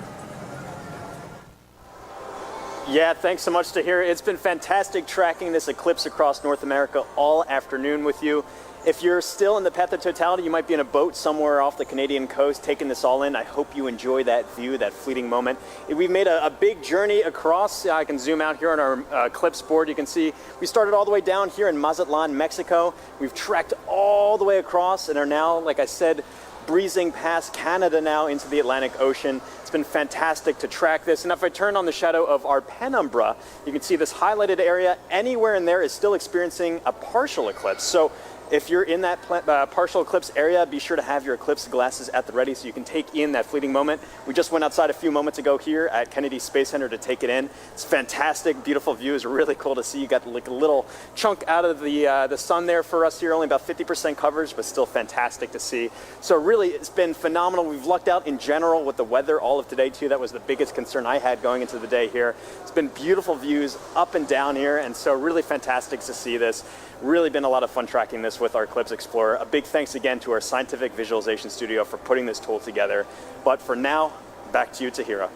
Yeah, thanks so much, Tahira. It's been fantastic tracking this eclipse across North America all afternoon with you. If you're still in the path of totality, you might be in a boat somewhere off the Canadian coast taking this all in. I hope you enjoy that view, that fleeting moment. We've made a big journey across. I can zoom out here on our eclipse board. You can see we started all the way down here in Mazatlan, Mexico. We've trekked all the way across and are now, like I said, breezing past Canada now into the Atlantic Ocean. It's been fantastic to track this. And if I turn on the shadow of our penumbra, you can see this highlighted area. Anywhere in there is still experiencing a partial eclipse. So if you're in that partial eclipse area, be sure to have your eclipse glasses at the ready so you can take in that fleeting moment. We just went outside a few moments ago here at Kennedy Space Center to take it in. It's fantastic, beautiful view. It's really cool to see. You got like a little chunk out of the sun there for us here, only about 50% coverage, but still fantastic to see. So really, it's been phenomenal. We've lucked out in general with the weather all of today too. That was the biggest concern I had going into the day here. It's been beautiful views up and down here, and so really fantastic to see this. Really been a lot of fun tracking this with our Eclipse Explorer. A big thanks again to our scientific visualization studio for putting this tool together. But for now, back to you, Tahira.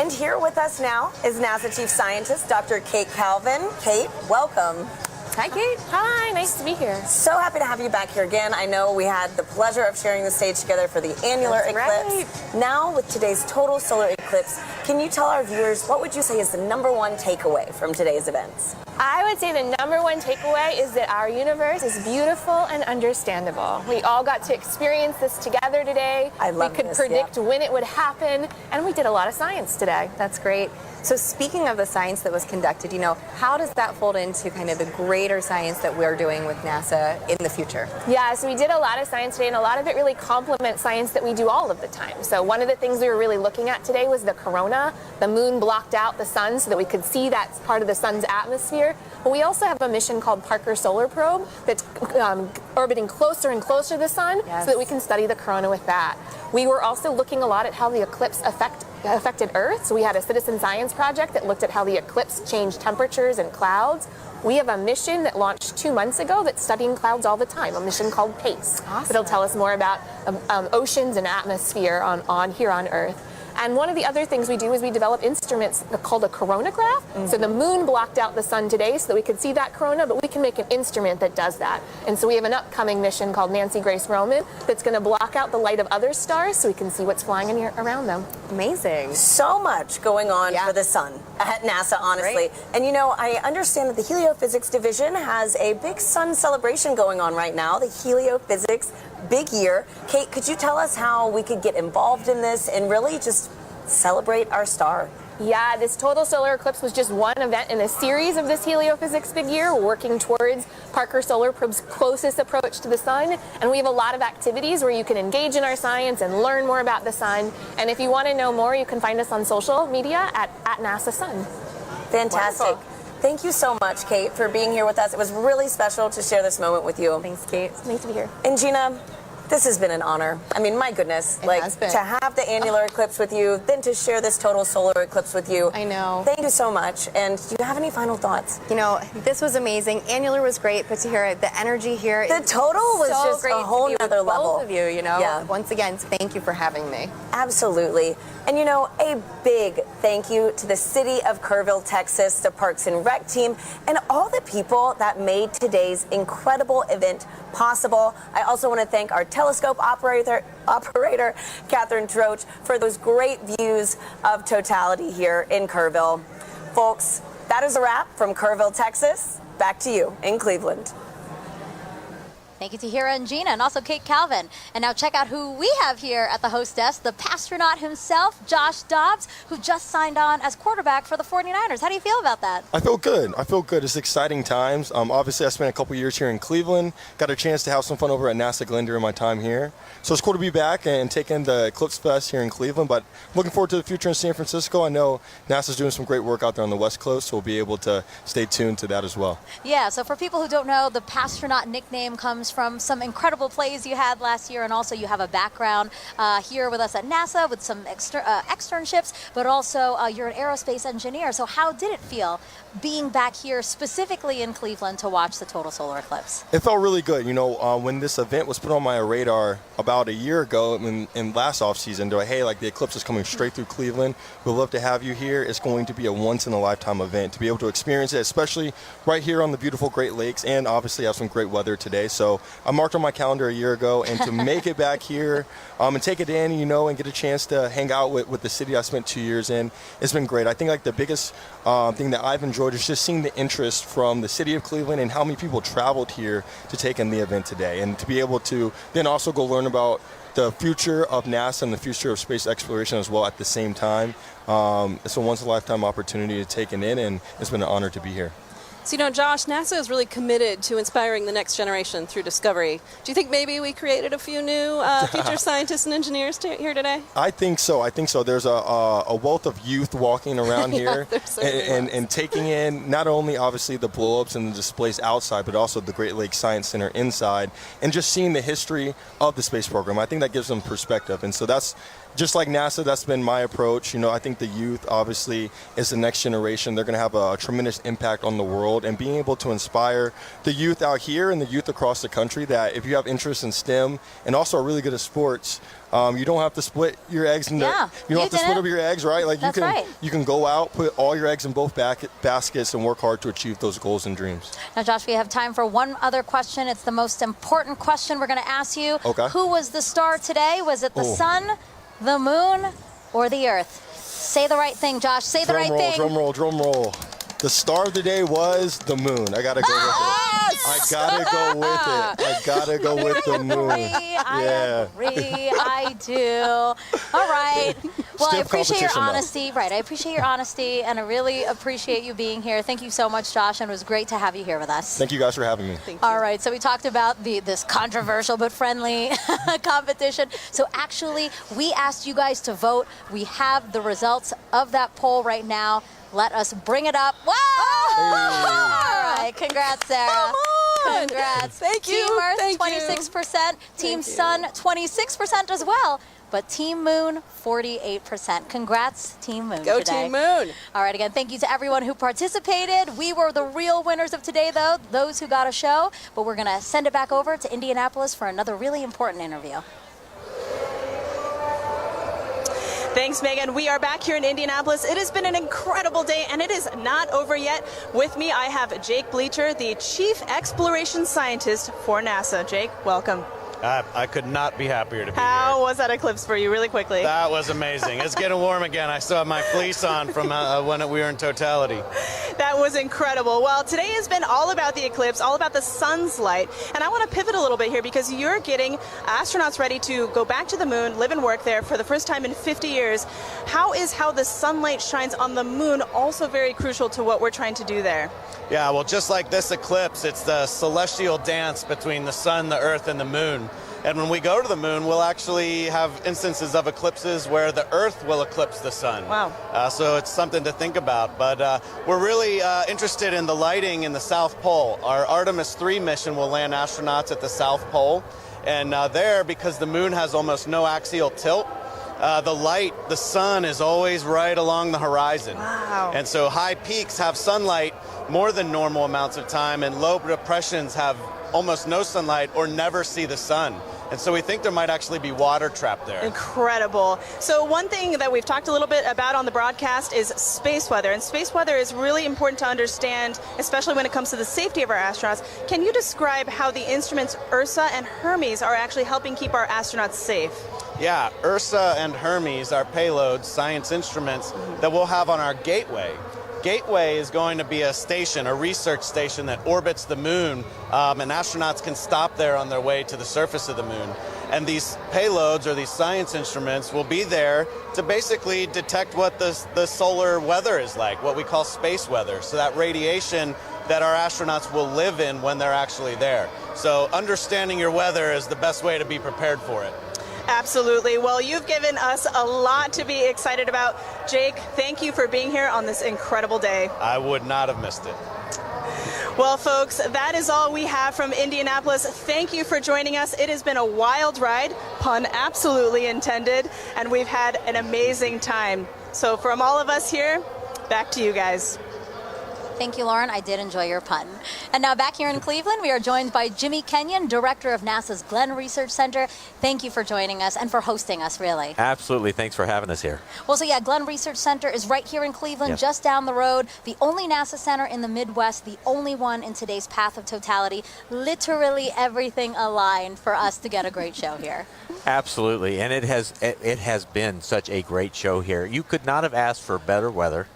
And here with us now is NASA Chief Scientist, Dr. Kate Calvin. Kate, welcome. Hi, Kate. Hi, nice to be here. So happy to have you back here again. I know we had the pleasure of sharing the stage together for the annular eclipse. Right. Now, with today's total solar eclipse, can you tell our viewers what would you say is the #1 takeaway from today's events? I would say the #1 takeaway is that our universe is beautiful and understandable. We all got to experience this together today. We could predict when it would happen, and we did a lot of science today. That's great. So speaking of the science that was conducted, how does that fold into kind of the greater science that we're doing with NASA in the future? Yeah, so we did a lot of science today, and a lot of it really complements science that we do all of the time. So one of the things we were really looking at today was the corona. The moon blocked out the sun so that we could see that part of the sun's atmosphere. But we also have a mission called Parker Solar Probe that's orbiting closer and closer to the sun so that we can study the corona with that. We were also looking a lot at how the eclipse affected Earth. So we had a citizen science project that looked at how the eclipse changed temperatures and clouds. We have a mission that launched 2 months ago that's studying clouds all the time, a mission called PACE. Awesome. That'll tell us more about oceans and atmosphere on here on Earth. And one of the other things we do is we develop instruments called a coronagraph. So the moon blocked out the sun today so that we could see that corona, but we can make an instrument that does that. And so we have an upcoming mission called Nancy Grace Roman that's going to block out the light of other stars so we can see what's flying in here around them. Amazing. So much going on for the sun at NASA, honestly. And I understand that the Heliophysics Division has a big sun celebration going on right now, the Heliophysics Big Year. Kate, could you tell us how we could get involved in this and really just celebrate our star? Yeah, this total solar eclipse was just one event in a series of this Heliophysics Big Year, working towards Parker Solar Probe's closest approach to the sun. And we have a lot of activities where you can engage in our science and learn more about the sun. And if you want to know more, you can find us on social media at NASA Sun. Fantastic. Wonderful. Thank you so much, Kate, for being here with us. It was really special to share this moment with you. Thanks, Kate. It's nice to be here. And Gina, this has been an honor. I mean, my goodness, to have the annular eclipse with you, then to share this total solar eclipse with you. I know. Thank you so much. And do you have any final thoughts? This was amazing. Annular was great, but to hear the energy here. The total was so just great a whole nother level. Both of you, Yeah. Once again, thank you for having me. Absolutely. And a big thank you to the city of Kerrville, Texas, the Parks and Rec team, and all the people that made today's incredible event possible. I also want to thank our telescope operator Catherine Troach, for those great views of totality here in Kerrville. Folks, that is a wrap from Kerrville, Texas. Back to you in Cleveland. Thank you to Hira and Gina, and also Kate Calvin. And now check out who we have here at the host desk, the Pastronaut himself, Josh Dobbs, who just signed on as quarterback for the 49ers. How do you feel about that? I feel good. It's exciting times. Obviously, I spent a couple years here in Cleveland, got a chance to have some fun over at NASA Glenn during my time here. So it's cool to be back and taking the Eclipse Fest here in Cleveland, but looking forward to the future in San Francisco. I know NASA's doing some great work out there on the West Coast, so we'll be able to stay tuned to that as well. Yeah, so for people who don't know, the Pastronaut nickname comes from some incredible plays you had last year, and also you have a background here with us at NASA with some externships, but also you're an aerospace engineer. So how did it feel being back here specifically in Cleveland to watch the total solar eclipse? It felt really good. When this event was put on my radar about a year ago in last off season, hey, the eclipse is coming straight through Cleveland. We'd love to have you here. It's going to be a once in a lifetime event to be able to experience it, especially right here on the beautiful Great Lakes, and obviously have some great weather today. So I marked on my calendar a year ago, and to make it back here and take it in, and get a chance to hang out with the city I spent 2 years in, it's been great. I think the biggest thing that I've enjoyed is just seeing the interest from the city of Cleveland and how many people traveled here to take in the event today, and to be able to then also go learn about the future of NASA and the future of space exploration as well at the same time. It's a once-in-a-lifetime opportunity to take it in, and it's been an honor to be here. So, Josh, NASA is really committed to inspiring the next generation through discovery. Do you think maybe we created a few new future scientists and engineers here today? I think so. There's a wealth of youth walking around here and taking in not only obviously the blow-ups and the displays outside, but also the Great Lakes Science Center inside, and just seeing the history of the space program. I think that gives them perspective. And so that's just like NASA, that's been my approach. I think the youth obviously is the next generation. They're going to have a tremendous impact on the world. world, and being able to inspire the youth out here and the youth across the country that if you have interest in STEM and also are really good at sports, you don't have to split your eggs into, you don't have to split up your eggs, right? Like you can go out, put all your eggs in both baskets and work hard to achieve those goals and dreams. Now, Josh, we have time for one other question. It's the most important question we're going to ask you. Okay. Who was the star today? Was it the sun, the moon, or the earth? Say the right thing, Josh. Say the right thing. Drum roll, drum roll. The star of the day was the moon. I gotta go with it. I gotta go with it. I gotta go with the moon. I agree. I do. All right. Well, I appreciate your honesty. Right. I appreciate your honesty, and I really appreciate you being here. Thank you so much, Josh, and it was great to have you here with us. Thank you guys for having me. All right. So we talked about this controversial but friendly competition. So actually, we asked you guys to vote. We have the results of that poll right now. Let us bring it up. Whoa! All right. Congrats, Sarah. Come on. Congrats. Thank you. Team Earth, Thank 26%. Team Sun, 26% as well. But Team Moon, 48%. Congrats, Team Moon. Go today. Team Moon. All right, again, thank you to everyone who participated. We were the real winners of today, though, those who got a show. But we're going to send it back over to Indianapolis for another really important interview. Thanks, Megan. We are back here in Indianapolis. It has been an incredible day, and it is not over yet. With me, I have Jake Bleacher, the Chief Exploration Scientist for NASA. Jake, welcome. I could not be happier to be here. How was that eclipse for you, really quickly? That was amazing. It's getting warm again. I still have my fleece on from when we were in totality. That was incredible. Well, today has been all about the eclipse, all about the sun's light. And I want to pivot a little bit here because you're getting astronauts ready to go back to the moon, live and work there for the first time in 50 years. How the sunlight shines on the moon also very crucial to what we're trying to do there? Yeah, well, just like this eclipse, it's the celestial dance between the sun, the earth, and the moon. And when we go to the moon, we'll actually have instances of eclipses where the Earth will eclipse the sun. Wow. So it's something to think about. But we're really interested in the lighting in the South Pole. Our Artemis 3 mission will land astronauts at the South Pole. And there, because the moon has almost no axial tilt, the sun is always right along the horizon. Wow. And so high peaks have sunlight more than normal amounts of time, and low depressions have almost no sunlight or never see the sun. And so we think there might actually be water trapped there. Incredible. So one thing that we've talked a little bit about on the broadcast is space weather. And space weather is really important to understand, especially when it comes to the safety of our astronauts. Can you describe how the instruments Ursa and Hermes are actually helping keep our astronauts safe? Yeah, Ursa and Hermes are payloads, science instruments that we'll have on our Gateway. Gateway is going to be a station, a research station that orbits the moon, and astronauts can stop there on their way to the surface of the moon. And these payloads, or these science instruments, will be there to basically detect what the solar weather is like, what we call space weather. So that radiation that our astronauts will live in when they're actually there. So understanding your weather is the best way to be prepared for it. Absolutely. Well, you've given us a lot to be excited about. Jake, thank you for being here on this incredible day. I would not have missed it. Well, folks, that is all we have from Indianapolis. Thank you for joining us. It has been a wild ride, pun absolutely intended, and we've had an amazing time. So from all of us here, back to you guys. Thank you, Lauren. I did enjoy your pun. And now back here in Cleveland, we are joined by Jimmy Kenyon, director of NASA's Glenn Research Center. Thank you for joining us and for hosting us, really. Absolutely. Thanks for having us here. Well, so yeah, Glenn Research Center is right here in Cleveland, Yes. just down the road. The only NASA center in the Midwest, the only one in today's path of totality. Literally everything aligned for us to get a great show here. Absolutely. And it has been such a great show here. You could not have asked for better weather.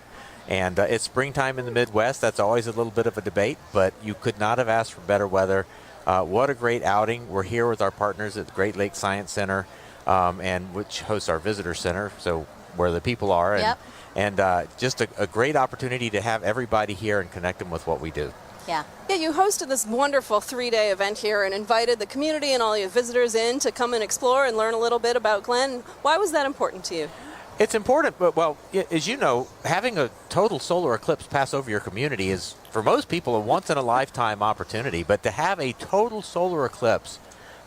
And it's springtime in the Midwest. That's always a little bit of a debate, but you could not have asked for better weather. What a great outing. We're here with our partners at the Great Lakes Science Center, and which hosts our visitor center, so where the people are. And, Yep. and just a great opportunity to have everybody here and connect them with what we do. Yeah. Yeah, you hosted this wonderful 3-day event here and invited the community and all your visitors in to come and explore and learn a little bit about Glenn. Why was that important to you? It's important, but, well, as you know, having a total solar eclipse pass over your community is, for most people, a once-in-a-lifetime opportunity. But to have a total solar eclipse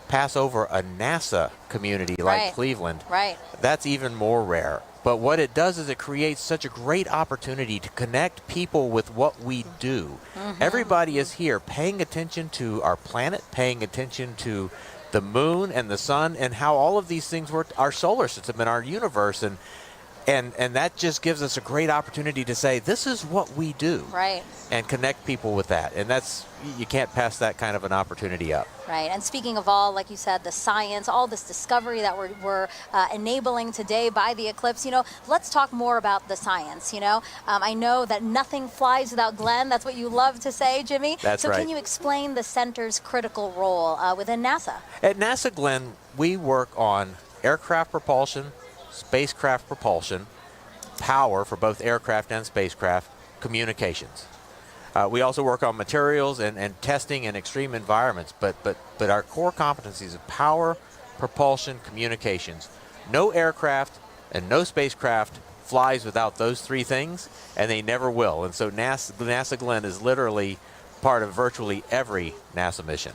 pass over a NASA community like Right. Cleveland, Right. that's even more rare. But what it does is it creates such a great opportunity to connect people with what we do. Everybody is here paying attention to our planet, paying attention to the moon and the sun and how all of these things work, our solar system and our universe. And that just gives us a great opportunity to say, this is what we do. Right. And connect people with that. And that's, you can't pass that kind of an opportunity up. Right. And speaking of all, like you said, the science, all this discovery that we're enabling today by the eclipse, let's talk more about the science, I know that nothing flies without Glenn. That's what you love to say, Jimmy. That's right. So can you explain the center's critical role within NASA? At NASA, Glenn, we work on aircraft propulsion, spacecraft propulsion, power for both aircraft and spacecraft, communications. We also work on materials and testing in extreme environments, but our core competencies of power, propulsion, communications. No aircraft and no spacecraft flies without those three things, and they never will. And so NASA Glenn is literally part of virtually every NASA mission.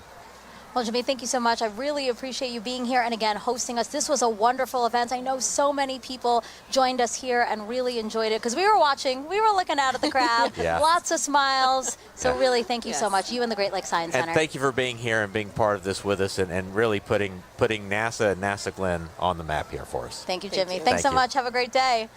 Well, Jimmy, thank you so much. I really appreciate you being here and again hosting us. This was a wonderful event. I know so many people joined us here and really enjoyed it because we were watching, we were looking out at the crowd, lots of smiles. So really, thank you so much, you and the Great Lakes Science Center. And thank you for being here and being part of this with us and really putting NASA and NASA Glenn on the map here for us. Thank you, Jimmy. Thanks so much. Have a great day.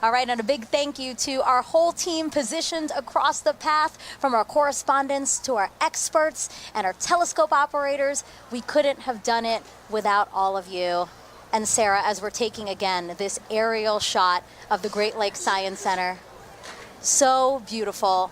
All right, and a big thank you to our whole team positioned across the path, from our correspondents to our experts and our telescope operators. We couldn't have done it without all of you. And Sarah, as we're taking again this aerial shot of the Great Lakes Science Center, so beautiful.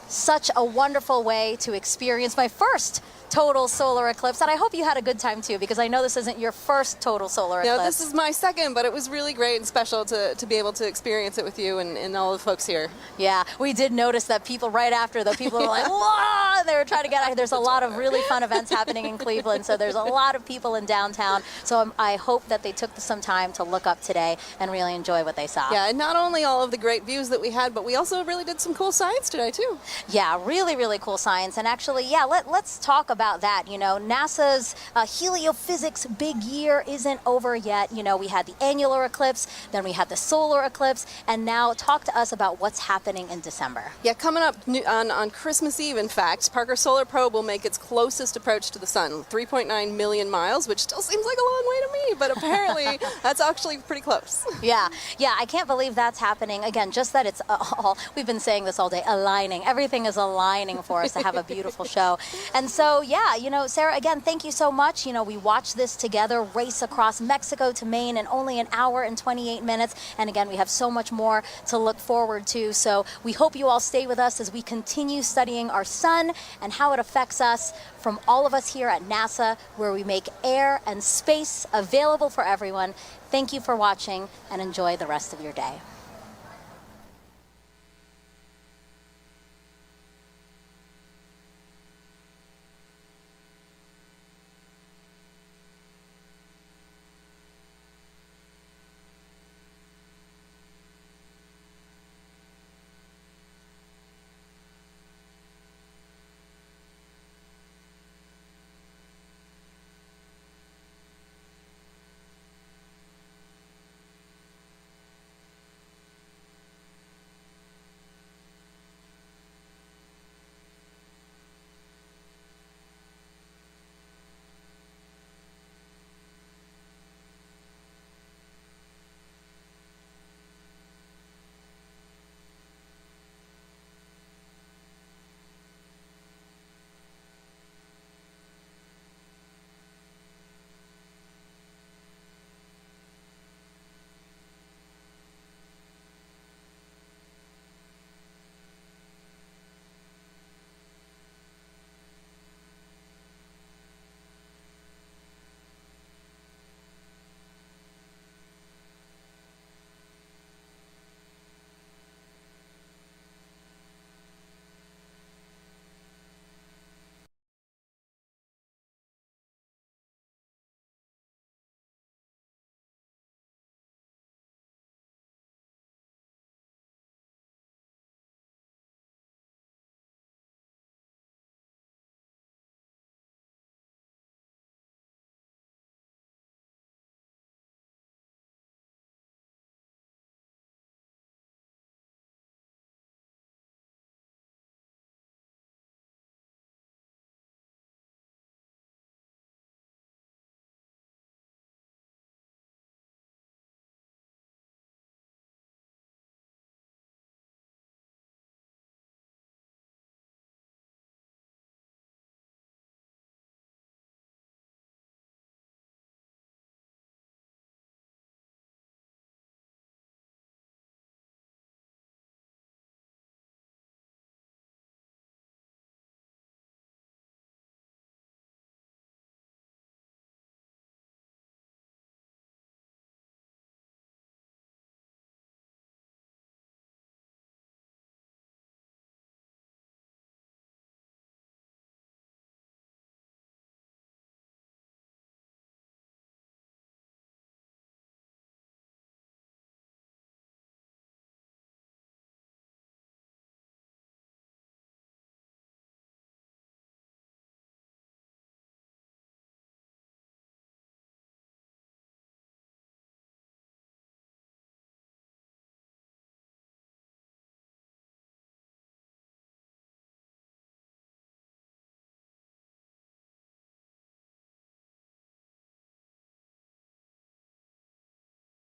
Such a wonderful way to experience my first total solar eclipse, and I hope you had a good time too, because I know this isn't your first total solar eclipse. No, this is my second, but it was really great and special to be able to experience it with you and all the folks here. Yeah, we did notice that people right after, the people were like, whoa, they were trying to get out. There's a lot of really fun events happening in Cleveland, so there's a lot of people in downtown, so I hope that they took some time to look up today and really enjoy what they saw. Yeah, and not only all of the great views that we had, but we also really did some cool science today too. Yeah, really, really cool science. And actually, yeah, let's talk about that. NASA's heliophysics big year isn't over yet. We had the annular eclipse, then we had the solar eclipse, and now talk to us about what's happening in December. Yeah, coming up on Christmas Eve, in fact, Parker Solar Probe will make its closest approach to the sun, 3.9 million miles, which still seems like a long way to me, but apparently that's actually pretty close. Yeah, I can't believe that's happening. Again, just that it's all, we've been saying this all day, aligning. Everything is aligning for us to have a beautiful show. And so, yeah, Sarah, again, thank you so much. We watched this together, race across Mexico to Maine in only an hour and 28 minutes. And again, we have so much more to look forward to. So we hope you all stay with us as we continue studying our sun and how it affects us, from all of us here at NASA, where we make air and space available for everyone. Thank you for watching and enjoy the rest of your day.